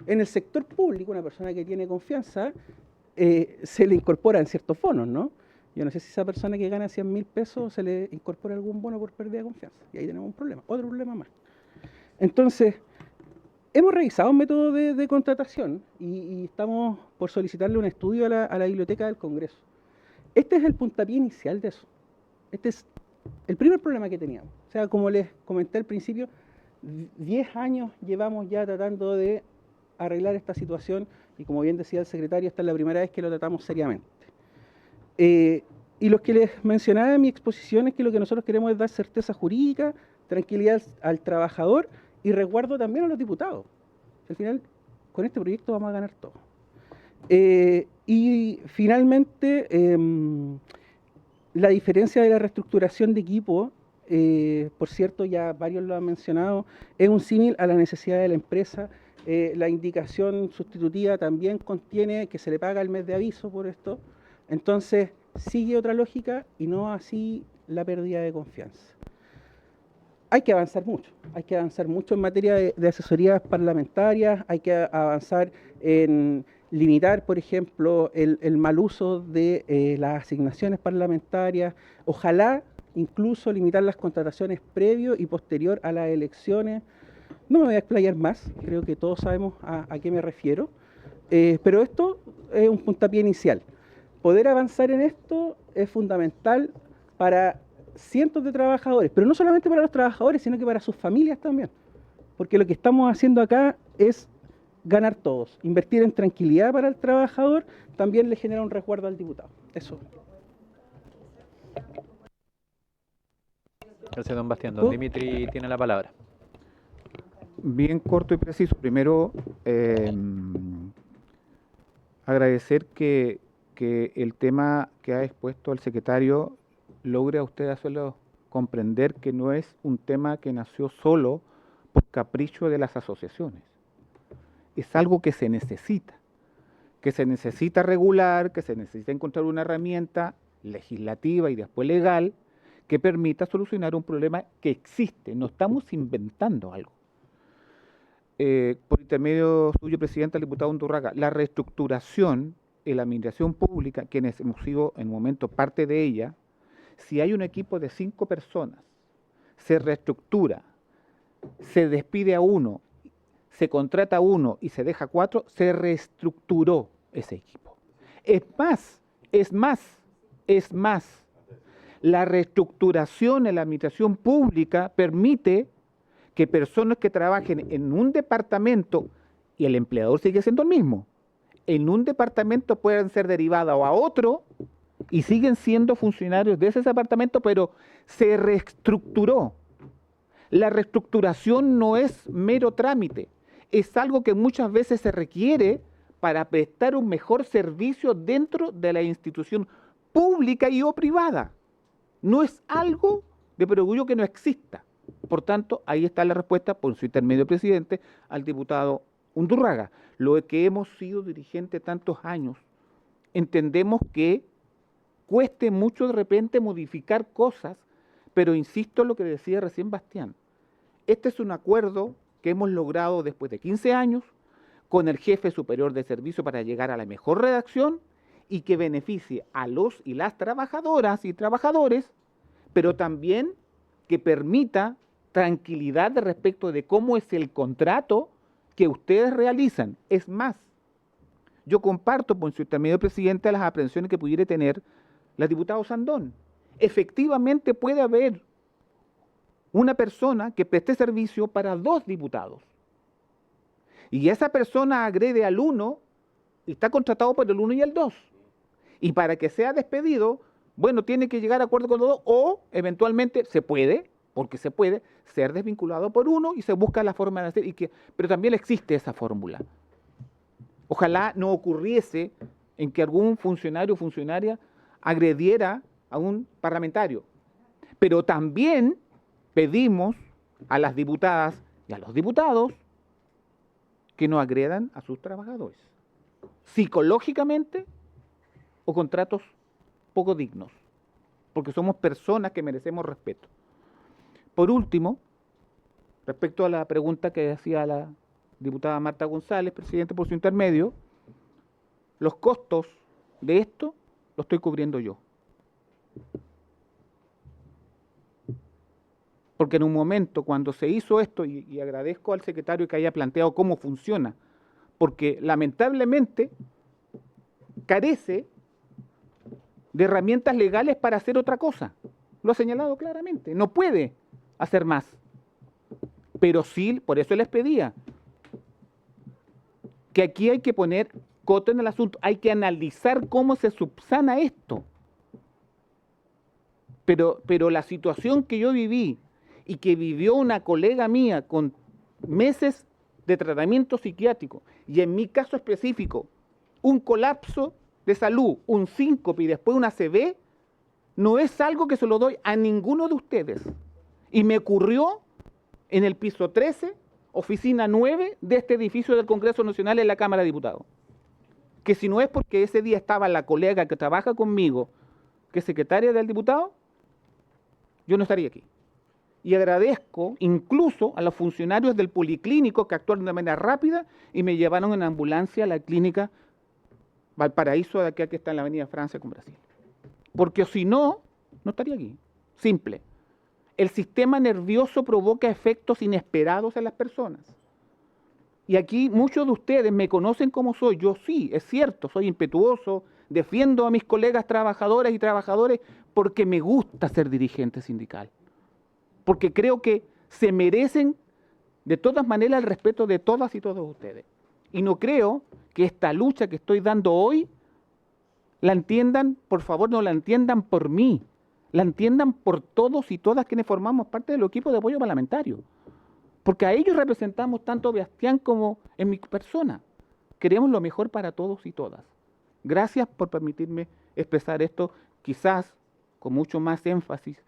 En el sector público, una persona que tiene confianza, se le incorporan ciertos bonos, ¿no? Yo no sé si esa persona que gana 100.000 pesos se le incorpora algún bono por pérdida de confianza. Y ahí tenemos un problema, otro problema más. Entonces, hemos revisado un método de contratación y estamos por solicitarle un estudio a la Biblioteca del Congreso. Este es el puntapié inicial de eso. Este es el primer problema que teníamos. O sea, como les comenté al principio, 10 años llevamos ya tratando de arreglar esta situación y como bien decía el secretario, esta es la primera vez que lo tratamos seriamente. Y lo que les mencionaba en mi exposición es que lo que nosotros queremos es dar certeza jurídica, tranquilidad al trabajador y resguardo también a los diputados. Al final, con este proyecto vamos a ganar todo. Y finalmente, la diferencia de la reestructuración de equipo, por cierto, ya varios lo han mencionado, es un símil a la necesidad de la empresa. La indicación sustitutiva también contiene que se le paga el mes de aviso por esto. Entonces, sigue otra lógica y no así la pérdida de confianza. Hay que avanzar mucho en materia de asesorías parlamentarias, hay que avanzar en limitar, por ejemplo, el mal uso de las asignaciones parlamentarias, ojalá incluso limitar las contrataciones previo y posterior a las elecciones. No me voy a explayar más, creo que todos sabemos a qué me refiero, pero esto es un puntapié inicial. Poder avanzar en esto es fundamental para cientos de trabajadores, pero no solamente para los trabajadores, sino que para sus familias también. Porque lo que estamos haciendo acá es ganar todos. Invertir en tranquilidad para el trabajador también le genera un resguardo al diputado. Eso. Gracias, don Bastián. Don Dimitri tiene la palabra. Bien corto y preciso. Primero, agradecer que el tema que ha expuesto el secretario logre a usted hacerlo comprender que no es un tema que nació solo por capricho de las asociaciones. Es algo que se necesita regular, que se necesita encontrar una herramienta legislativa y después legal que permita solucionar un problema que existe. No estamos inventando algo. Por intermedio suyo, presidente, al diputado Undurraga, la reestructuración en la administración pública, quienes hemos sido en un momento parte de ella, si hay un equipo de 5 personas, se reestructura, se despide a uno, se contrata a uno y se deja 4, se reestructuró ese equipo. Es más, la reestructuración en la administración pública permite que personas que trabajen en un departamento y el empleador sigue siendo el mismo, en un departamento puedan ser derivadas a otro y siguen siendo funcionarios de ese departamento, pero se reestructuró. La reestructuración no es mero trámite, es algo que muchas veces se requiere para prestar un mejor servicio dentro de la institución pública y o privada. No es algo de perogrullo que no exista. Por tanto, ahí está la respuesta, por su intermedio presidente, al diputado Undurraga. Lo que hemos sido dirigentes tantos años, entendemos que cueste mucho de repente modificar cosas, pero insisto en lo que decía recién Bastián. Este es un acuerdo que hemos logrado después de 15 años con el jefe superior de servicio para llegar a la mejor redacción y que beneficie a los y las trabajadoras y trabajadores, pero también que permita tranquilidad respecto de cómo es el contrato que ustedes realizan. Es más, yo comparto por su intermedio presidente las aprehensiones que pudiera tener la diputada Sandón. Efectivamente puede haber una persona que preste servicio para 2 diputados. Y esa persona agrede al uno y está contratado por el 1 y el 2. Y para que sea despedido, bueno, tiene que llegar a acuerdo con los 2 o eventualmente se puede, porque se puede, ser desvinculado por uno y se busca la forma de hacer, pero también existe esa fórmula. Ojalá no ocurriese en que algún funcionario o funcionaria agrediera a un parlamentario. Pero también pedimos a las diputadas y a los diputados que no agredan a sus trabajadores, psicológicamente o con tratos poco dignos, porque somos personas que merecemos respeto. Por último, respecto a la pregunta que hacía la diputada Marta González, presidente por su intermedio, los costos de esto los estoy cubriendo yo. Porque en un momento cuando se hizo esto, y agradezco al secretario que haya planteado cómo funciona, porque lamentablemente carece de herramientas legales para hacer otra cosa. Lo ha señalado claramente, no puede hacer más. Pero sí, por eso les pedía que aquí hay que poner coto en el asunto, hay que analizar cómo se subsana esto. Pero la situación que yo viví y que vivió una colega mía con meses de tratamiento psiquiátrico y en mi caso específico, un colapso de salud, un síncope y después una ACV, no es algo que se lo doy a ninguno de ustedes. Y me ocurrió en el piso 13, oficina 9 de este edificio del Congreso Nacional en la Cámara de Diputados. Que si no es porque ese día estaba la colega que trabaja conmigo, que es secretaria del diputado, yo no estaría aquí. Y agradezco incluso a los funcionarios del policlínico que actuaron de manera rápida y me llevaron en ambulancia a la clínica Valparaíso, de aquí que está en la avenida Francia con Brasil. Porque si no, no estaría aquí. Simple. El sistema nervioso provoca efectos inesperados en las personas. Y aquí muchos de ustedes me conocen como soy. Yo sí, es cierto, soy impetuoso, defiendo a mis colegas trabajadoras y trabajadores porque me gusta ser dirigente sindical. Porque creo que se merecen de todas maneras el respeto de todas y todos ustedes. Y no creo que esta lucha que estoy dando hoy la entiendan, por favor, no la entiendan por mí, la entiendan por todos y todas quienes formamos parte del equipo de apoyo parlamentario. Porque a ellos representamos tanto Bastián como en mi persona. Queremos lo mejor para todos y todas. Gracias por permitirme expresar esto, quizás con mucho más énfasis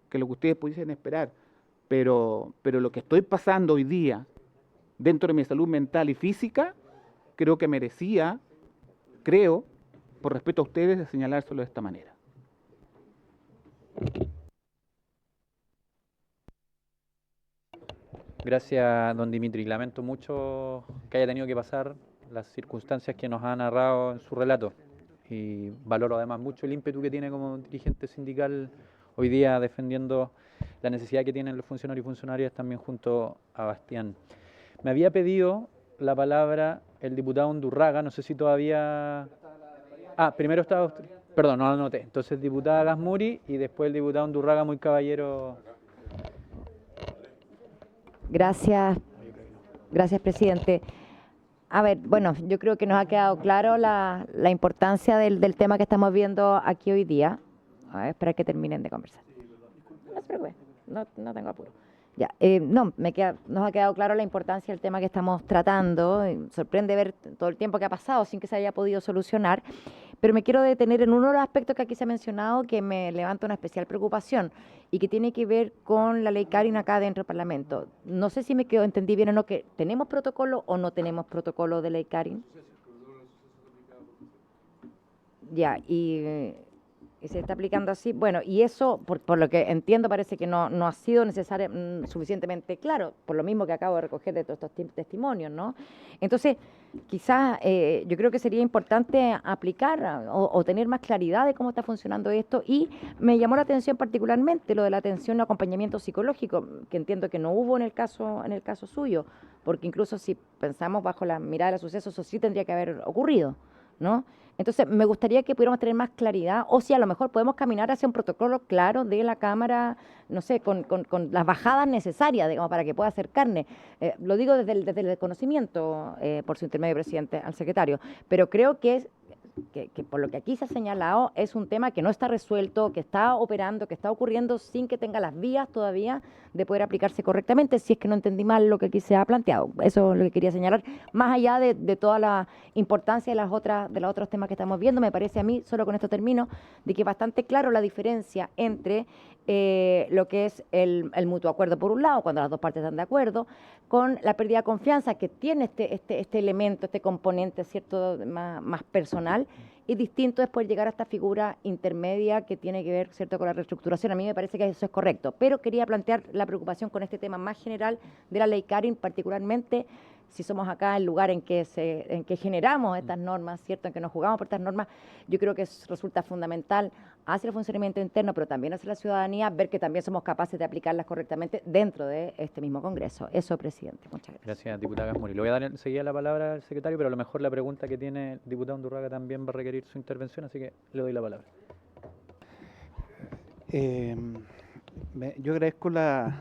que lo que ustedes pudiesen esperar. Pero lo que estoy pasando hoy día, dentro de mi salud mental y física, creo que merecía, por respeto a ustedes, de señalárselo de esta manera. Gracias, don Dimitri. Lamento mucho que haya tenido que pasar las circunstancias que nos ha narrado en su relato. Y valoro además mucho el ímpetu que tiene como dirigente sindical hoy día defendiendo la necesidad que tienen los funcionarios y funcionarias también junto a Bastián. Me había pedido la palabra el diputado Undurraga, no sé si todavía... primero estaba usted. Perdón, no lo anoté. Entonces, diputada Gasmuri y después el diputado Undurraga, muy caballero. Gracias, presidente. A ver, bueno, yo creo que nos ha quedado claro la importancia del tema que estamos viendo aquí hoy día. A ver, espera que terminen de conversar. No se preocupe, no tengo apuro. Ya, nos ha quedado claro la importancia del tema que estamos tratando. Sorprende ver todo el tiempo que ha pasado sin que se haya podido solucionar, pero me quiero detener en uno de los aspectos que aquí se ha mencionado que me levanta una especial preocupación y que tiene que ver con la ley Karin acá dentro del Parlamento. No sé si entendí bien o no, que ¿tenemos protocolo o no tenemos protocolo de ley Karin? Ya, y se está aplicando así. Bueno, y eso, por lo que entiendo, parece que no ha sido suficientemente claro, por lo mismo que acabo de recoger de todos estos testimonios, ¿no? Entonces, quizás yo creo que sería importante aplicar o tener más claridad de cómo está funcionando esto, y me llamó la atención particularmente lo de la atención o acompañamiento psicológico, que entiendo que no hubo en el caso suyo, porque incluso si pensamos bajo la mirada de los sucesos, eso sí tendría que haber ocurrido, ¿no? Entonces, me gustaría que pudiéramos tener más claridad, o si a lo mejor podemos caminar hacia un protocolo claro de la Cámara, no sé, con las bajadas necesarias, digamos, para que pueda hacer carne. Lo digo desde el conocimiento, por su intermedio, presidente, al secretario, pero creo que por lo que aquí se ha señalado, es un tema que no está resuelto, que está operando, que está ocurriendo sin que tenga las vías todavía de poder aplicarse correctamente, si es que no entendí mal lo que aquí se ha planteado. Eso es lo que quería señalar, más allá de toda la importancia de los otros temas que estamos viendo. Me parece a mí, solo con esto termino, de que es bastante claro la diferencia entre lo que es el mutuo acuerdo por un lado, cuando las dos partes están de acuerdo, con la pérdida de confianza que tiene este elemento, este componente, ¿cierto?, más personal, y distinto es poder llegar a esta figura intermedia que tiene que ver, ¿cierto?, con la reestructuración. A mí me parece que eso es correcto, pero quería plantear la preocupación con este tema más general de la ley Karin, particularmente si somos acá el lugar en que generamos estas normas, ¿cierto?, en que nos jugamos por estas normas. Yo creo que resulta fundamental hacia el funcionamiento interno, pero también hacia la ciudadanía, ver que también somos capaces de aplicarlas correctamente dentro de este mismo Congreso. Eso, presidente. Muchas gracias. Gracias, diputada Gasmuri. Le voy a dar enseguida la palabra al secretario, pero a lo mejor la pregunta que tiene el diputado Undurraga también va a requerir su intervención, así que le doy la palabra. Yo agradezco la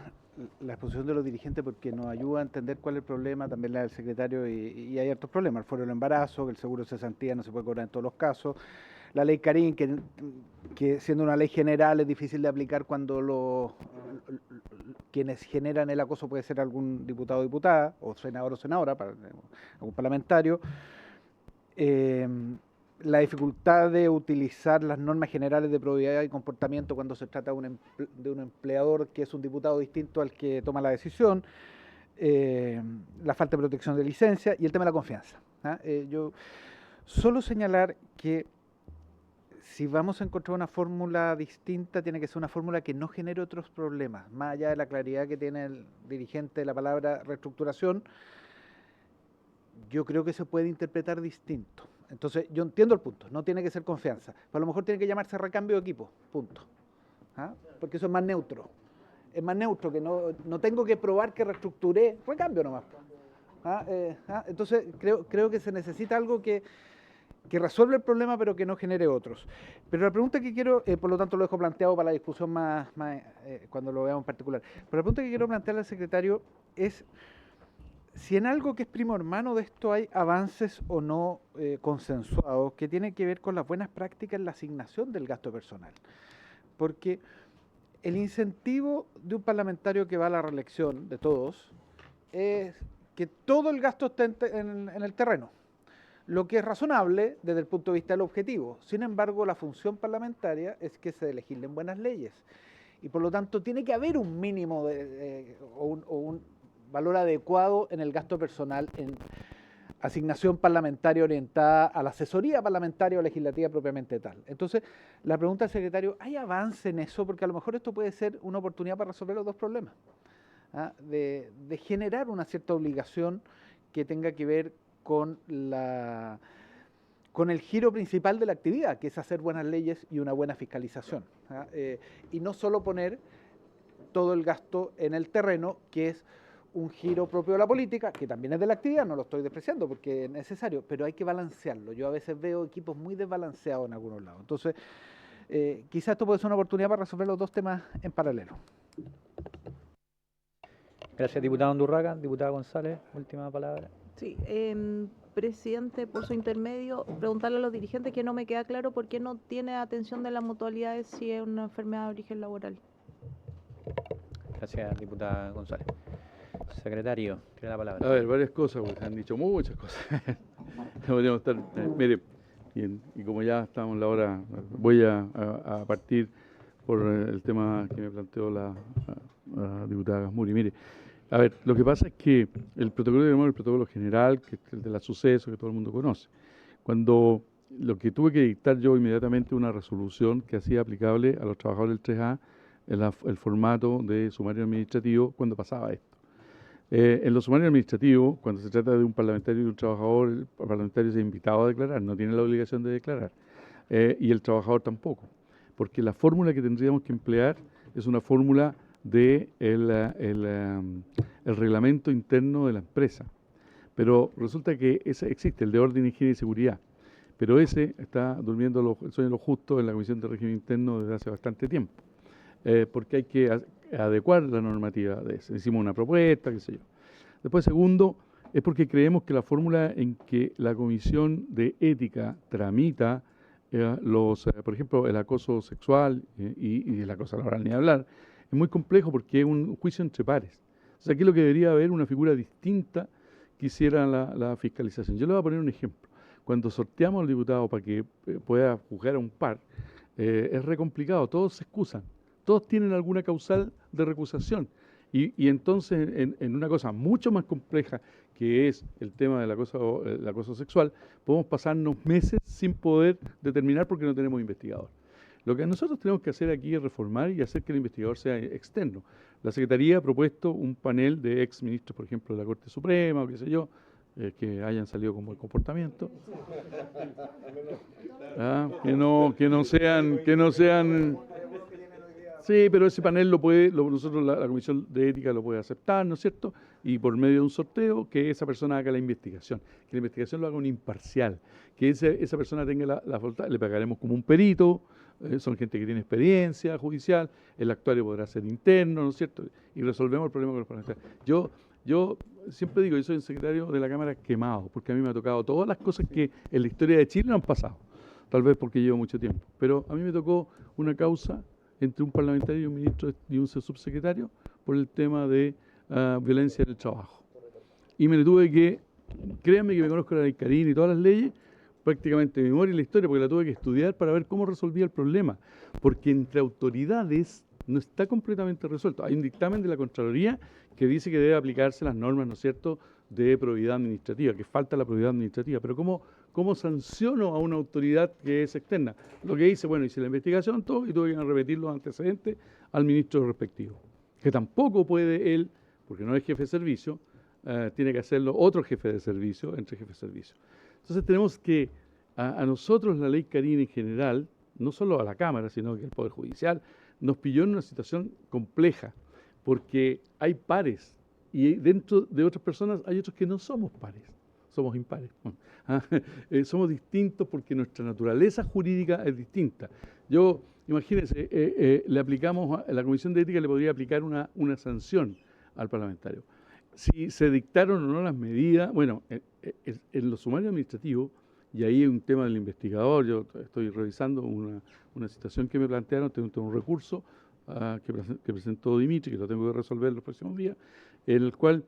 exposición de los dirigentes porque nos ayuda a entender cuál es el problema, también la del secretario, y hay otros problemas: el fuero del embarazo, que el seguro de cesantía no se puede cobrar en todos los casos, la ley Karin, que siendo una ley general es difícil de aplicar cuando quienes generan el acoso puede ser algún diputado o diputada, o senador o senadora, algún parlamentario. La dificultad de utilizar las normas generales de probidad y comportamiento cuando se trata de un empleador que es un diputado distinto al que toma la decisión, la falta de protección de licencia y el tema de la confianza. Yo solo señalar que si vamos a encontrar una fórmula distinta, tiene que ser una fórmula que no genere otros problemas, más allá de la claridad que tiene el dirigente de la palabra reestructuración. Yo creo que se puede interpretar distinto. Entonces, yo entiendo el punto, no tiene que ser confianza, pero a lo mejor tiene que llamarse recambio de equipo, punto. Porque eso es más neutro. Es más neutro, que no tengo que probar que reestructuré, recambio nomás. Entonces, creo que se necesita algo que resuelva el problema, pero que no genere otros. Pero la pregunta que quiero, por lo tanto lo dejo planteado para la discusión más cuando lo veamos en particular, pero la pregunta que quiero plantearle al secretario es si en algo que es primo hermano de esto hay avances o no consensuados que tienen que ver con las buenas prácticas en la asignación del gasto personal. Porque el incentivo de un parlamentario que va a la reelección, de todos, es que todo el gasto esté en el terreno, lo que es razonable desde el punto de vista del objetivo. Sin embargo, la función parlamentaria es que se legislen buenas leyes, y por lo tanto tiene que haber un mínimo o un valor adecuado en el gasto personal, en asignación parlamentaria orientada a la asesoría parlamentaria o legislativa propiamente tal. Entonces, la pregunta al secretario, ¿hay avance en eso? Porque a lo mejor esto puede ser una oportunidad para resolver los dos problemas. de generar una cierta obligación que tenga que ver con el giro principal de la actividad, que es hacer buenas leyes y una buena fiscalización. Y no solo poner todo el gasto en el terreno, que es un giro propio de la política, que también es de la actividad, no lo estoy despreciando porque es necesario, pero hay que balancearlo. Yo a veces veo equipos muy desbalanceados en algunos lados. Entonces, quizás esto puede ser una oportunidad para resolver los dos temas en paralelo. Gracias, diputado Undurraga. Diputada González, última palabra. Sí, presidente, por su intermedio, preguntarle a los dirigentes que no me queda claro por qué no tiene atención de las mutualidades si es una enfermedad de origen laboral. Gracias, diputada González. Secretario, tiene la palabra. A ver, varias cosas, porque se han dicho muchas cosas. Podríamos estar, mire, y como ya estamos en la hora, voy a partir por el tema que me planteó la diputada Gasmuri. Mire, a ver, lo que pasa es que el protocolo de el protocolo general, que es el de la suceso, que todo el mundo conoce. Cuando lo que tuve que dictar yo inmediatamente una resolución que hacía aplicable a los trabajadores del 3A el formato de sumario administrativo cuando pasaba esto. En los sumarios administrativos, cuando se trata de un parlamentario y un trabajador, el parlamentario se ha invitado a declarar, no tiene la obligación de declarar, y el trabajador tampoco, porque la fórmula que tendríamos que emplear es una fórmula de el reglamento interno de la empresa. Pero resulta que ese existe, el de orden, higiene y seguridad, pero ese está durmiendo el sueño de lo justo en la Comisión de Régimen Interno desde hace bastante tiempo, porque hay que adecuar la normativa de eso. Hicimos una propuesta, qué sé yo. Después, segundo, es porque creemos que la fórmula en que la Comisión de Ética tramita por ejemplo, el acoso sexual y el acoso laboral, ni hablar, es muy complejo porque es un juicio entre pares. O sea, aquí lo que debería haber una figura distinta que hiciera la fiscalización. Yo le voy a poner un ejemplo. Cuando sorteamos al diputado para que pueda juzgar a un par, es re complicado, todos se excusan. Todos tienen alguna causal de recusación. Y entonces, en una cosa mucho más compleja, que es el tema del acoso sexual, podemos pasarnos meses sin poder determinar porque no tenemos investigador. Lo que nosotros tenemos que hacer aquí es reformar y hacer que el investigador sea externo. La Secretaría ha propuesto un panel de ex ministros, por ejemplo, de la Corte Suprema o qué sé yo, que hayan salido con buen comportamiento. Que no sean. Sí, pero ese panel nosotros la Comisión de Ética lo puede aceptar, ¿no es cierto? Y por medio de un sorteo, que esa persona haga la investigación, que la investigación lo haga un imparcial, que esa persona tenga la facultad, le pagaremos como un perito, son gente que tiene experiencia judicial, el actuario podrá ser interno, ¿no es cierto? Y resolvemos el problema con los parlamentarios. Yo siempre digo, yo soy el secretario de la Cámara quemado, porque a mí me ha tocado todas las cosas que en la historia de Chile no han pasado, tal vez porque llevo mucho tiempo, pero a mí me tocó una causa entre un parlamentario y un ministro y un subsecretario por el tema de violencia en el trabajo. Y me tuve que, créanme que me conozco la ley Carín y todas las leyes, prácticamente de memoria y la historia, porque la tuve que estudiar para ver cómo resolvía el problema, porque entre autoridades no está completamente resuelto. Hay un dictamen de la Contraloría que dice que debe aplicarse las normas, ¿no es cierto?, de probidad administrativa, que falta la probidad administrativa, pero ¿cómo sanciono a una autoridad que es externa? Lo que hice, bueno, hice la investigación, todo, y tuve que repetir los antecedentes al ministro respectivo, que tampoco puede él, porque no es jefe de servicio, tiene que hacerlo otro jefe de servicio, entre jefes de servicio. Entonces tenemos que, a nosotros la ley Carín en general, no solo a la Cámara, sino que el Poder Judicial, nos pilló en una situación compleja, porque hay pares, y dentro de otras personas hay otros que no somos pares, somos impares. Somos distintos porque nuestra naturaleza jurídica es distinta. Imagínense, la Comisión de Ética le podría aplicar una sanción al parlamentario. Si se dictaron o no las medidas, bueno, en los sumarios administrativos, y ahí hay un tema del investigador, yo estoy revisando una situación que me plantearon, tengo un recurso que presentó Dimitri, que lo tengo que resolver los próximos días, en el cual,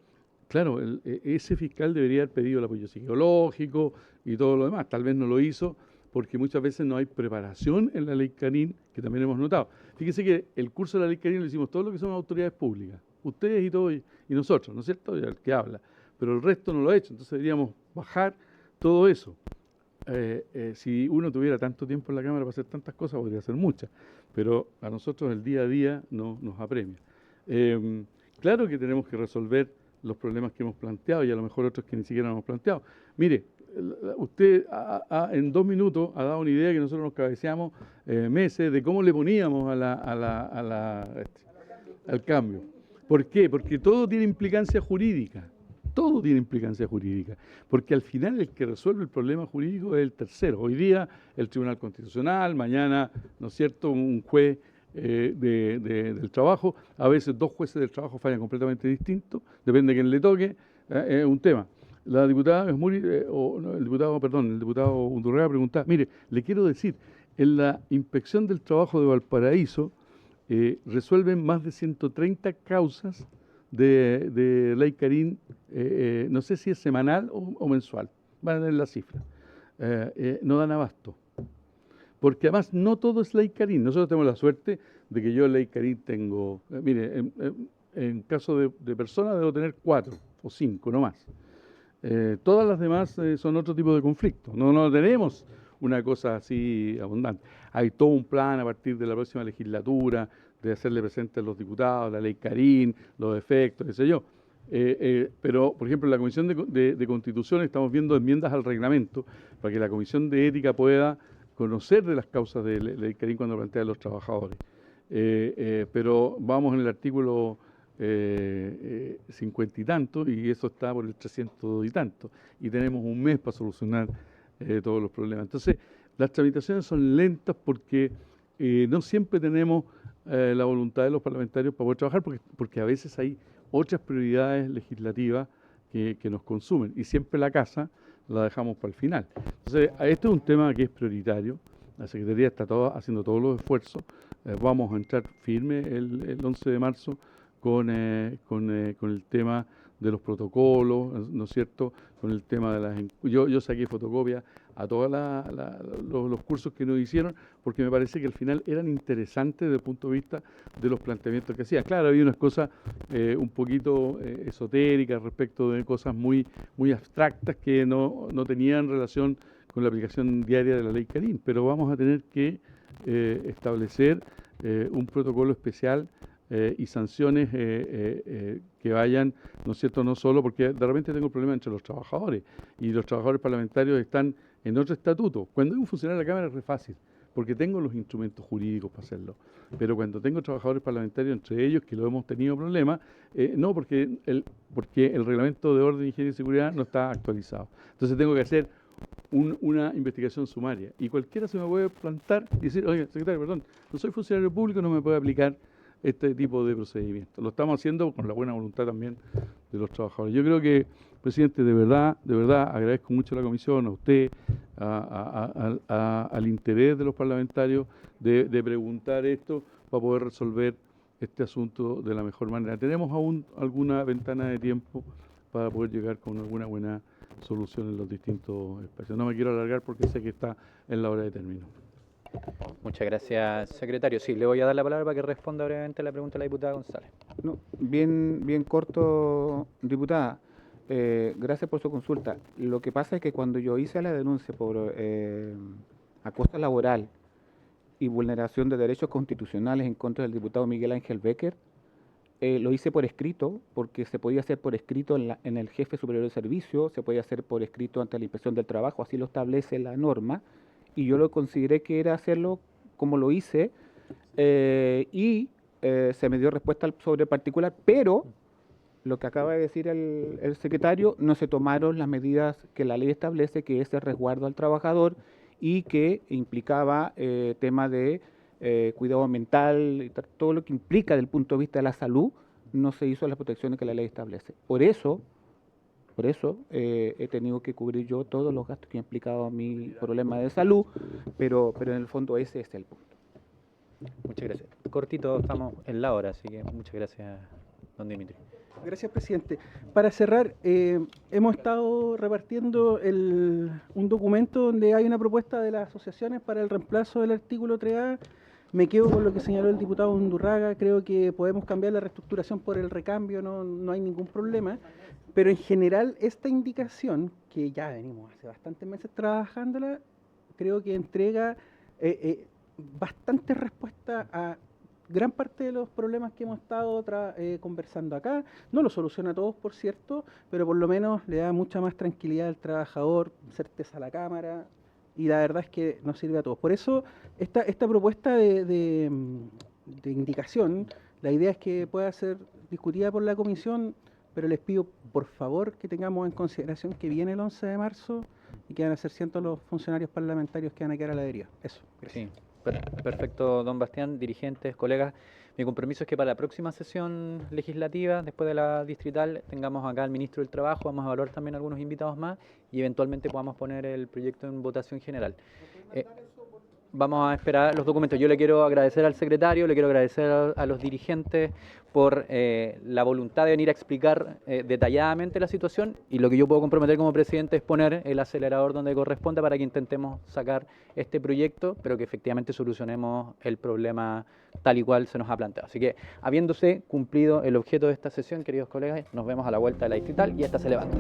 claro, ese fiscal debería haber pedido el apoyo psicológico y todo lo demás. Tal vez no lo hizo porque muchas veces no hay preparación en la ley Carín, que también hemos notado. Fíjense que el curso de la ley Carín lo hicimos todos los que son autoridades públicas, ustedes y todos y nosotros, ¿no es cierto? Y el que habla, pero el resto no lo ha hecho, entonces deberíamos bajar todo eso. Si uno tuviera tanto tiempo en la Cámara para hacer tantas cosas, podría hacer muchas, pero a nosotros el día a día nos apremia. claro que tenemos que resolver los problemas que hemos planteado y a lo mejor otros que ni siquiera hemos planteado. Mire, usted en 2 minutos ha dado una idea que nosotros nos cabeceamos meses de cómo le poníamos al cambio. ¿Por qué? Porque todo tiene implicancia jurídica. Todo tiene implicancia jurídica. Porque al final el que resuelve el problema jurídico es el tercero. Hoy día el Tribunal Constitucional, mañana, ¿no es cierto?, un juez del trabajo. A veces 2 jueces del trabajo fallan completamente distintos, depende de quién le toque, es un tema. La diputada el diputado Undurraga preguntaba, mire, le quiero decir, en la inspección del trabajo de Valparaíso resuelven más de 130 causas de ley Carín, no sé si es semanal o mensual, van a tener la cifra, no dan abasto. Porque además no todo es ley Carín, nosotros tenemos la suerte de que yo ley Carín tengo, mire, en caso de personas debo tener 4 o 5, no más. Todas las demás son otro tipo de conflictos. No tenemos una cosa así abundante. Hay todo un plan a partir de la próxima legislatura de hacerle presente a los diputados la ley Carín, los efectos, qué sé yo. Pero, por ejemplo, en la Comisión de Constitución estamos viendo enmiendas al reglamento para que la Comisión de Ética pueda conocer de las causas de ley Carín cuando plantea a los trabajadores. Pero vamos en el artículo 50 y tanto, y eso está por el 300 y tanto, y tenemos un mes para solucionar todos los problemas. Entonces, las tramitaciones son lentas porque no siempre tenemos la voluntad de los parlamentarios para poder trabajar, porque a veces hay otras prioridades legislativas que nos consumen, y siempre la casa la dejamos para el final. Entonces, este es un tema que es prioritario, la Secretaría está haciendo todos los esfuerzos, vamos a entrar firme el 11 de marzo con el tema de los protocolos, ¿no es cierto?, con el tema de las... Yo saqué fotocopias a todos los cursos que nos hicieron, porque me parece que al final eran interesantes desde el punto de vista de los planteamientos que hacía. Claro, había unas cosas un poquito esotéricas respecto de cosas muy abstractas que no tenían relación con la aplicación diaria de la ley Carín, pero vamos a tener que establecer un protocolo especial y sanciones que vayan, ¿no es cierto?, no solo porque de repente tengo un problema entre los trabajadores y los trabajadores parlamentarios están en otro estatuto. Cuando hay un funcionario de la Cámara es re fácil, porque tengo los instrumentos jurídicos para hacerlo. Pero cuando tengo trabajadores parlamentarios, entre ellos, que lo hemos tenido problemas, no, porque el reglamento de orden, higiene y seguridad no está actualizado. Entonces tengo que hacer una investigación sumaria. Y cualquiera se me puede plantar y decir, oye, secretario, perdón, no soy funcionario público, no me puede aplicar este tipo de procedimientos. Lo estamos haciendo con la buena voluntad también de los trabajadores. Yo creo que, presidente, de verdad, agradezco mucho a la comisión, a usted, al interés de los parlamentarios de preguntar esto para poder resolver este asunto de la mejor manera. Tenemos aún alguna ventana de tiempo para poder llegar con alguna buena solución en los distintos espacios. No me quiero alargar porque sé que está en la hora de término. Muchas gracias, secretario. Sí, le voy a dar la palabra para que responda brevemente la pregunta de la diputada González. No, bien corto, diputada. Gracias por su consulta. Lo que pasa es que cuando yo hice la denuncia por acoso laboral y vulneración de derechos constitucionales en contra del diputado Miguel Ángel Becker, lo hice por escrito, porque se podía hacer por escrito en el jefe superior de servicio, se podía hacer por escrito ante la Inspección del Trabajo, así lo establece la norma, y yo lo consideré que era hacerlo como lo hice, y se me dio respuesta sobre particular, pero lo que acaba de decir el secretario, no se tomaron las medidas que la ley establece, que es el resguardo al trabajador y que implicaba tema de cuidado mental, todo lo que implica desde el punto de vista de la salud, no se hizo las protecciones que la ley establece. Por eso he tenido que cubrir yo todos los gastos que ha implicado mi problema de salud, pero en el fondo ese es el punto. Muchas gracias. Cortito, estamos en la hora, así que muchas gracias, don Dimitri. Gracias, presidente. Para cerrar, hemos estado repartiendo un documento donde hay una propuesta de las asociaciones para el reemplazo del artículo 3A. Me quedo con lo que señaló el diputado Undurraga. Creo que podemos cambiar la reestructuración por el recambio, no hay ningún problema. Pero en general, esta indicación, que ya venimos hace bastantes meses trabajándola, creo que entrega bastante respuesta a gran parte de los problemas que hemos estado conversando acá. No lo soluciona a todos, por cierto, pero por lo menos le da mucha más tranquilidad al trabajador, certeza a la Cámara, y la verdad es que nos sirve a todos. Por eso, esta propuesta de indicación, la idea es que pueda ser discutida por la comisión, pero les pido, por favor, que tengamos en consideración que viene el 11 de marzo y que van a ser cientos los funcionarios parlamentarios que van a quedar a la deriva. Eso. Gracias. Sí, perfecto, don Bastián, dirigentes, colegas. Mi compromiso es que para la próxima sesión legislativa, después de la distrital, tengamos acá al ministro del Trabajo, vamos a evaluar también algunos invitados más y eventualmente podamos poner el proyecto en votación general. Vamos a esperar los documentos. Yo le quiero agradecer al secretario, le quiero agradecer a los dirigentes por la voluntad de venir a explicar detalladamente la situación, y lo que yo puedo comprometer como presidente es poner el acelerador donde corresponda para que intentemos sacar este proyecto, pero que efectivamente solucionemos el problema tal y cual se nos ha planteado. Así que, habiéndose cumplido el objeto de esta sesión, queridos colegas, nos vemos a la vuelta de la distrital y esta se levanta.